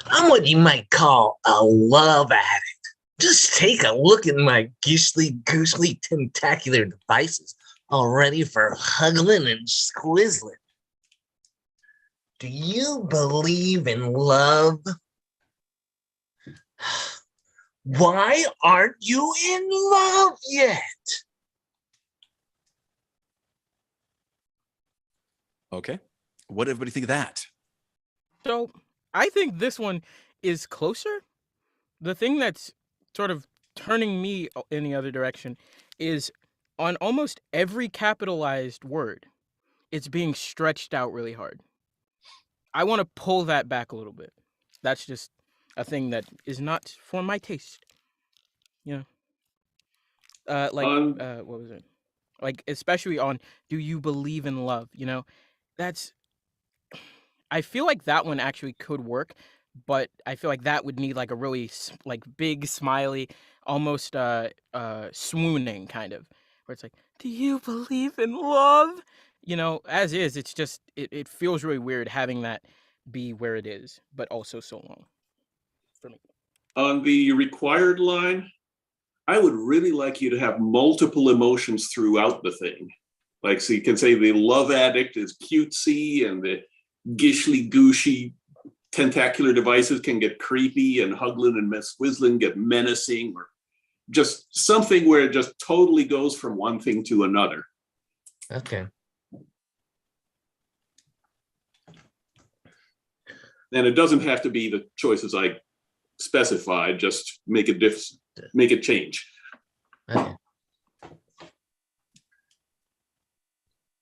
S8: I'm what you might call a love addict. Just take a look at my gishly, goosely, tentacular devices, all ready for huggling and squizzling. Do you believe in love? Why aren't you in love yet?
S1: Okay. What did everybody think of that?
S4: So I think this one is closer. The thing that's sort of turning me in the other direction is on almost every capitalized word, it's being stretched out really hard. I want to pull that back a little bit. That's just a thing that is not for my taste. You know, what was it? Like, especially on, do you believe in love? That's, I feel like that one actually could work, but I feel like that would need like a really like big smiley, almost swooning kind of, where it's like, do you believe in love? As is, it's just it feels really weird having that be where it is, but also so long for me.
S6: On the required line, I would really like you to have multiple emotions throughout the thing. Like, so you can say the love addict is cutesy and the gishly gooshy tentacular devices can get creepy and Huglin and Squizzlin get menacing, or just something where it just totally goes from one thing to another.
S8: Okay.
S6: And it doesn't have to be the choices I specified, just make it change.
S8: Okay.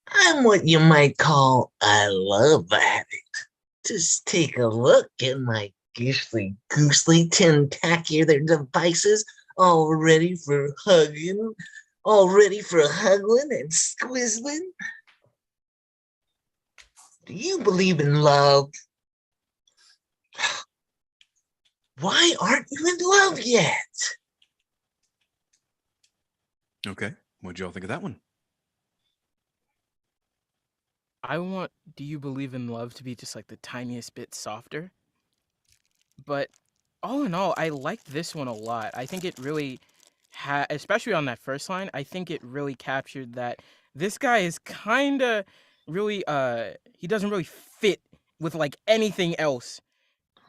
S8: I'm what you might call a love addict. Just take a look at my gishly, goosely, tentacular devices, all ready for hugging, and squizzling. Do you believe in love? Why aren't you in love yet?
S1: Okay. What'd y'all think of that one?
S4: I want do you believe in love to be just like the tiniest bit softer, but all in all, I like this one a lot. I think it really especially on that first line, I think it really captured that this guy is kind of really he doesn't really fit with like anything else.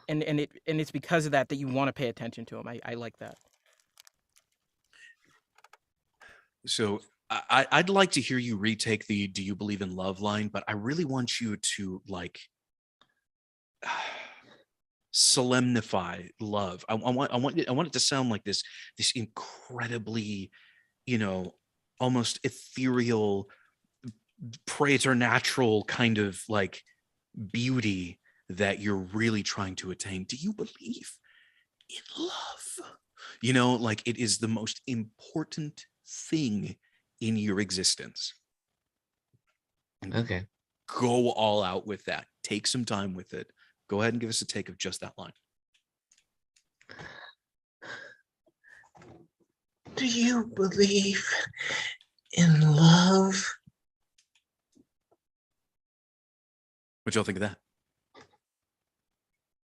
S4: And it's because of that you want to pay attention to him. I like that.
S1: So I'd like to hear you retake the "Do you believe in love" line, but I really want you to like solemnify love. I want it to sound like this incredibly, almost ethereal, preternatural kind of like beauty that you're really trying to attain. Do you believe in love? Like it is the most important thing in your existence.
S8: Okay.
S1: Go all out with that. Take some time with it. Go ahead and give us a take of just that line.
S8: Do you believe in love?
S1: What y'all think of that?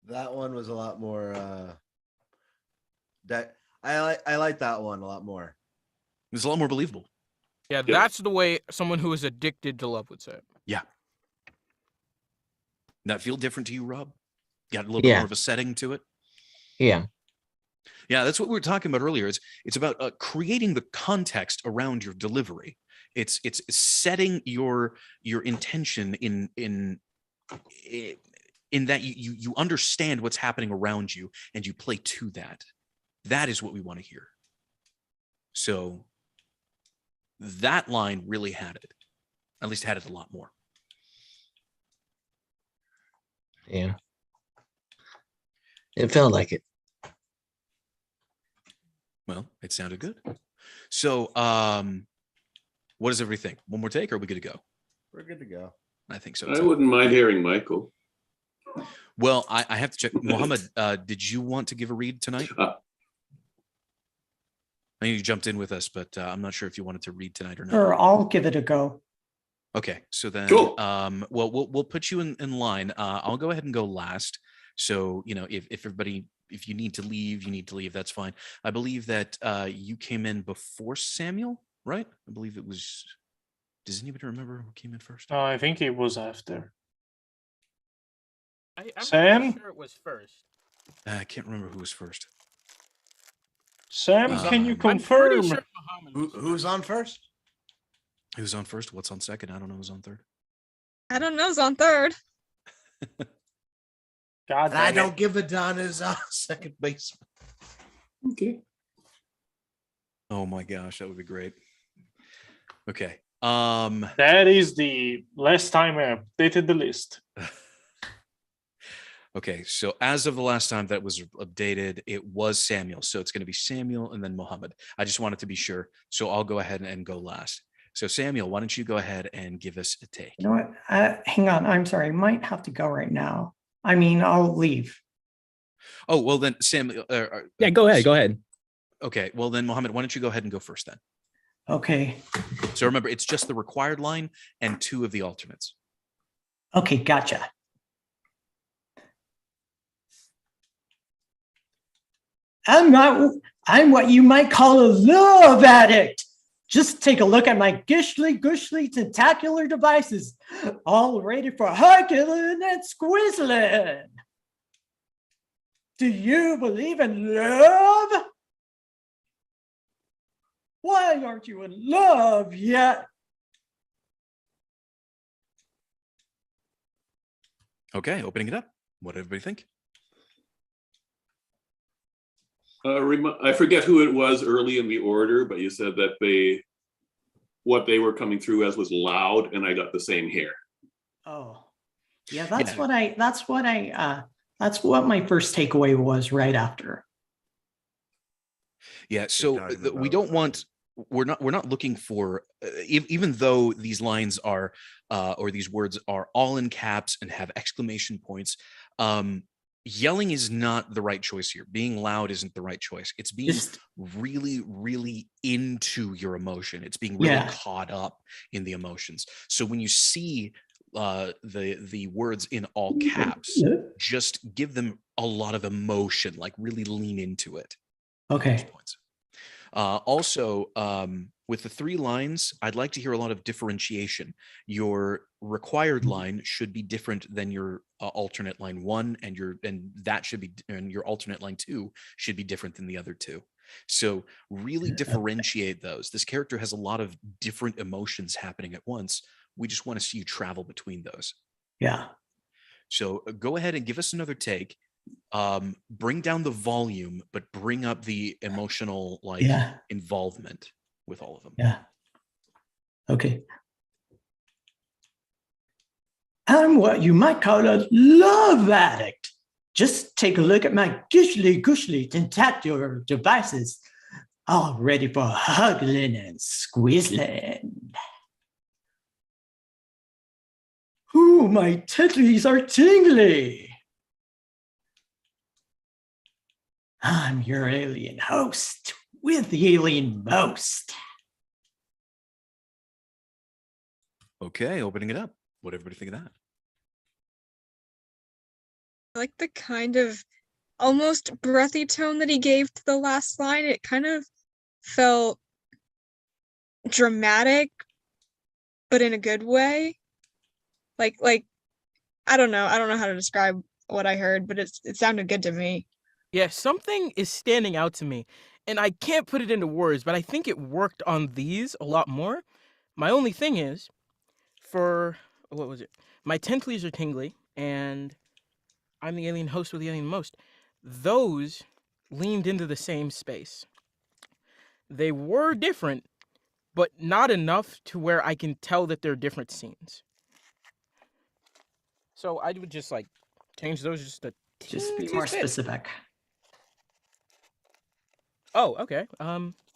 S2: That one was a lot more. That I like that one a lot more.
S1: It's a lot more believable.
S4: Yeah, that's the way someone who is addicted to love would say it.
S1: Yeah. That feel different to you, Rob? Got a little bit more of a setting to it?
S8: Yeah.
S1: Yeah, that's what we were talking about earlier. It's about creating the context around your delivery. It's setting your intention in that you understand what's happening around you and you play to that. That is what we want to hear. So that line really had it. At least had it a lot more.
S8: Yeah. It felt like it.
S1: Well, it sounded good. So what does everybody think? One more take, or are we good to go?
S2: We're good to go.
S1: I think so.
S6: I wouldn't mind hearing Michael.
S1: Well, I have to check. Mohammed, did you want to give a read tonight? I know you jumped in with us, but I'm not sure if you wanted to read tonight or not.
S12: Sure, I'll give it a go.
S1: Okay, so then,
S6: cool.
S1: Well, we'll put you in line. I'll go ahead and go last. So, if everybody, if you need to leave, you need to leave. That's fine. I believe that you came in before Samuel, right? I believe it was. Does anybody remember who came in first?
S3: I think it was after.
S4: I'm
S3: Sam?
S4: sure it was first.
S1: I can't remember who was first.
S3: Sam, can you
S1: I'm
S3: confirm?
S4: Sure
S2: Who's on first?
S1: Who's on first? What's on second? I don't know who's on third.
S9: I don't know. It's on third.
S3: God
S2: And I
S3: damn it.
S2: don't give a darn his second baseman.
S6: Okay.
S1: Oh my gosh, that would be great. Okay.
S3: That is the last time I updated the list.
S1: Okay, so as of the last time that was updated, it was Samuel. So it's going to be Samuel and then Mohammed. I just wanted to be sure. So I'll go ahead and go last. So Samuel, why don't you go ahead and give us a take?
S12: You know what? Hang on. I'm sorry. I might have to go right now. I mean, I'll leave.
S1: Oh, well then, Samuel.
S13: Yeah, go ahead. Go ahead.
S1: Okay, well then, Mohammed, why don't you go ahead and go first then?
S12: Okay.
S1: So remember, it's just the required line and 2 of the alternates.
S12: Okay, gotcha. I'm what you might call a love addict. Just take a look at my gishly tentacular devices, all ready for hugging and squizzling. Do you believe in love? Why aren't you in love yet?
S1: Okay, opening it up. What did everybody think?
S6: I forget who it was early in the order, but you said that what they were coming through as was loud, and I got the same here.
S12: Oh, yeah, that's what my first takeaway was right after.
S1: Yeah, so we don't want. We're not looking for even though these lines are or these words are all in caps and have exclamation points. Yelling is not the right choice here. Being loud isn't the right choice. It's being really, really into your emotion. It's being really caught up in the emotions. So when you see the words in all caps, just give them a lot of emotion, like really lean into it.
S12: Okay.
S1: Points. Also, with the 3 lines, I'd like to hear a lot of differentiation. Your required line should be different than your alternate line 1, and your alternate line 2 should be different than the other 2. So really differentiate those. This character has a lot of different emotions happening at once. We just want to see you travel between those.
S12: Yeah.
S1: So go ahead and give us another take. Bring down the volume, but bring up the emotional involvement with all of them.
S12: Yeah. Okay. I'm what you might call a love addict. Just take a look at my gushly tentacular devices, all ready for hugging and squeezing. Ooh, my titties are tingly. I'm your alien host with the alien most.
S1: Okay, opening it up. What everybody think of that?
S9: I like the kind of almost breathy tone that he gave to the last line. It kind of felt dramatic, but in a good way. Like I don't know how to describe what I heard, but it sounded good to me.
S4: Yeah, something is standing out to me, and I can't put it into words, but I think it worked on these a lot more. My only thing is, for what was it? My tentacles are tingly, and I'm the alien host with the alien most. Those leaned into the same space. They were different, but not enough to where I can tell that they're different scenes. So I would just like change those
S12: just be more specific.
S4: Oh, okay.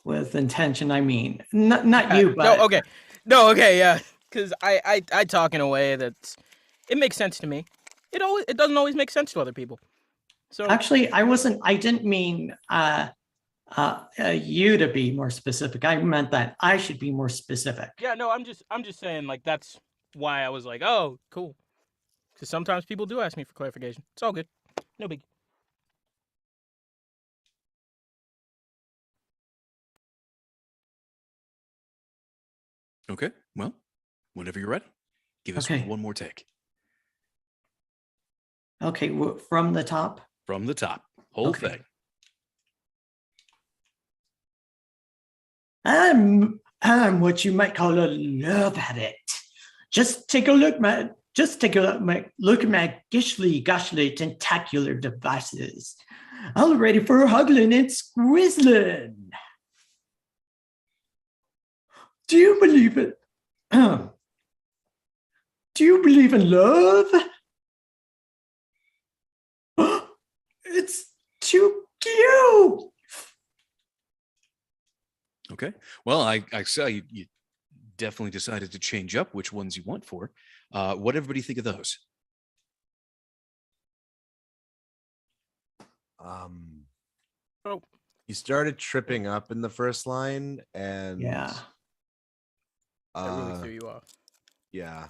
S12: With intention, I mean, not you, but
S4: no, okay, yeah. Because I talk in a way that it makes sense to me. It doesn't always make sense to other people. So
S12: actually, I didn't mean you to be more specific. I meant that I should be more specific.
S4: Yeah, no, I'm just saying, like, that's why I was like, oh, cool. Because sometimes people do ask me for clarification. It's all good. No big.
S1: Okay, well, whenever you're ready, give us one more take.
S12: Okay, from the top?
S1: From the top, whole thing.
S12: I'm what you might call a love addict. Just take a look at my gishly tentacular devices, all ready for hugging and squizzling. Do you believe it? Do you believe in love? It's too cute.
S1: Okay. Well, I saw you definitely decided to change up which ones you want for. What everybody think of those?
S2: You started tripping up in the first line, and
S12: yeah,
S4: that really threw you off.
S2: Yeah.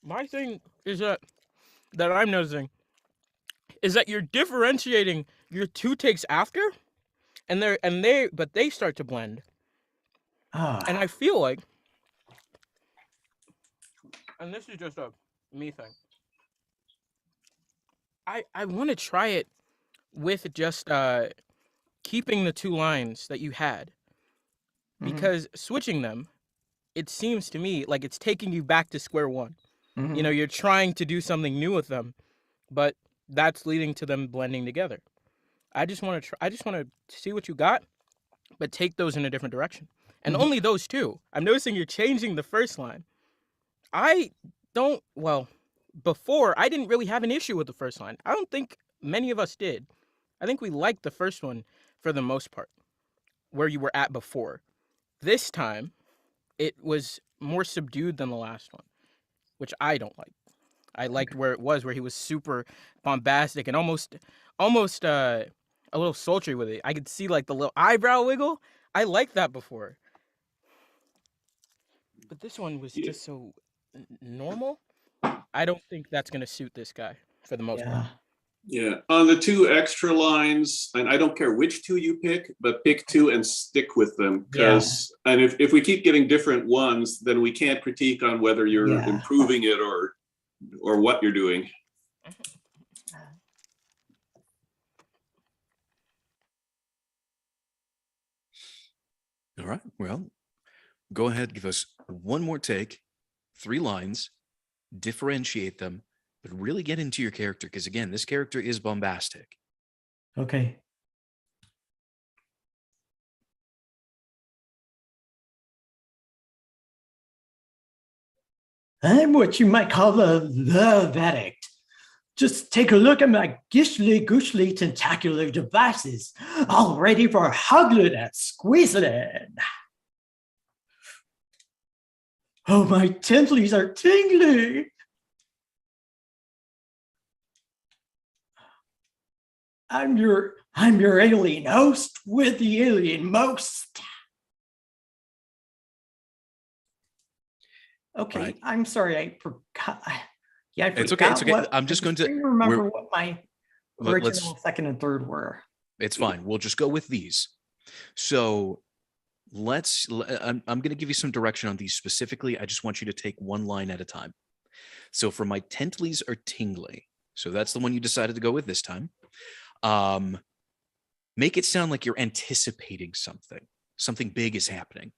S4: My thing is that I'm noticing is that you're differentiating your 2 takes after, but they start to blend. And I feel like, and this is just a me thing, I want to try it with just keeping the 2 lines that you had, because switching them, it seems to me like it's taking you back to square one. You know, you're trying to do something new with them, but that's leading to them blending together. I just want to see what you got, but take those in a different direction. And only those 2. I'm noticing you're changing the first line. Before, I didn't really have an issue with the first line. I don't think many of us did. I think we liked the first one for the most part, where you were at before. This time, it was more subdued than the last one, which I don't like. I liked where he was super bombastic and almost a little sultry with it. I could see like the little eyebrow wiggle. I liked that before. But this one was just so normal. I don't think that's going to suit this guy for the most part.
S12: Yeah.
S6: Yeah, on the 2 extra lines, and I don't care which 2 you pick, but pick 2 and stick with them. Because, and if we keep getting different ones, then we can't critique on whether you're
S12: Yeah.
S6: improving it or what you're doing.
S1: All right. Well, go ahead, give us one more take, 3 lines, differentiate them, but really get into your character. Because again, this character is bombastic.
S12: Okay. I'm what you might call a love addict. Just take a look at my gishly gooshy tentacular devices, all ready for hugging and squeezing. Oh, my tentacles are tingling. I'm your alien host with the alien most. Okay,
S1: Right.
S12: I'm sorry, I forgot. Yeah, I forgot.
S1: It's okay. It's okay.
S12: What,
S1: I'm just going to
S12: remember what my
S1: let's
S12: original second and third were.
S1: It's fine. We'll just go with these. So I'm going to give you some direction on these specifically. I just want you to take one line at a time. So for my tentacles are tingly. So that's the one you decided to go with this time. Make it sound like you're anticipating something. Something big is happening.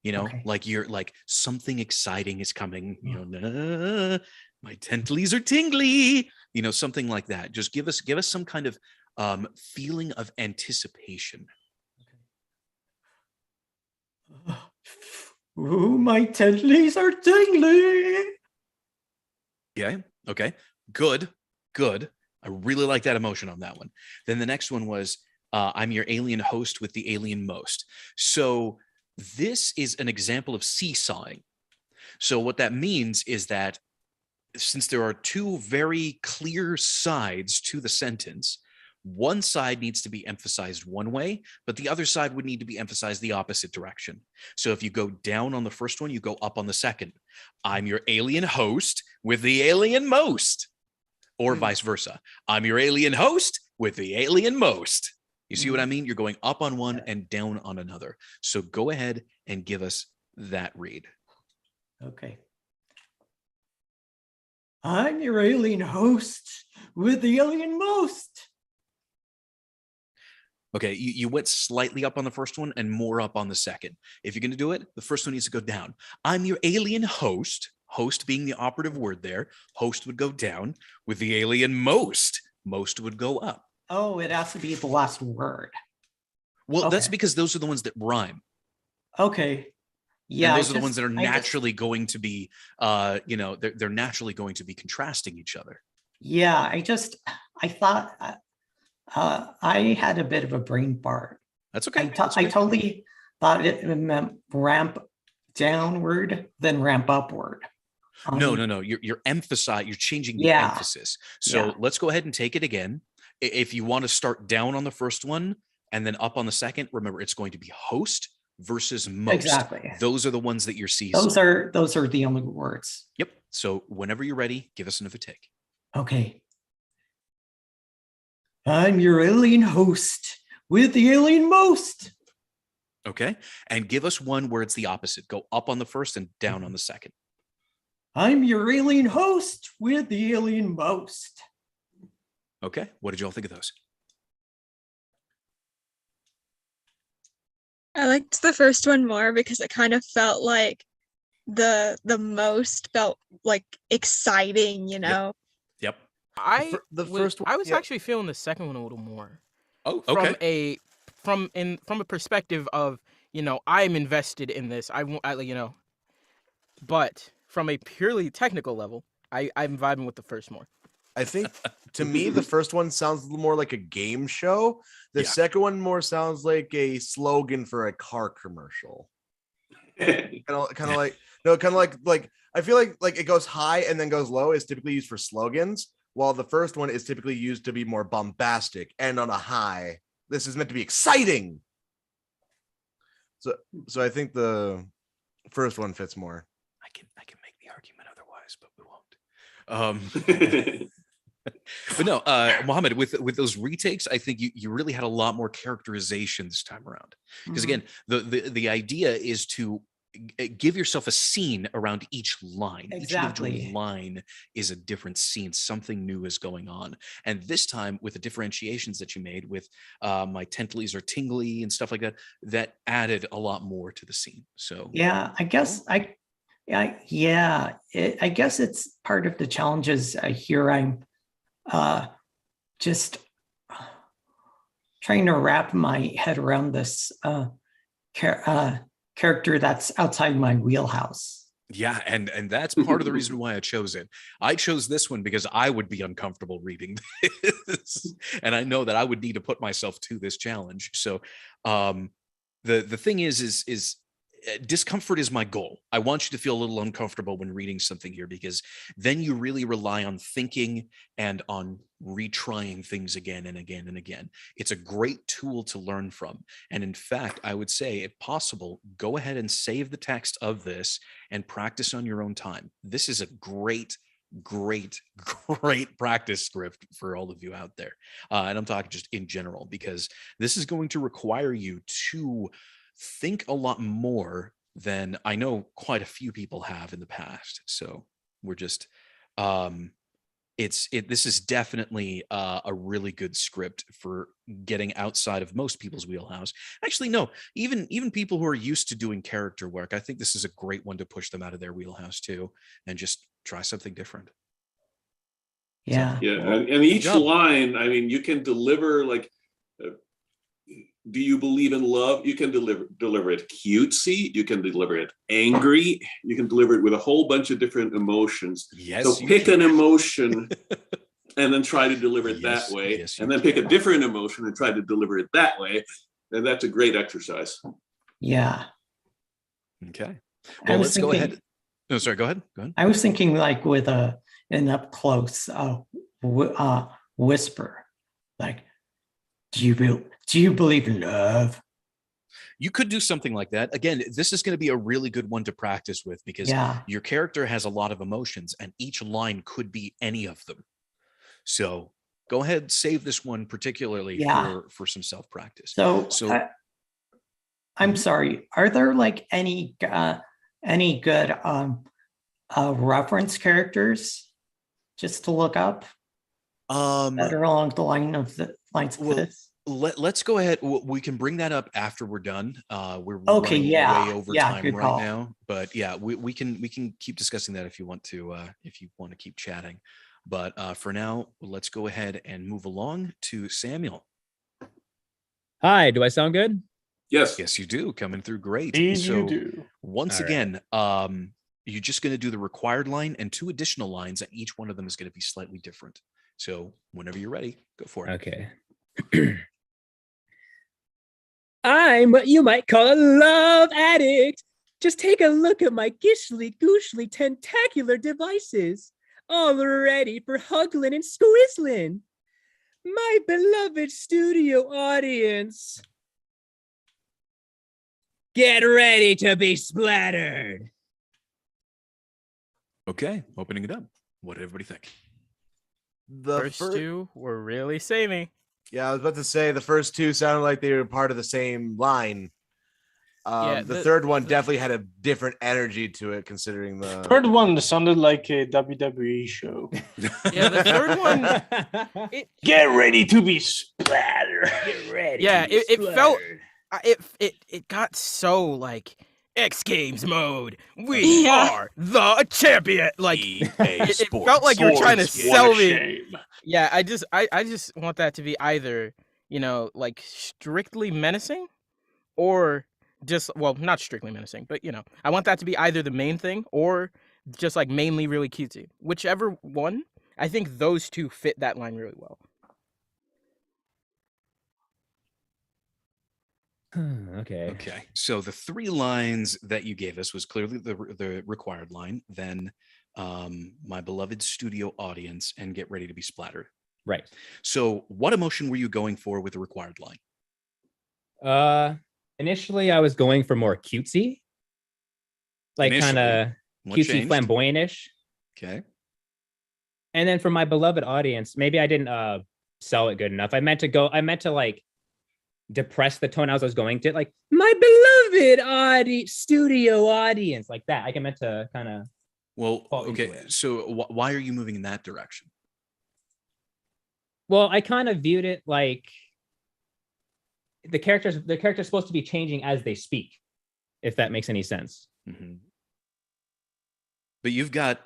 S1: You know, like you're like something exciting is coming, you know, nah, my tentacles are tingly, you know, something like that. Just give us some kind of feeling of anticipation.
S12: Ooh, my tentacles are tingly.
S1: Yeah. Okay. Good. I really like that emotion on that one. Then the next one was I'm your alien host with the alien most. So this is an example of seesawing. So what that means is that since there are 2 very clear sides to the sentence, one side needs to be emphasized one way, but the other side would need to be emphasized the opposite direction. So if you go down on the first one, you go up on the second. I'm your alien host with the alien most, or vice versa. I'm your alien host with the alien most. You see what I mean? You're going up on one and down on another. So go ahead and give us that read.
S12: Okay. I'm your alien host with the alien most.
S1: Okay, you went slightly up on the first one and more up on the second. If you're going to do it, the first one needs to go down. I'm your alien host, host being the operative word there. Host would go down with the alien most. Most would go up.
S12: Oh, it has to be the last word.
S1: Well, that's because those are the ones that rhyme.
S12: Okay. Yeah.
S1: And those are the ones that are naturally going to be, you know, they're naturally going to be contrasting each other.
S12: Yeah, I thought I had a bit of a brain fart.
S1: That's okay.
S12: I totally thought it meant ramp downward, then ramp upward.
S1: No. You're emphasizing, you're changing the emphasis. So let's go ahead and take it again. If you want to start down on the first one and then up on the second, remember it's going to be host versus most.
S12: Exactly.
S1: Those are the ones that you're seeing.
S12: Those are the only words.
S1: Yep. So whenever you're ready, give us another take.
S12: Okay. I'm your alien host with the alien most.
S1: Okay. And give us one where it's the opposite. Go up on the first and down on the second.
S12: I'm your alien host with the alien most.
S1: Okay. What did you all think of those?
S9: I liked the first one more because it kind of felt like the most felt like exciting, you know.
S1: Yep.
S4: I
S7: first one,
S4: I was actually feeling the second one a little more.
S1: Oh, okay.
S4: From a perspective of, you know, I'm invested in this. You know, but from a purely technical level, I'm vibing with the first more.
S2: I think to me, the first one sounds a little more like a game show. The second one more sounds like a slogan for a car commercial. kind of like I feel like it goes high and then goes low is typically used for slogans, while the first one is typically used to be more bombastic and on a high. This is meant to be exciting. So I think the first one fits more.
S1: I can make the argument otherwise, but we won't. But no, Mohammed, with those retakes, I think you really had a lot more characterization this time around. Because again, the idea is to give yourself a scene around each line. Each individual
S12: Exactly.
S1: line is a different scene. Something new is going on. And this time, with the differentiations that you made with my tentalies are tingly and stuff like that, that added a lot more to the scene. So
S12: Yeah, I guess I guess it's part of the challenges here. I'm just trying to wrap my head around this character that's outside my wheelhouse.
S1: yeah, and that's part of the reason why I chose it. I chose this one because I would be uncomfortable reading this, and I know that I would need to put myself to this challenge. So, the thing is discomfort is my goal. I want you to feel a little uncomfortable when reading something here, because then you really rely on thinking and on retrying things again and again and again. It's a great tool to learn from. And in fact, I would say, if possible, go ahead and save the text of this and practice on your own time. This is a great practice script for all of you out there. And I'm talking just in general, because this is going to require you to think a lot more than I know quite a few people have in the past. So we're just this is definitely a really good script for getting outside of most people's wheelhouse. Actually, no, even people who are used to doing character work, I think this is a great one to push them out of their wheelhouse too, and just try something different.
S12: Yeah.
S6: Yeah, and each line, I mean, you can deliver like, do you believe in love? You can deliver it cutesy. You can deliver it angry. You can deliver it with a whole bunch of different emotions.
S1: Yes.
S6: So pick an emotion and then try to deliver it that way. And then pick a different emotion and try to deliver it that way. And that's a great exercise.
S12: Yeah.
S1: Okay. Well, let's go ahead. No, sorry, go ahead. Go ahead.
S12: I was thinking like with an up close whisper, like, do you believe in love?
S1: You could do something like that. Again, this is going to be a really good one to practice with, because your character has a lot of emotions and each line could be any of them. So go ahead, save this one particularly for some self-practice.
S12: So I'm sorry, are there like any good reference characters just to look up that are along the lines of this?
S1: Let's go ahead. We can bring that up after we're done. We're
S12: running
S1: way over time right
S12: call.
S1: now, but yeah, we can keep discussing that if you want to keep chatting. But for now, let's go ahead and move along to Samuel.
S13: Hi, do I sound good?
S6: Yes.
S1: Yes, you do. Coming through great.
S3: You do.
S1: Once again, you're just going to do the required line and 2 additional lines, and each one of them is going to be slightly different. So whenever you're ready, go for it.
S13: Okay. I'm what you might call a love addict. Just take a look at my gishly gooshly tentacular devices, all ready for huggling and squizzling. My beloved studio audience, get ready to be splattered.
S1: Okay, opening it up. What did everybody think?
S4: The first 2 were really samey.
S2: Yeah, I was about to say the first 2 sounded like they were part of the same line. The third one definitely had a different energy to it, considering the
S3: third one sounded like a WWE show.
S4: Yeah, the third one.
S3: Get ready to be splattered.
S13: Get ready.
S4: Yeah, it felt. It got so like X Games mode. We are the champion. Like it felt like you were trying to sell me. Yeah, I just want that to be either, like strictly menacing, or just, well, not strictly menacing, but I want that to be either the main thing or just like mainly really cutesy. Whichever one, I think those 2 fit that line really well.
S13: Okay.
S1: So the 3 lines that you gave us was clearly the required line, then my beloved studio audience, and get ready to be splattered.
S13: Right.
S1: So what emotion were you going for with the required line?
S13: Initially I was going for more cutesy, like kind of cutesy, flamboyant-ish.
S1: Okay.
S13: And then for my beloved audience, maybe I didn't sell it good enough. I meant to like depress the tone as I was going to, like, my beloved studio audience, like that. I meant to kind of.
S1: Well, okay. So why are you moving in that direction?
S13: Well, I kind of viewed it like the character's supposed to be changing as they speak, if that makes any sense.
S1: Mm-hmm. But you've got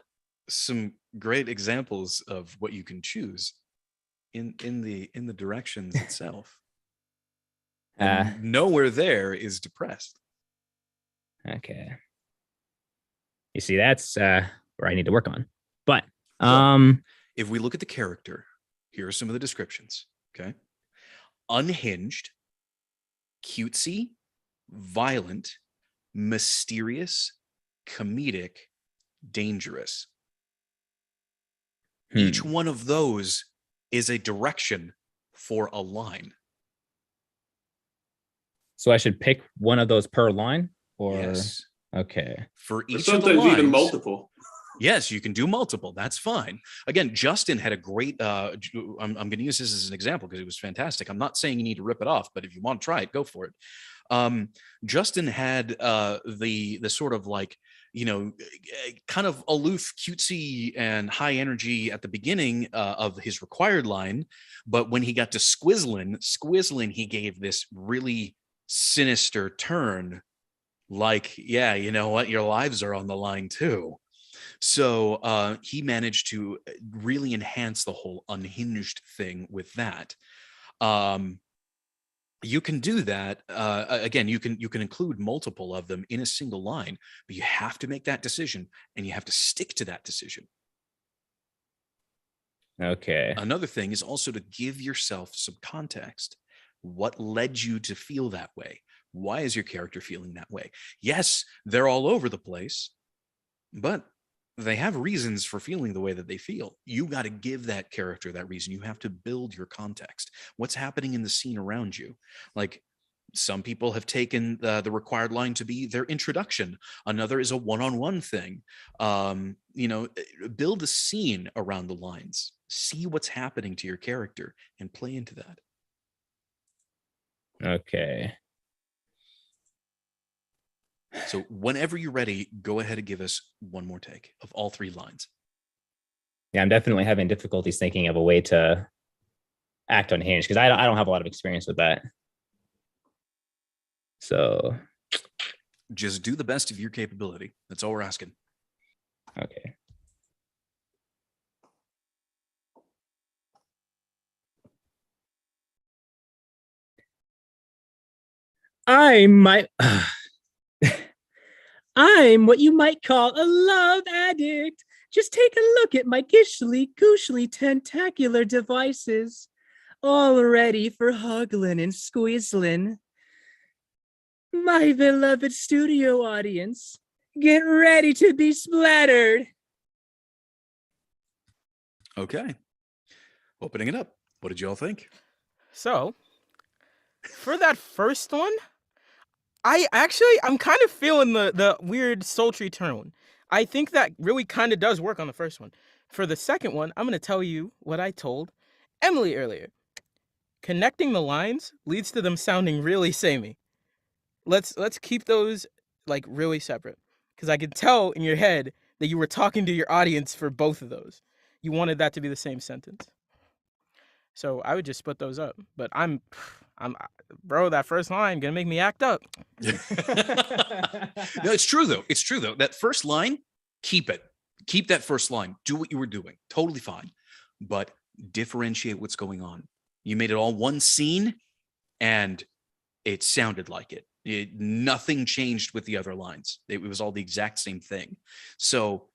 S1: some great examples of what you can choose in the directions itself. And nowhere there is depressed.
S13: Okay. You see, that's where I need to work on. But
S1: if we look at the character, here are some of the descriptions. Okay. Unhinged, cutesy, violent, mysterious, comedic, dangerous. Each one of those is a direction for a line.
S13: So I should pick one of those per line? Or
S1: yes.
S13: Okay.
S1: For each
S6: sometimes
S1: of the lines,
S6: even multiple.
S1: Yes, you can do multiple. That's fine. Again, Justin had a great, I'm going to use this as an example because it was fantastic. I'm not saying you need to rip it off, but if you want to try it, go for it. Justin had the sort of like, kind of aloof, cutesy, and high energy at the beginning of his required line. But when he got to Squizzlin, he gave this really sinister turn. Like, yeah, you know what? Your lives are on the line too. So he managed to really enhance the whole unhinged thing with that. You can do that. Again, you can include multiple of them in a single line, but you have to make that decision and you have to stick to that decision.
S13: Okay.
S1: Another thing is also to give yourself some context. What led you to feel that way? Why is your character feeling that way? Yes, they're all over the place, but they have reasons for feeling the way that they feel. You got to give that character that reason. You have to build your context. What's happening in the scene around you? Like, some people have taken the required line to be their introduction. Another is a one-on-one thing. Build a scene around the lines. See what's happening to your character and play into that.
S13: Okay.
S1: So whenever you're ready, go ahead and give us one more take of all three lines.
S13: Yeah, I'm definitely having difficulties thinking of a way to act unhinged because I don't have a lot of experience with that. So
S1: just do the best of your capability. That's all we're asking.
S13: Okay. I'm what you might call a love addict. Just take a look at my gishly tentacular devices, all ready for huggling and squeezling. My beloved studio audience, get ready to be splattered.
S1: Okay. Opening it up. What did you all think?
S4: So, for that first one, I'm kind of feeling the weird sultry tone. I think that really kind of does work on the first one. For the second one, I'm going to tell you what I told Emily earlier. Connecting the lines leads to them sounding really samey. Let's keep those like really separate, because I could tell in your head that you were talking to your audience for both of those. You wanted that to be the same sentence. So I would just split those up. But I'm bro, that first line gonna make me act up.
S1: No, it's true though. It's true though. That first line, keep it. Keep that first line. Do what you were doing. Totally fine. But differentiate what's going on. You made it all one scene and it sounded like it. Nothing changed with the other lines. It was all the exact same thing. So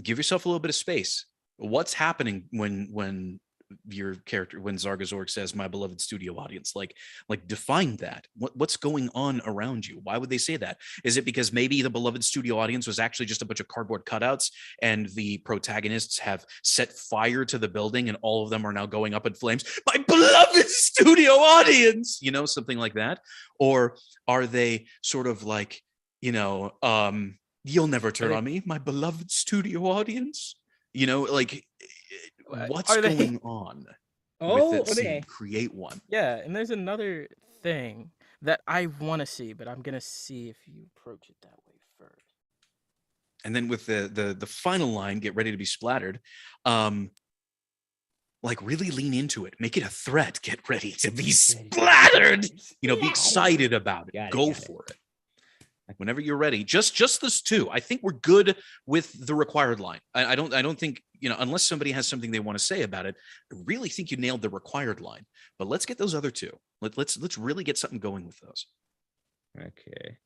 S1: give yourself a little bit of space. What's happening when your character, when Zargazorg says my beloved studio audience, like define that. What's going on around you? Why would they say that? Is it because maybe the beloved studio audience was actually just a bunch of cardboard cutouts and the protagonists have set fire to the building and all of them are now going up in flames? My beloved studio audience, something like that. Or are they sort of like, you'll never turn on me, my beloved studio audience? what's
S4: Are they?
S1: going on
S13: Oh,
S1: with that
S13: okay.
S1: scene. Create one.
S4: Yeah, and there's another thing that I want to see, but I'm gonna see if you approach it that way first.
S1: And then with the final line, get ready to be splattered. Like really lean into it. Make it a threat. Get ready to be splattered. You know, be excited about it. Go for it. Like whenever you're ready. Just this two. I think we're good with the required line. I don't think, you know, unless somebody has something they want to say about it, I really think you nailed the required line. But let's get those other two. Let's really get something going with those.
S13: Okay.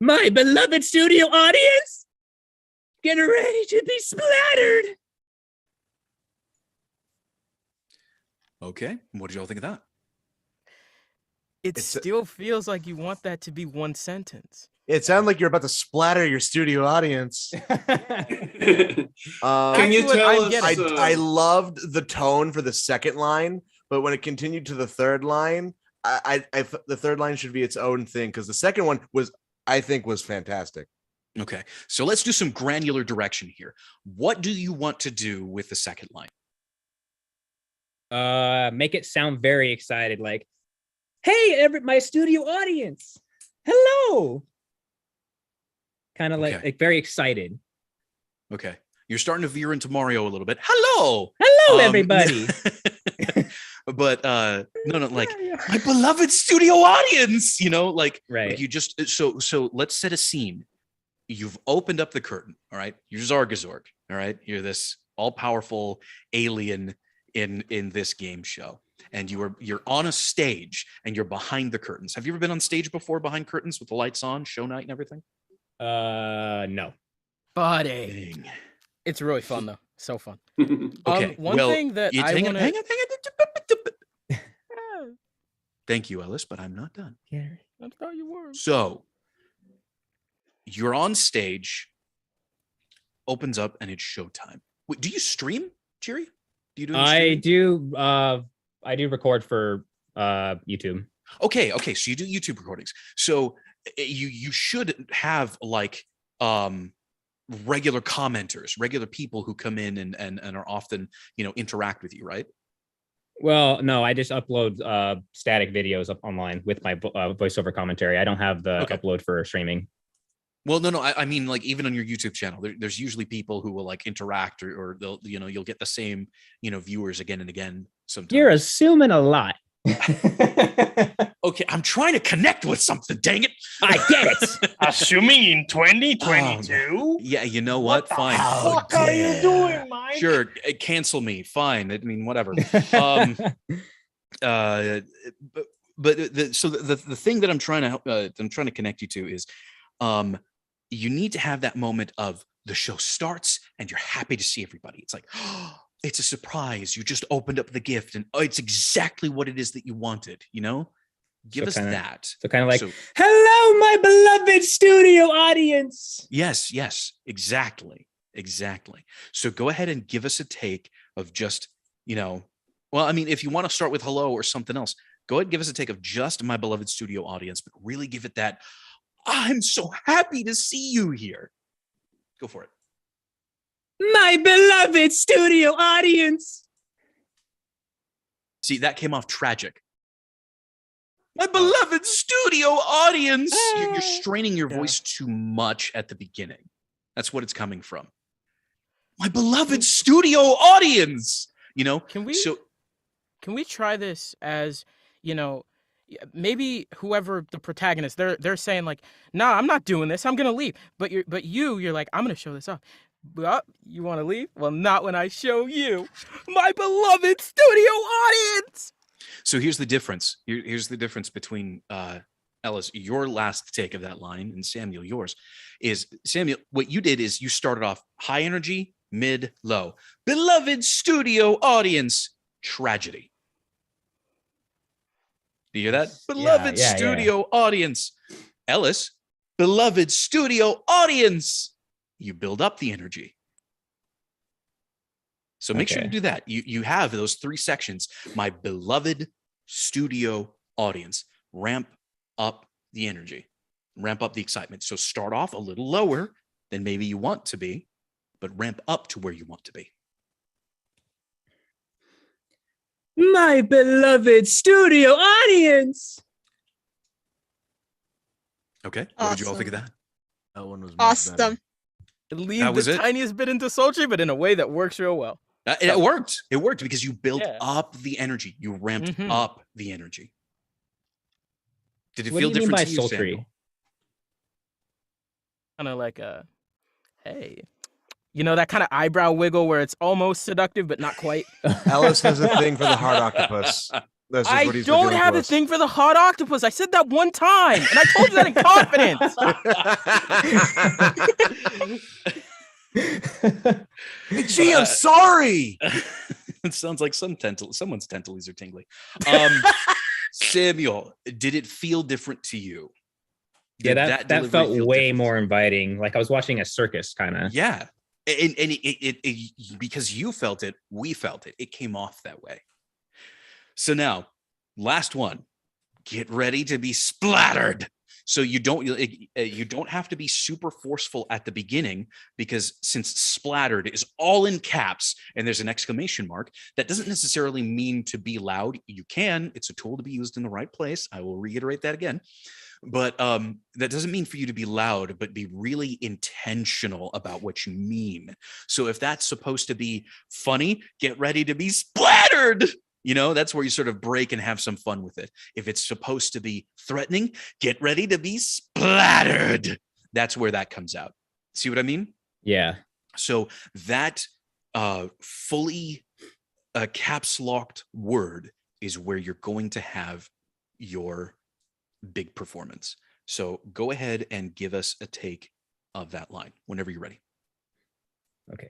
S13: My beloved studio audience, get ready to be splattered.
S1: Okay. What did y'all think of that?
S4: It still feels like you want that to be one sentence.
S2: It sounded like you're about to splatter your studio audience.
S6: Can you tell us?
S2: I loved the tone for the second line, but when it continued to the third line, the third line should be its own thing because the second one I think was fantastic.
S1: Okay. So let's do some granular direction here. What do you want to do with the second line?
S13: Make it sound very excited, like, hey, my studio audience, hello. Kind of like very excited.
S1: Okay. You're starting to veer into Mario a little bit. Hello.
S13: Hello, everybody.
S1: But no, like my beloved studio audience, you know, like,
S13: right.
S1: Like you just so let's set a scene. You've opened up the curtain, all right? You're Zargazorg, all right? You're this all-powerful alien in this game show. And you're on a stage and you're behind the curtains. Have you ever been on stage before behind curtains with the lights on, show night and everything?
S13: No.
S4: Buddy. Dang. It's really fun though. So fun.
S1: Okay.
S4: One thing that I want to
S1: hang on. Thank you, Ellis, but I'm not done.
S13: Yeah.
S4: That's how you work.
S1: So you're on stage, opens up, and it's showtime. Wait, do you stream, Jerry? Do you do?
S13: I do record for YouTube.
S1: Okay. So you do YouTube recordings. So you should have like regular commenters, regular people who come in and are often, you know, interact with you, right?
S13: Well, no, I just upload static videos up online with my voiceover commentary. I don't have the upload for streaming.
S1: Well, no, I mean, like even on your YouTube channel, there's usually people who will like interact or they'll, you know, you'll get the same, you know, viewers again and again. Sometimes
S13: you're assuming a lot.
S1: Okay, I'm trying to connect with something. Dang it!
S13: I get it.
S3: Assuming in 2022.
S1: Yeah, you know what? Fine.
S3: What are you doing, Mike?
S1: Sure, cancel me. Fine. I mean, whatever. But the thing that I'm trying to connect you to is, you need to have that moment of the show starts and you're happy to see everybody. It's like, oh, it's a surprise. You just opened up the gift and it's exactly what it is that you wanted, you know? Give us that.
S13: So kind of like, hello, my beloved studio audience.
S1: Yes, exactly. So go ahead and give us a take of just, you know, well, I mean, if you want to start with hello or something else, go ahead and give us a take of just my beloved studio audience, but really give it that, I'm so happy to see you here. Go for it.
S13: My beloved studio audience.
S1: See, that came off tragic. My beloved studio audience. You're straining your voice too much at the beginning. That's what it's coming from. My beloved studio audience. You know,
S4: can we try this as, you know, maybe whoever the protagonist, they're saying like, nah, I'm not doing this. I'm gonna leave. But you're like, I'm gonna show this off. But you want to leave? Well, not when I show you, my beloved studio audience.
S1: So here's the difference. Here's the difference between Ellis, your last take of that line, and Samuel, yours. Is Samuel, what you did is you started off high energy, mid, low. Beloved studio audience, tragedy. Do you hear that? Beloved studio audience. Ellis, beloved studio audience. You build up the energy. So make sure to do that. You have those three sections. My beloved studio audience. Ramp up the energy. Ramp up the excitement. So start off a little lower than maybe you want to be, but ramp up to where you want to be.
S13: My beloved studio audience.
S1: Okay. What did you all think of that?
S2: That one was
S9: Awesome.
S4: Leave
S1: That was
S4: the
S1: it.
S4: tiniest bit into sultry, but in a way that works real well.
S1: It worked. It worked because you built
S4: Yeah.
S1: up the energy. You ramped up the energy. Did it
S14: What
S1: feel
S14: do you mean
S1: different
S14: by
S1: to you,
S14: sultry?
S1: Samuel?
S4: Kind of like a, hey, you know, that kind of eyebrow wiggle where it's almost seductive, but not quite.
S2: Alice has a thing for the hard octopus. That's just
S4: I
S2: what he's been
S4: don't
S2: doing
S4: have
S2: to
S4: a
S2: us.
S4: thing for the hot octopus. I said that one time, and I told you that in confidence.
S2: Gee, I'm sorry.
S1: It sounds like someone's tentacles are tingly. Samuel, did it feel different to you?
S14: Yeah,
S1: Did
S14: that
S1: delivery
S14: felt
S1: feel
S14: way
S1: different?
S14: more inviting. Like I was watching a circus, kind of.
S1: Yeah, and it because you felt it, we felt it. It came off that way. So now, last one. Get ready to be splattered. So you don't have to be super forceful at the beginning, because since splattered is all in caps and there's an exclamation mark, that doesn't necessarily mean to be loud. You can. It's a tool to be used in the right place. I will reiterate that again. But that doesn't mean for you to be loud, but be really intentional about what you mean. So if that's supposed to be funny, get ready to be splattered. You know, that's where you sort of break and have some fun with it. If it's supposed to be threatening, get ready to be splattered. That's where that comes out. See what I mean?
S14: Yeah.
S1: So that fully caps locked word is where you're going to have your big performance. So go ahead and give us a take of that line whenever you're ready.
S14: Okay.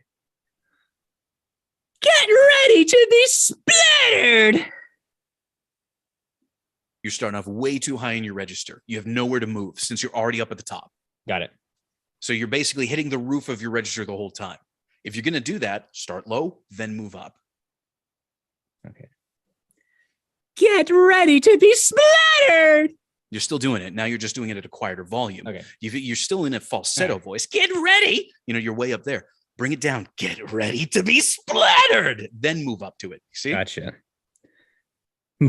S14: Get ready to be splattered.
S1: You're starting off way too high in your register. You have nowhere to move since you're already up at the top.
S14: Got it.
S1: So you're basically hitting the roof of your register the whole time. If you're going to do that, start low, then move up.
S14: Okay. Get ready to be splattered.
S1: You're still doing it. Now you're just doing it at a quieter volume.
S14: Okay.
S1: You're still in a falsetto voice. Get ready. You know, you're way up there. Bring it down. Get ready to be splattered. Then move up to it. See?
S14: Gotcha.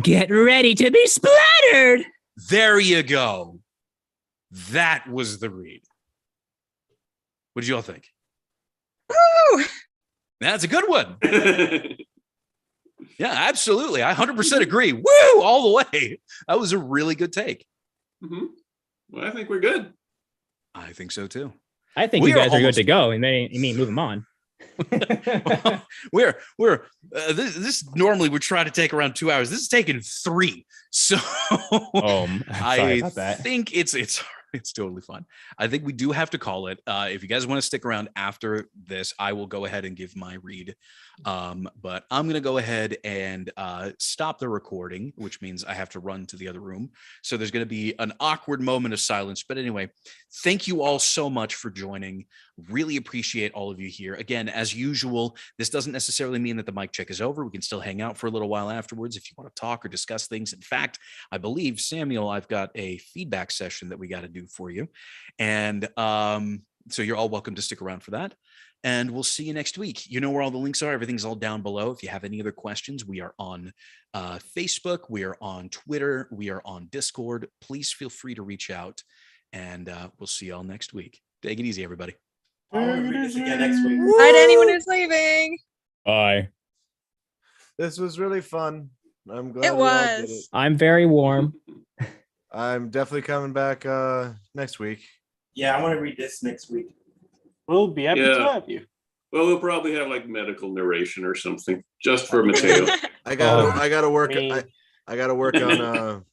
S14: Get ready to be splattered.
S1: There you go. That was the read. What did you all think?
S9: Woo!
S1: That's a good one. Yeah, absolutely. I 100% agree. Woo! All the way. That was a really good take.
S6: Mm-hmm. Well, I think we're good.
S1: I think so too.
S14: I think you guys are good to go, and then you mean move them on.
S1: This normally would try to take around 2 hours. This is taking 3. So
S14: sorry about that.
S1: think it's totally fine. I think we do have to call it. If you guys want to stick around after this, I will go ahead and give my read. But I'm going to go ahead and stop the recording, which means I have to run to the other room. So there's going to be an awkward moment of silence. But anyway, thank you all so much for joining. Really appreciate all of you here. Again, as usual, this doesn't necessarily mean that the mic check is over. We can still hang out for a little while afterwards if you want to talk or discuss things. In fact, I believe, Samuel, I've got a feedback session that we got to do for you. And so you're all welcome to stick around for that. And we'll see you next week. You know where all the links are. Everything's all down below. If you have any other questions, we are on Facebook. We are on Twitter. We are on Discord. Please feel free to reach out. And we'll see you all next week. Take it easy, everybody.
S11: I want to read this again next week.
S9: Bye to anyone who's leaving.
S14: Bye.
S2: This was really fun. I'm glad
S9: It
S2: we all did
S9: was.
S2: it.
S14: I'm very warm.
S2: I'm definitely coming back next week.
S11: Yeah, I want to read this next week.
S3: We'll be happy to
S6: Yeah.
S3: have you.
S6: Well, we'll probably have like medical narration or something just for Mateo.
S2: I gotta work.
S3: me.
S2: I gotta work on